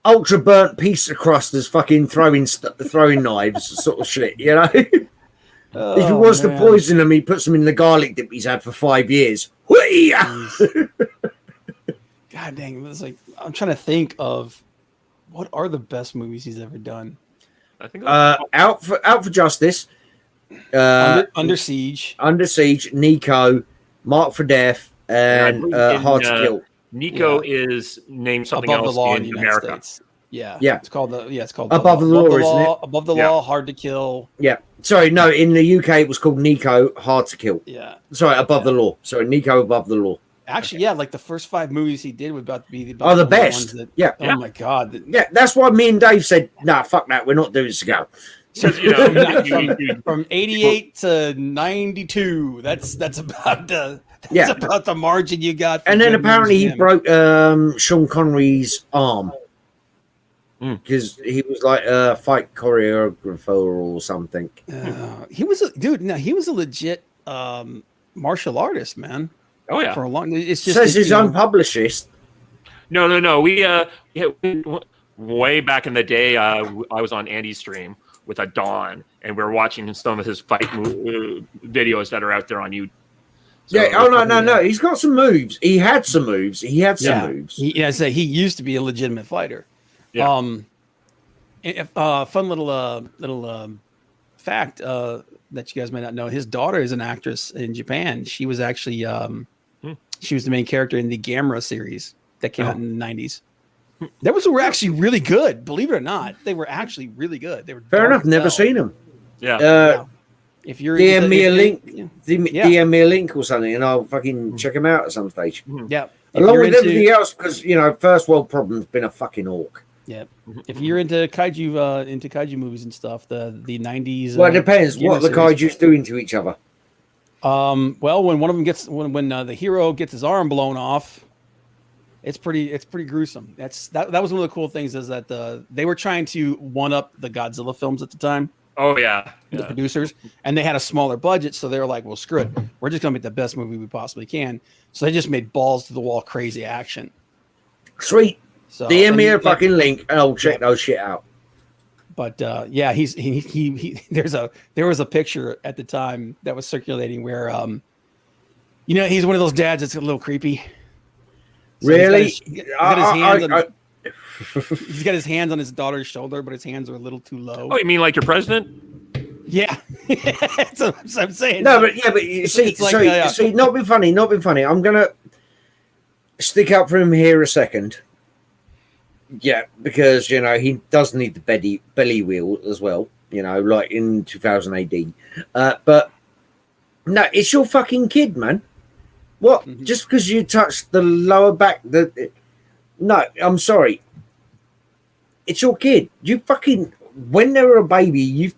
Ultra burnt pizza crust is fucking throwing knives, sort of shit. You know. If he wants to poison them, he puts them in the garlic dip he's had for 5 years. God dang, it's like I'm trying to think of what are the best movies he's ever done. I think Out for Justice, Under Siege, Nico, Mark for Death, and Hard to Kill. Nico is named something Above else the Law in the America. States. Yeah. It's called Above the Law, isn't it? Above the Law, Hard to Kill. Yeah. Sorry, no. In the UK, it was called Nico, Hard to Kill. Yeah. Sorry, Above the Law. Sorry, Nico, Above the Law. Actually, like the first 5 movies he did were about to be the best. Oh my god. Yeah, that's why me and Dave said, "Nah, fuck that. We're not doing Seagal." From 88 to 92. That's about the margin you got. And then apparently he broke Sean Connery's arm because he was like a fight choreographer or something. He was a legit martial artist, man. Oh yeah, for a long. It's just says his own publicist. No. We way back in the day, I was on Andy's stream with a Don, and we were watching some of his fight videos that are out there on YouTube. So, no. He's got some moves. He had some moves. He used to be a legitimate fighter. Yeah. Fun little fact that you guys may not know. His daughter is an actress in Japan. She was actually she was the main character in the Gamera series that came out in the 90s. Those were actually really good. Believe it or not, they were actually really good. They were fair enough. Never seen them. Yeah. If you're DM me a link or something, and I'll fucking check them out at some stage. Yeah. Along with everything else, because first world problem's been a fucking orc. Yeah. If you're into kaiju movies and stuff, the 90s. Well, it depends what the kaiju's doing to each other. Well, when one of them when the hero gets his arm blown off, it's pretty gruesome. That was one of the cool things is that they were trying to one up the Godzilla films at the time. Oh yeah. The producers, and they had a smaller budget, so they were like, "Well, screw it, we're just gonna make the best movie we possibly can." So they just made balls to the wall, crazy action. Sweet. So DM me a fucking link, and I'll check those shit out. But there was a picture at the time that was circulating where he's one of those dads that's a little creepy. So really? He's got his hands on his daughter's shoulder, but his hands are a little too low. Oh, you mean like your president? Yeah, that's what I'm saying. No, but you see, see, not been funny. I'm gonna stick up for him here a second. Yeah, because he does need the belly wheel as well. Like in 2000 AD. But no, it's your fucking kid, man. What? Mm-hmm. Just because you touched the lower back, no, I'm sorry. It's your kid. You fucking when they were a baby, you've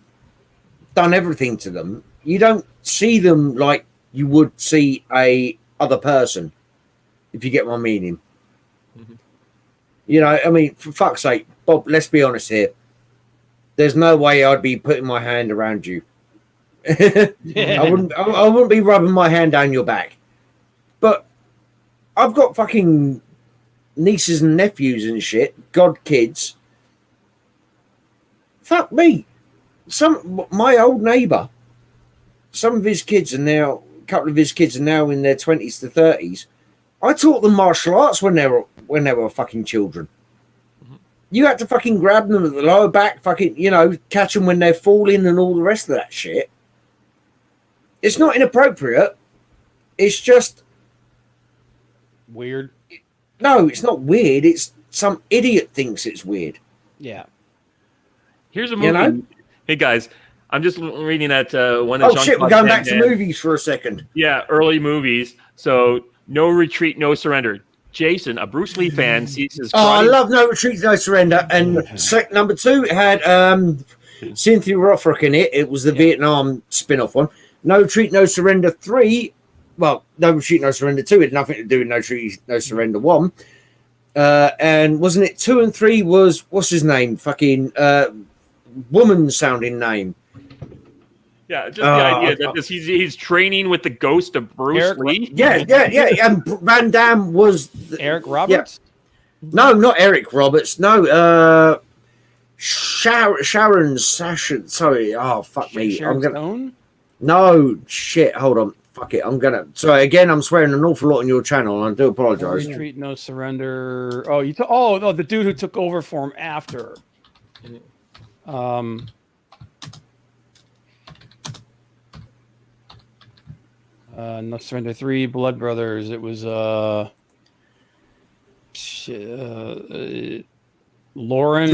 done everything to them. You don't see them like you would see a other person, if you get my meaning. Mm-hmm. I mean, for fuck's sake, Bob, let's be honest here. There's no way I'd be putting my hand around you. I wouldn't be rubbing my hand down your back. But I've got fucking nieces and nephews and shit, god kids. Fuck me. My old neighbour, a couple of his kids are now in their 20s to 30s. I taught them martial arts when they were fucking children. Mm-hmm. You had to fucking grab them at the lower back, fucking, catch them when they're falling and all the rest of that shit. It's not inappropriate. It's just weird. No, it's not weird. It's some idiot thinks it's weird. Yeah. Here's a movie. You know? Hey guys, I'm just reading at one Oh of shit, we're going back to movies for a second. Yeah, early movies. So No Retreat, No Surrender. Jason, a Bruce Lee fan, sees his. Oh, I love No Retreat, No Surrender. And number 2 had Cynthia Rothrock in it. It was the Vietnam spin-off one. No Retreat, No Surrender 3. Well, No Retreat, No Surrender 2 had nothing to do with No Retreat, No Surrender 1. And wasn't it 2 and 3 was, what's his name? Fucking woman-sounding name. Yeah, just the idea that he's training with the ghost of Bruce Lee. Yeah. And Van Damme was Eric Roberts. Yeah. No, not Eric Roberts. No, Sharon. Sorry. Oh fuck me. Sharon Stone? No shit. Hold on. Fuck it. Sorry again. I'm swearing an awful lot on your channel, and I do apologize. No Retreat, No Surrender. Oh, no, the dude who took over for him after. No Surrender 3, Blood Brothers. It was Lauren.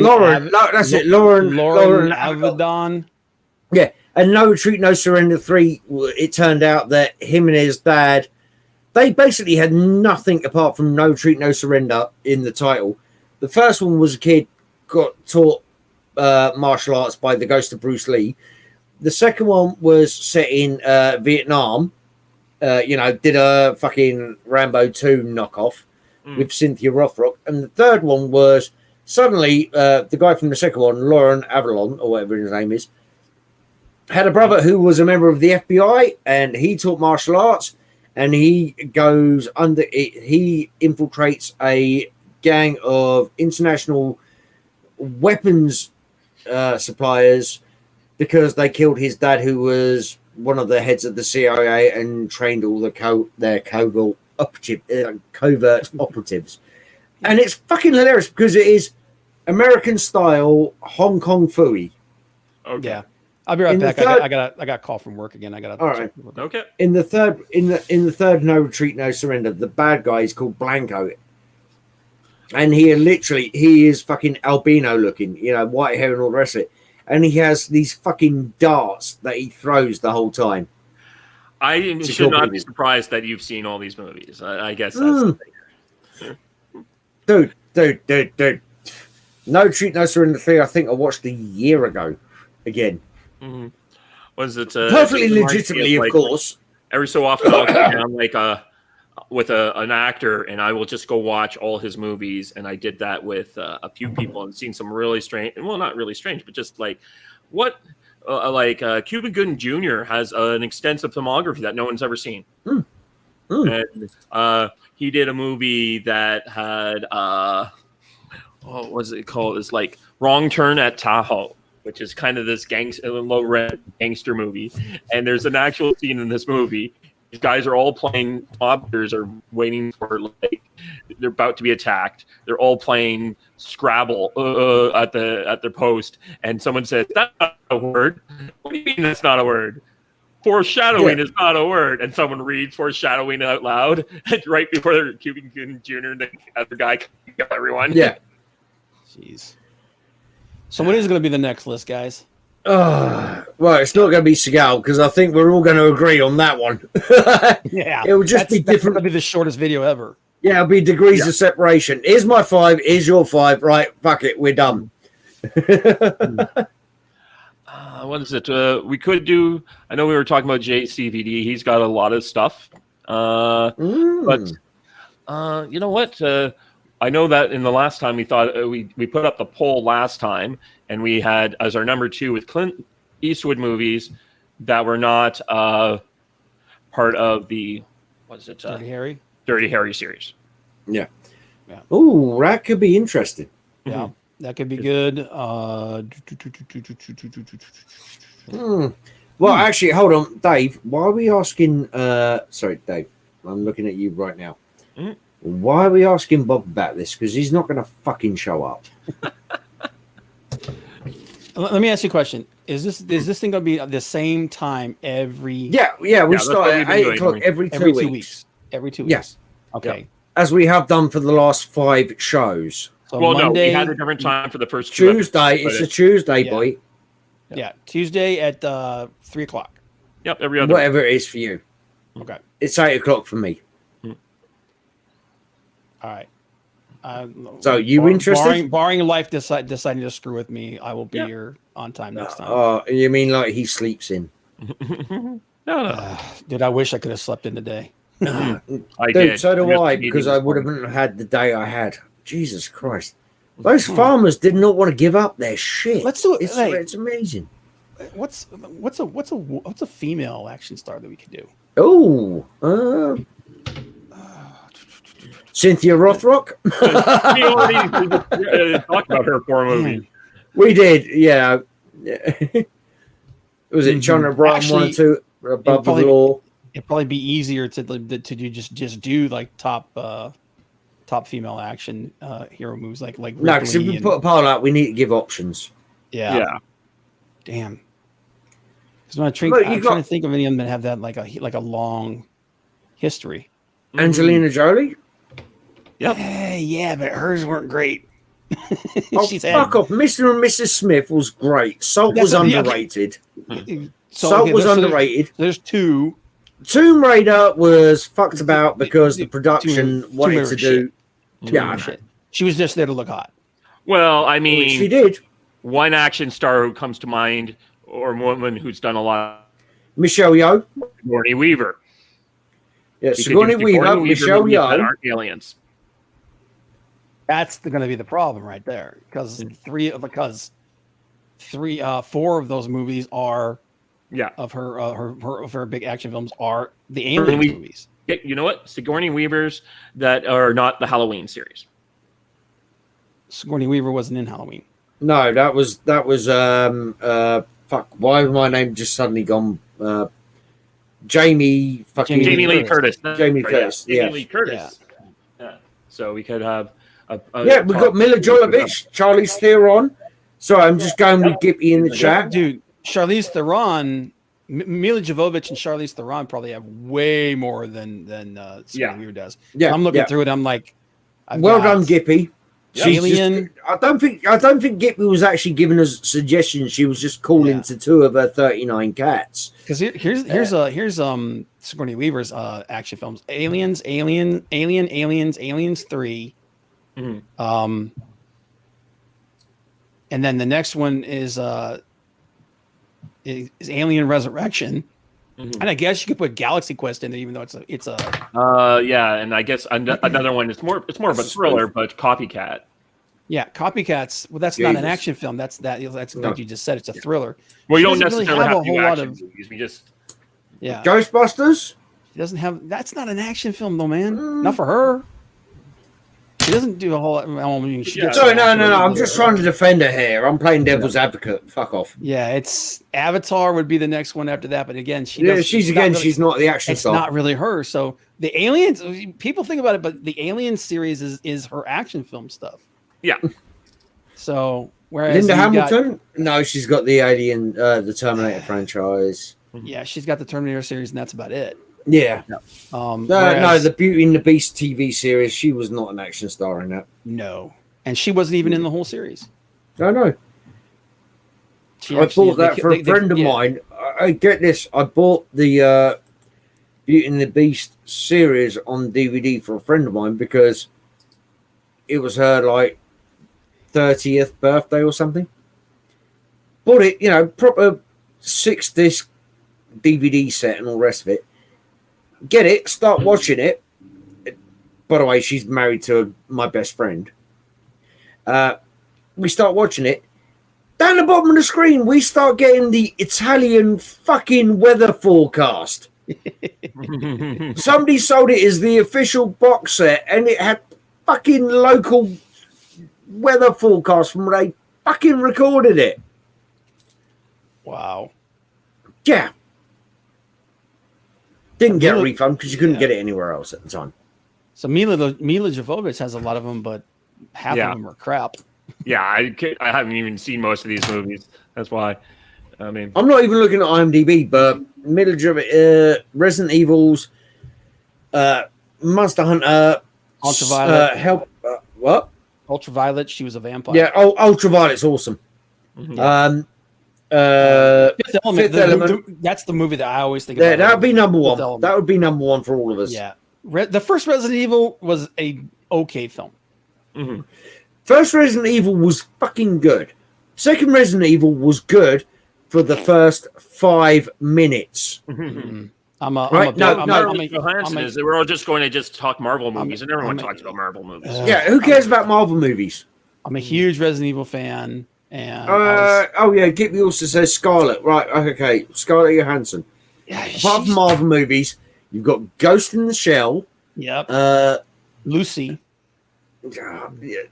No, that's it. Lauren Avedon. Yeah, and No Retreat, No Surrender 3. It turned out that him and his dad, they basically had nothing apart from No Retreat, No Surrender in the title. The first one was a kid got taught martial arts by the ghost of Bruce Lee. The second one was set in Vietnam. Did a fucking Rambo 2 knockoff with Cynthia Rothrock. And the third one was suddenly the guy from the second one, Lauren Avalon, or whatever his name is, had a brother who was a member of the FBI, and he taught martial arts, and he goes under it. He infiltrates a gang of international weapons suppliers because they killed his dad, who was one of the heads of the CIA and trained all their covert operatives. And it's fucking hilarious because it is American style Hong Kong Phooey. Okay. Yeah. I'll be right back. I got a call from work again. I got all right. Okay. In the third No Retreat, No Surrender, the bad guy is called Blanco. And he is fucking albino looking, white hair and all the rest of it. And he has these fucking darts that he throws the whole time. I should not be surprised that you've seen all these movies. I guess that's the thing. Dude. No Retreat, No Surrender 3, I think I watched a year ago again. Mm-hmm. Was it perfectly legitimately, of course? Every so often I'll come down with an actor, and I will just go watch all his movies. And I did that with a few people and seen some really strange, well, not really strange, but just like what, Cuba Gooding Jr. has an extensive filmography that no one's ever seen. And he did a movie that had what was it called? It's like Wrong Turn at Tahoe, which is kind of this low rent gangster movie. And there's an actual scene in this movie. These guys are all playing mobsters are waiting for they're about to be attacked. They're all playing Scrabble at their post, and someone says, "That's not a word." What do you mean that's not a word? Foreshadowing is not a word, and someone reads foreshadowing out loud right before Cuban Jr. and the other guy kill everyone. Yeah. Jeez. So what is going to be the next list, guys? Well, it's not going to be Seagal because I think we're all going to agree on that one. Yeah, it will just be different. That'll be the shortest video ever. Yeah, it'll be degrees of separation. Here's my 5. Here's your 5. Right, fuck it, we're done. What is it? We could do. I know we were talking about JCVD. He's got a lot of stuff. But you know what? I know that in the last time we thought we put up the poll last time, and we had as our number 2 with Clint Eastwood movies that were not part of the Dirty Harry series. Yeah. Oh, that could be interesting. Yeah, that could be good. Well, actually, hold on, Dave. Why are we asking? Sorry, Dave. I'm looking at you right now. Why are we asking Bob about this? Because he's not going to fucking show up. Let me ask you a question. Is this thing going to be at the same time every? Yeah. We start at 8 o'clock every 2 weeks. Every 2 weeks. Yes. Okay. Yeah. As we have done for the last 5 shows. So Well, no, we Monday, had a different time for the first 2 Tuesday. episodes, It's a Tuesday, Yeah. boy. yeah, Tuesday at 3:00. Yep, every other. Whatever it is for you. Okay, It's 8 o'clock for me. all right. So you interested? Barring life deciding to screw with me, I will be here on time next time. Oh, you mean like he sleeps in? No. Dude, I wish I could have slept in today. I Dude, did. so do Just I, the because meeting I this would morning. have had the day I had. Jesus Christ. Those farmers did not want to give up their shit. Let's do it. It's, Hey. it's amazing. What's a female action star that we could do? Oh, Cynthia Rothrock. We already talked about her for a movie. We did, yeah. Was it John Mhm. O'Brien Actually, 1 and 2 above the probably- law? It'd probably be easier to do just do like top female action hero movies like No, because if Ripley we and- put a pile out, we need to give options. Yeah. Damn. Because when Look, I'm you trying got- to think of any of them that have that like a long history. Angelina Jolie. Yep. Yeah, but hers weren't great. Oh, She's fuck off. Mr. and Mrs. Smith was great. Salt That's was what- yeah, underrated. So, Salt was underrated. There's two. Tomb Raider was fucked about because the production Tomb wanted Raider to do. Two Yeah, of them shit. She was just there to look hot. Well, I she mean, did. one action star who comes to mind, or a woman who's done a lot, Michelle Yeoh. Sigourney Weaver. Yeah, We could Sigourney do Weaver, movies Michelle that Yeoh. aren't aliens. That's going to be the problem right there, because four of those movies are Yeah. of her big action films are the Or Alien we- movies. You know what? Sigourney Weavers that are not the Halloween series. Sigourney Weaver wasn't in Halloween. No, that was fuck. Why my name just suddenly gone? Jamie fucking Jamie Lee Curtis. Jamie Right, Curtis. Jamie Yeah. Lee Curtis. Yeah. So we could have Yeah, we've got Mila Jovovich, Charlize Theron. Sorry, I'm just going with Gippy in the chat. Dude, Charlize Theron, Mila Jovovich and Charlize Theron probably have way more than Sigourney Weaver does. Yeah, I'm looking yeah. through it. I'm like, Well done, Gippy. She's Alien. just- I don't think Gippy was actually giving us suggestions. She was just calling Yeah. to 2 of her 39 cats. Because here's Sigourney Weaver's action films: Aliens 3. Mhm. And then the next one is Alien Resurrection. Mhm. And I guess you could put Galaxy Quest in there, even though it's a Yeah, and I guess another one. It's more of a thriller, but Copycat. Copycats. Well, that's not an Jesus. action film. That's No. like you just said. It's a thriller. Well, She you don't doesn't really necessarily have have a to whole do lot action of- movies. We just Yeah, Ghostbusters? she doesn't have. That's not an action film, though, man. Not for her. She doesn't do a whole lot. Well, I mean, she Yeah. gets Sorry, some no. action I'm movies. just trying to defend her here. I'm playing devil's advocate. Fuck off. Yeah, it's Avatar would be the next one after that, but again, She's it's not really- she's not the action It's star. not really her. So the Aliens, people think about it, but the Alien series is her action film stuff. yeah. So whereas Linda you got- Hamilton? No, she's got the Alien, the Terminator franchise. yeah, she's got the Terminator series, and that's about it. Yeah. No, Whereas- the Beauty and the Beast TV series. She was not an action star in that. no, and she wasn't even in the whole series. I know. She I actually- bought that they- for a they- friend of yeah. mine. I get this. I bought the Beauty and the Beast series on DVD for a friend of mine because it was her like 30th birthday or something. Bought it, proper 6-disc DVD set and all the rest of it. Get it, start watching it. By the way, she's married to my best friend. We start watching it. Down the bottom of the screen, we start getting the Italian fucking weather forecast. Somebody sold it as the official box set, and it had fucking local weather forecast from where they fucking recorded it. Wow. Yeah. Didn't get a Mila- refund because you couldn't yeah. get it anywhere else at the time. So Mila Jovovich has a lot of them, but half Yeah. of them are crap. Yeah, I haven't even seen most of these movies. That's why. I mean, I'm not even looking at IMDb, but Resident Evil's, Monster Hunter, Ultraviolet. what? Ultraviolet, she was a vampire. Yeah, Ultraviolet's awesome. Mhm. Fifth Element, Fifth Element. that's the movie that I always think Yeah, about. that would be number Fifth one. Element. That would be number one for all of us. Yeah. The first Resident Evil was a okay film. Mhm. First Resident Evil was fucking good. Second Resident Evil was good for the first 5 minutes. Mhm. I'm a Right, big- I'm a- Marvel I'm a- Johansson I'm a- is that we're all just going to just talk Marvel movies, and everyone I'm a- talks about Marvel movies. Yeah, who cares about Marvel movies? I'm a huge Resident Evil fan, and I Oh yeah, Gipby also says Scarlet. Right, okay, Scarlett Johansson. Apart from she's- Marvel movies, you've got Ghost in the Shell. Yep. Lucy.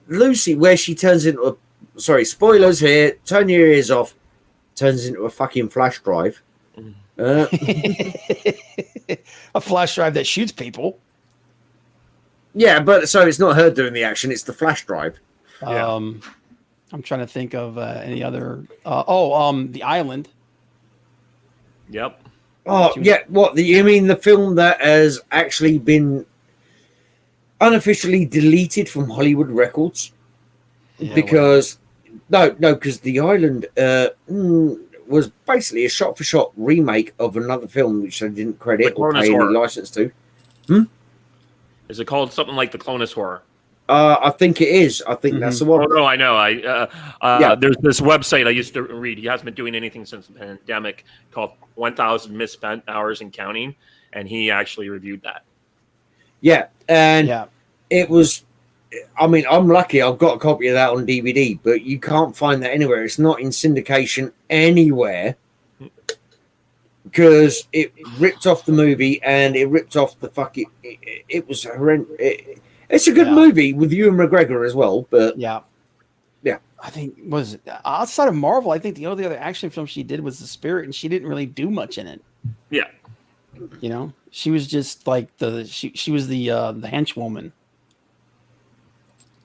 Lucy, where she turns into a... Sorry, spoilers here. Turn your ears off. Turns into a fucking flash drive. A flash drive that shoots people. Yeah, but so it's not her doing the action, it's the flash drive. Yeah. I'm trying to think of any other. The Island. Yep. Oh, yeah, you mean the film that has actually been unofficially deleted from Hollywood records? Yeah, Because... because The Island was basically a shot-for-shot remake of another film which they didn't credit The or Clonus pay any Horror. license to. Is it called something like The Clonus Horror? I think it is. I think that's the one. Oh no, I know. Yeah. There's this website I used to read. He hasn't been doing anything since the pandemic, called 1,000 Misspent Hours and Counting, and he actually reviewed that. Yeah, and Yeah. it was... I mean, I'm lucky I've got a copy of that on DVD, but you can't find that anywhere. It's not in syndication anywhere because it ripped off the movie and it ripped off the fucking... It was horrendous. It's a good Yeah. movie with Ewan McGregor as well, but... Yeah. Yeah. I think was it, outside of Marvel, I think the only other action film she did was The Spirit, and she didn't really do much in it. Yeah. You know, she was just like she was the henchwoman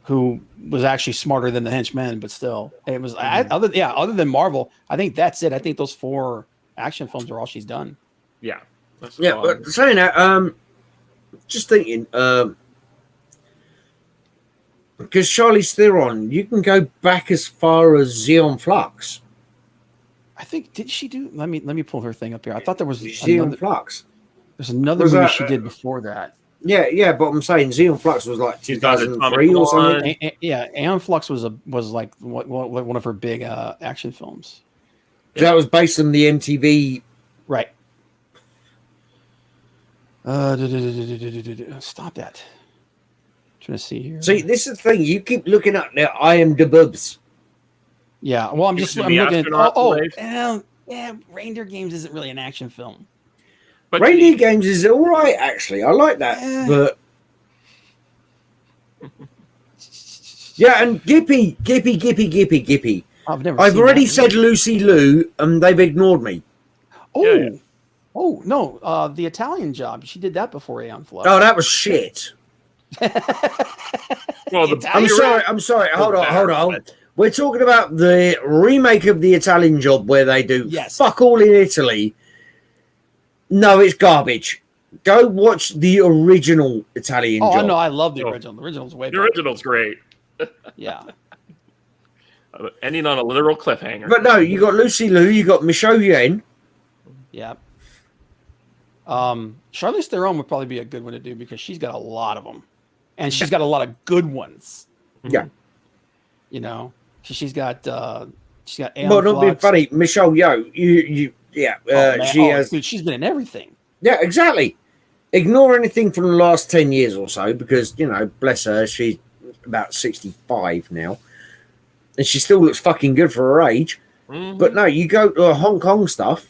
who was actually smarter than the henchmen, but still, it was other than Marvel. I think that's it. I think those 4 action films are all she's done. Yeah. That's Yeah, all. but saying that, just thinking, because Charlize Theron, you can go back as far as Xeon Flux. I think did she do? Let me pull her thing up here. I thought there was Xeon Flux. there's another Was movie that, she did before that. Yeah, but I'm saying Xeon Flux was like She's got 2003 or Atomic something. Blonde. Yeah, Aeon Flux was like one of her big action films. That was based on the MTV. Right. Stop that. Trying to see here. See, this is the thing. You keep looking up now. I am the bubs. Yeah. Well, I'm Used to looking be at. astronauts Reindeer Games isn't really an action film. But Reindeer Games is all right, actually. I like that, Yeah. but yeah, and Gippy. I've I've seen already that. said Lucy Liu, and they've ignored me. Oh. Yeah. Oh no! The Italian Job. She did that before Aeon Flux. Oh, that was shit. well, I'm sorry. Hold on. We're talking about the remake of the Italian Job where they do Yes. fuck all in Italy. No, it's garbage. Go watch the original Italian Oh, Job. I know. I love the Oh. original. The original's way The better. original's great. Yeah. Ending on a literal cliffhanger. But no, you got Lucy Liu, you got Michelle Yeoh. Yeah. Charlize Theron would probably be a good one to do because she's got a lot of them, and she's got a lot of good ones. Yeah. You know, she's got Aeon Well, not being Flux. funny, Michelle Yeoh. Man. she has. Dude, she's been in everything. Yeah, exactly. Ignore anything from the last 10 years or so because, bless her, she's about 65 now. And she still looks fucking good for her age. Mhm. But no, you go to Hong Kong stuff.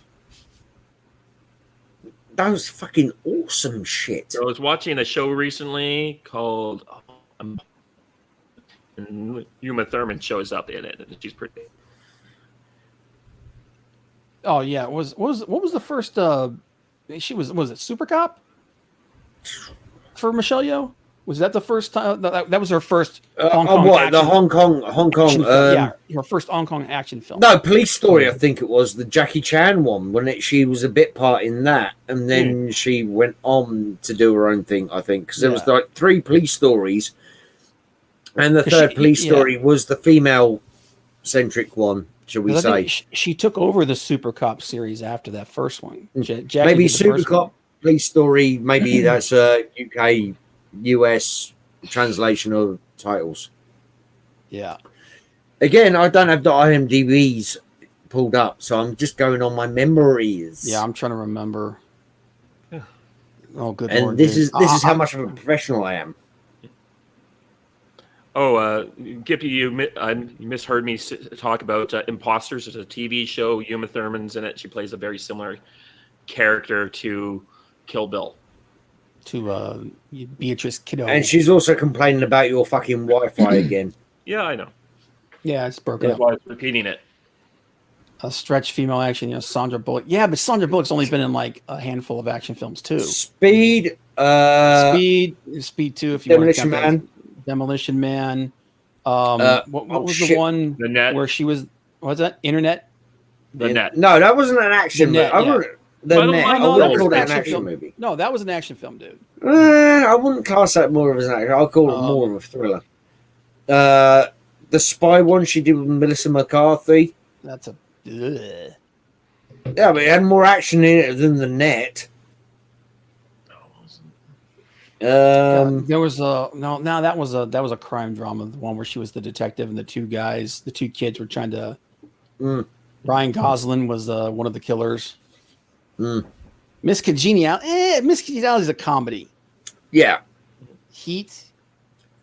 That was fucking awesome shit. I was watching a show recently called and Uma Thurman shows up in it, and she's pretty. Oh yeah, what was the first? Was it Super Cop for Michelle Yeoh? Was that the first time? That was her first Hong Kong What? action, The Hong Kong. action film. Yeah, her first Hong Kong action film. No, Police Story, I think it was the Jackie Chan one when she was a bit part in that, and then she went on to do her own thing. I think because there was like 3 police stories, And the third police story was the female-centric one, shall we say? She took over the Super Cop series after that first one. Maybe Super Cop police story. Maybe that's a UK, US translation of titles. Yeah. Again, I don't have the IMDb's pulled up, so I'm just going on my memories. Yeah, I'm trying to remember. Oh, good and Lord, this dude. is how much of a professional I am. Oh, Gippy, you misheard me talk about Imposters. It's a TV show. Uma Thurman's in it. She plays a very similar character to Kill Bill. To Beatrice Kiddo. And she's also complaining about your fucking Wi-Fi again. Yeah, I know. Yeah, it's broken That's why I was repeating it. A stretch female action, Sandra Bullock. Yeah, but Sandra Bullock's only been in like a handful of action films too. Speed 2, if you want to count Man. Demolition Man. What was the one The Net. where she was? What was that? Internet? The Net. No, that wasn't an action movie. I wouldn't call that an action movie. No, that was an action film, dude. I wouldn't class that more of as an action. I'll call it more of a thriller. The spy one she did with Melissa McCarthy. That's a. Yeah, but it had more action in it than The Net. There was a that was a crime drama, the one where she was the detective and the two kids were trying to. Ryan Gosling was one of the killers. Miss Congeniality is a comedy. Yeah. Heat.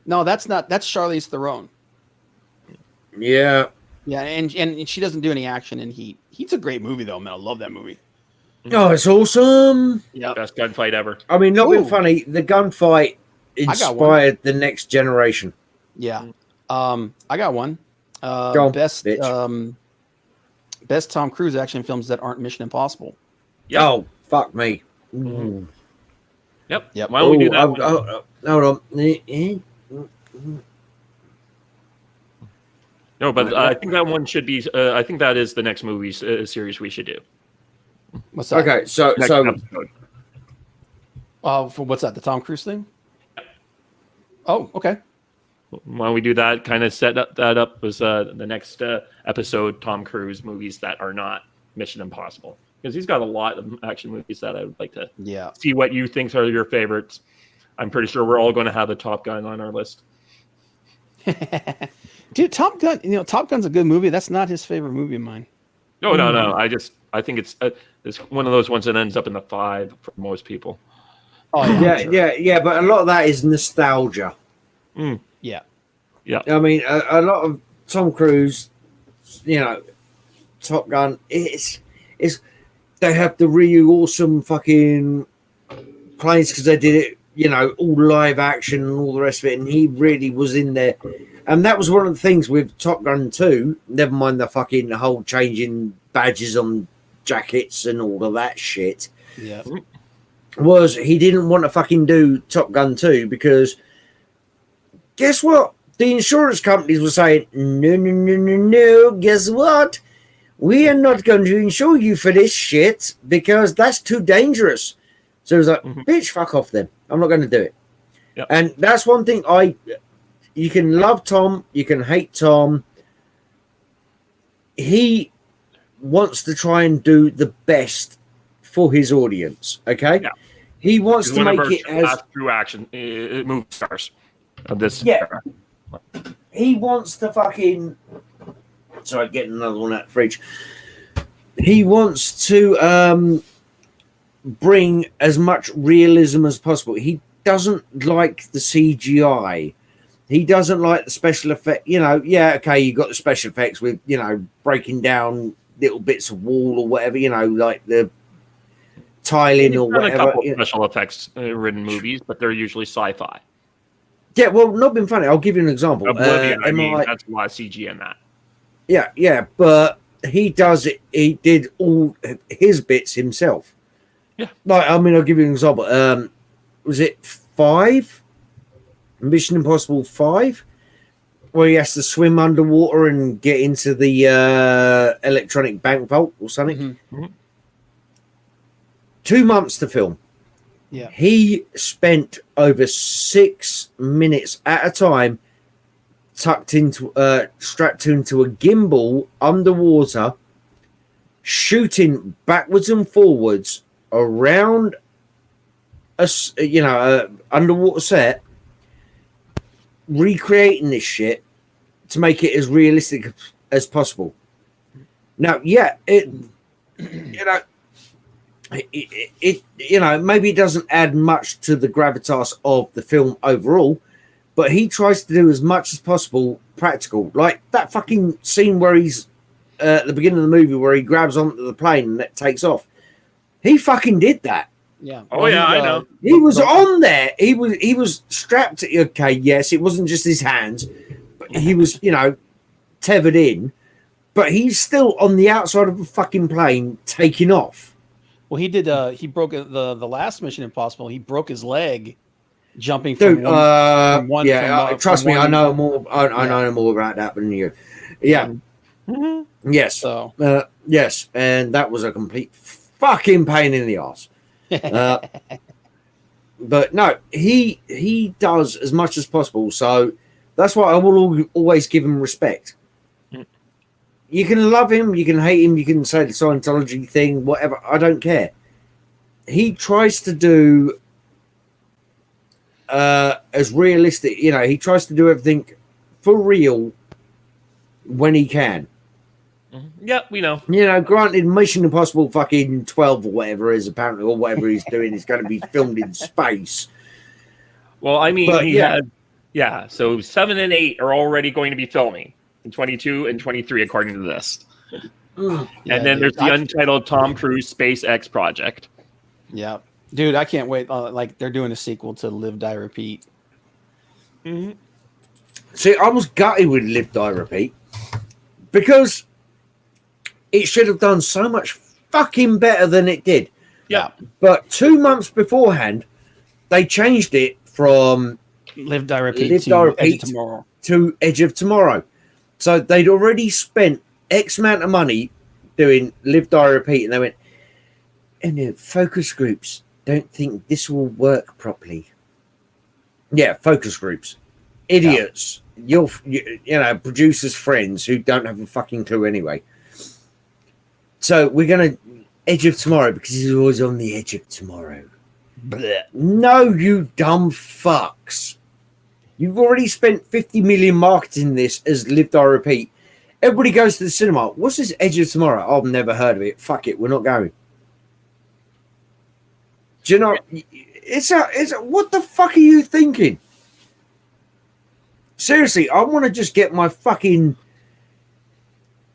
No, that's not. That's Charlize Theron. Yeah. Yeah, and she doesn't do any action in Heat. Heat's a great movie though, man. I love that movie. Oh, it's awesome. Yeah, best gunfight ever. I mean, not being funny, the gunfight inspired the next generation. Yeah. I got one. Best Tom Cruise action films that aren't Mission Impossible. Yep. Oh, fuck me. Yep. Why don't we do that? Hold on. No, but I think that one should be. I think that is the next movie series we should do. What's that? Okay, so for what's that? The Tom Cruise thing? Oh, okay. Why don't we do that? Kind of set that up as the next episode. Tom Cruise movies that are not Mission Impossible, because he's got a lot of action movies that I would like to see what you think are your favorites. I'm pretty sure we're all going to have a Top Gun on our list. Dude, Top Gun. Top Gun's a good movie. That's not his favorite movie of mine. No. I think it's one of those ones that ends up in the 5 for most people. Oh yeah. But a lot of that is nostalgia. Yeah. I mean, a lot of Tom Cruise, Top Gun. It's they have the really awesome fucking planes because they did it. All live action and all the rest of it, and he really was in there. And that was one of the things with Top Gun 2, never mind the fucking whole changing badges on jackets and all of that shit. Yeah. Was he didn't want to fucking do Top Gun 2 because guess what? The insurance companies were saying, no, guess what? We are not going to insure you for this shit because that's too dangerous. So it was like, bitch, fuck off then. I'm not going to do it. Yep. And that's one thing you can love Tom, you can hate Tom. He wants to try and do the best for his audience, okay? Yeah. He wants to make it as true action movie stars of this. Yeah. He wants to fucking sorry, getting another one out of the fridge. He wants to bring as much realism as possible. He doesn't like the CGI. He doesn't like the special effect. You got the special effects with, breaking down little bits of wall or whatever, like the tiling or whatever. A couple special effects ridden movies, but they're usually sci-fi. Yeah, well, not being funny. I'll give you an example. Oblivion, that's a lot of CG in that. Yeah, but he does it. He did all his bits himself. Yeah. I'll give you an example. Was it 5? Mission Impossible 5? Where he has to swim underwater and get into the electronic bank vault or something. 2 months to film. Yeah. He spent over 6 minutes at a time strapped into a gimbal underwater, shooting backwards and forwards around a underwater set, recreating this shit to make it as realistic as possible. Now, yeah, maybe it doesn't add much to the gravitas of the film overall, but he tries to do as much as possible practical. Like that fucking scene where he's at the beginning of the movie where he grabs onto the plane and it takes off. He fucking did that. Yeah. Oh, yeah, I know. He was on there. He was strapped. Okay, yes, it wasn't just his hands, but he was, tethered in. But he's still on the outside of a fucking plane taking off. Well, he did. He broke the last Mission Impossible. He broke his leg jumping from one. Trust me, I know more. I know more about that than you. Yeah. Mm-hmm. Yes. So. Yes, and that was a complete fucking pain in the ass. But no, he does as much as possible. So that's why I will always give him respect. You can love him, you can hate him, you can say the Scientology thing, whatever. I don't care. He tries to do as realistic, he tries to do everything for real when he can. Yeah, we know. Granted, Mission Impossible fucking 12 or whatever is apparently, or whatever he's doing is going to be filmed in space. Well, I mean, but, so 7 and 8 are already going to be filming in 22 and 23, according to this. And then there's the Untitled Tom Cruise SpaceX project. Yeah. Dude, I can't wait. Like, they're doing a sequel to Live, Die, Repeat. Mm-hmm. See, I was gutted with Live, Die, Repeat because it should have done so much fucking better than it did. Yeah. But 2 months beforehand, they changed it from Live, Die, Repeat, Live, Die, Repeat Edge of Tomorrow. To Edge of Tomorrow. So they'd already spent X amount of money doing Live, Die, Repeat, and they went, and focus groups don't think this will work properly. Yeah, focus groups. Idiots. Yeah. Producers' friends who don't have a fucking clue anyway. So we're going to Edge of Tomorrow because he's always on the edge of tomorrow. Blech. No, you dumb fucks. You've already spent 50 million marketing this as Live, Die, Repeat. Everybody goes to the cinema. What's this Edge of Tomorrow? Oh, I've never heard of it. Fuck it. We're not going. Do you know? What the fuck are you thinking? Seriously, I want to just get my fucking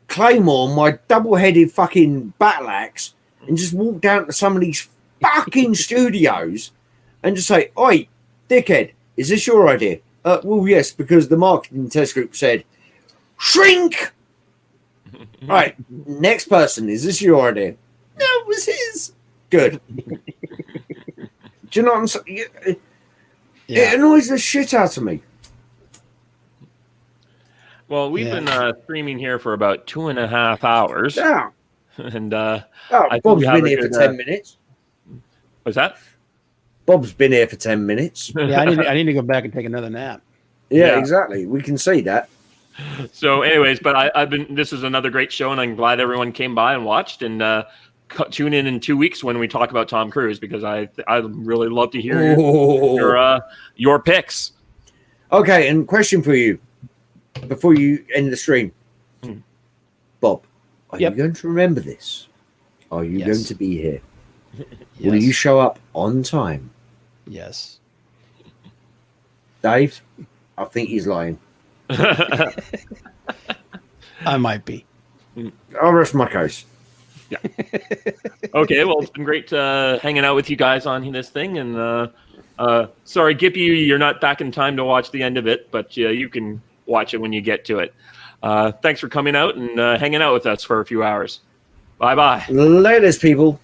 Claymore, my double-headed fucking battle axe, and just walk down to some of these fucking studios and just say, "Oi, dickhead, is this your idea?" Well, yes, because the marketing test group said, "Shrink." Right, next person, is this your idea? No, it was his. Good. Do you know what I'm saying? It annoys the shit out of me. Well, we've been streaming here for about 2.5 hours. Yeah. And Bob's been here for 10 minutes. What's that? Bob's been here for 10 minutes. Yeah, I need to go back and take another nap. Yeah, exactly. We can see that. So, anyways, but this is another great show, and I'm glad everyone came by and watched. And tune in 2 weeks when we talk about Tom Cruise, because I really love to hear your picks. Okay, and question for you before you end the stream, Bob. Are you going to remember this? Are you going to be here? Will you show up on time? Yes. Dave, I think he's lying. I might be. I'll rest my case. Yeah. Okay, well, it's been great hanging out with you guys on this thing. And sorry, Gippy, you're not back in time to watch the end of it, but you can watch it when you get to it. Thanks for coming out and hanging out with us for a few hours. Bye-bye. Latest, people.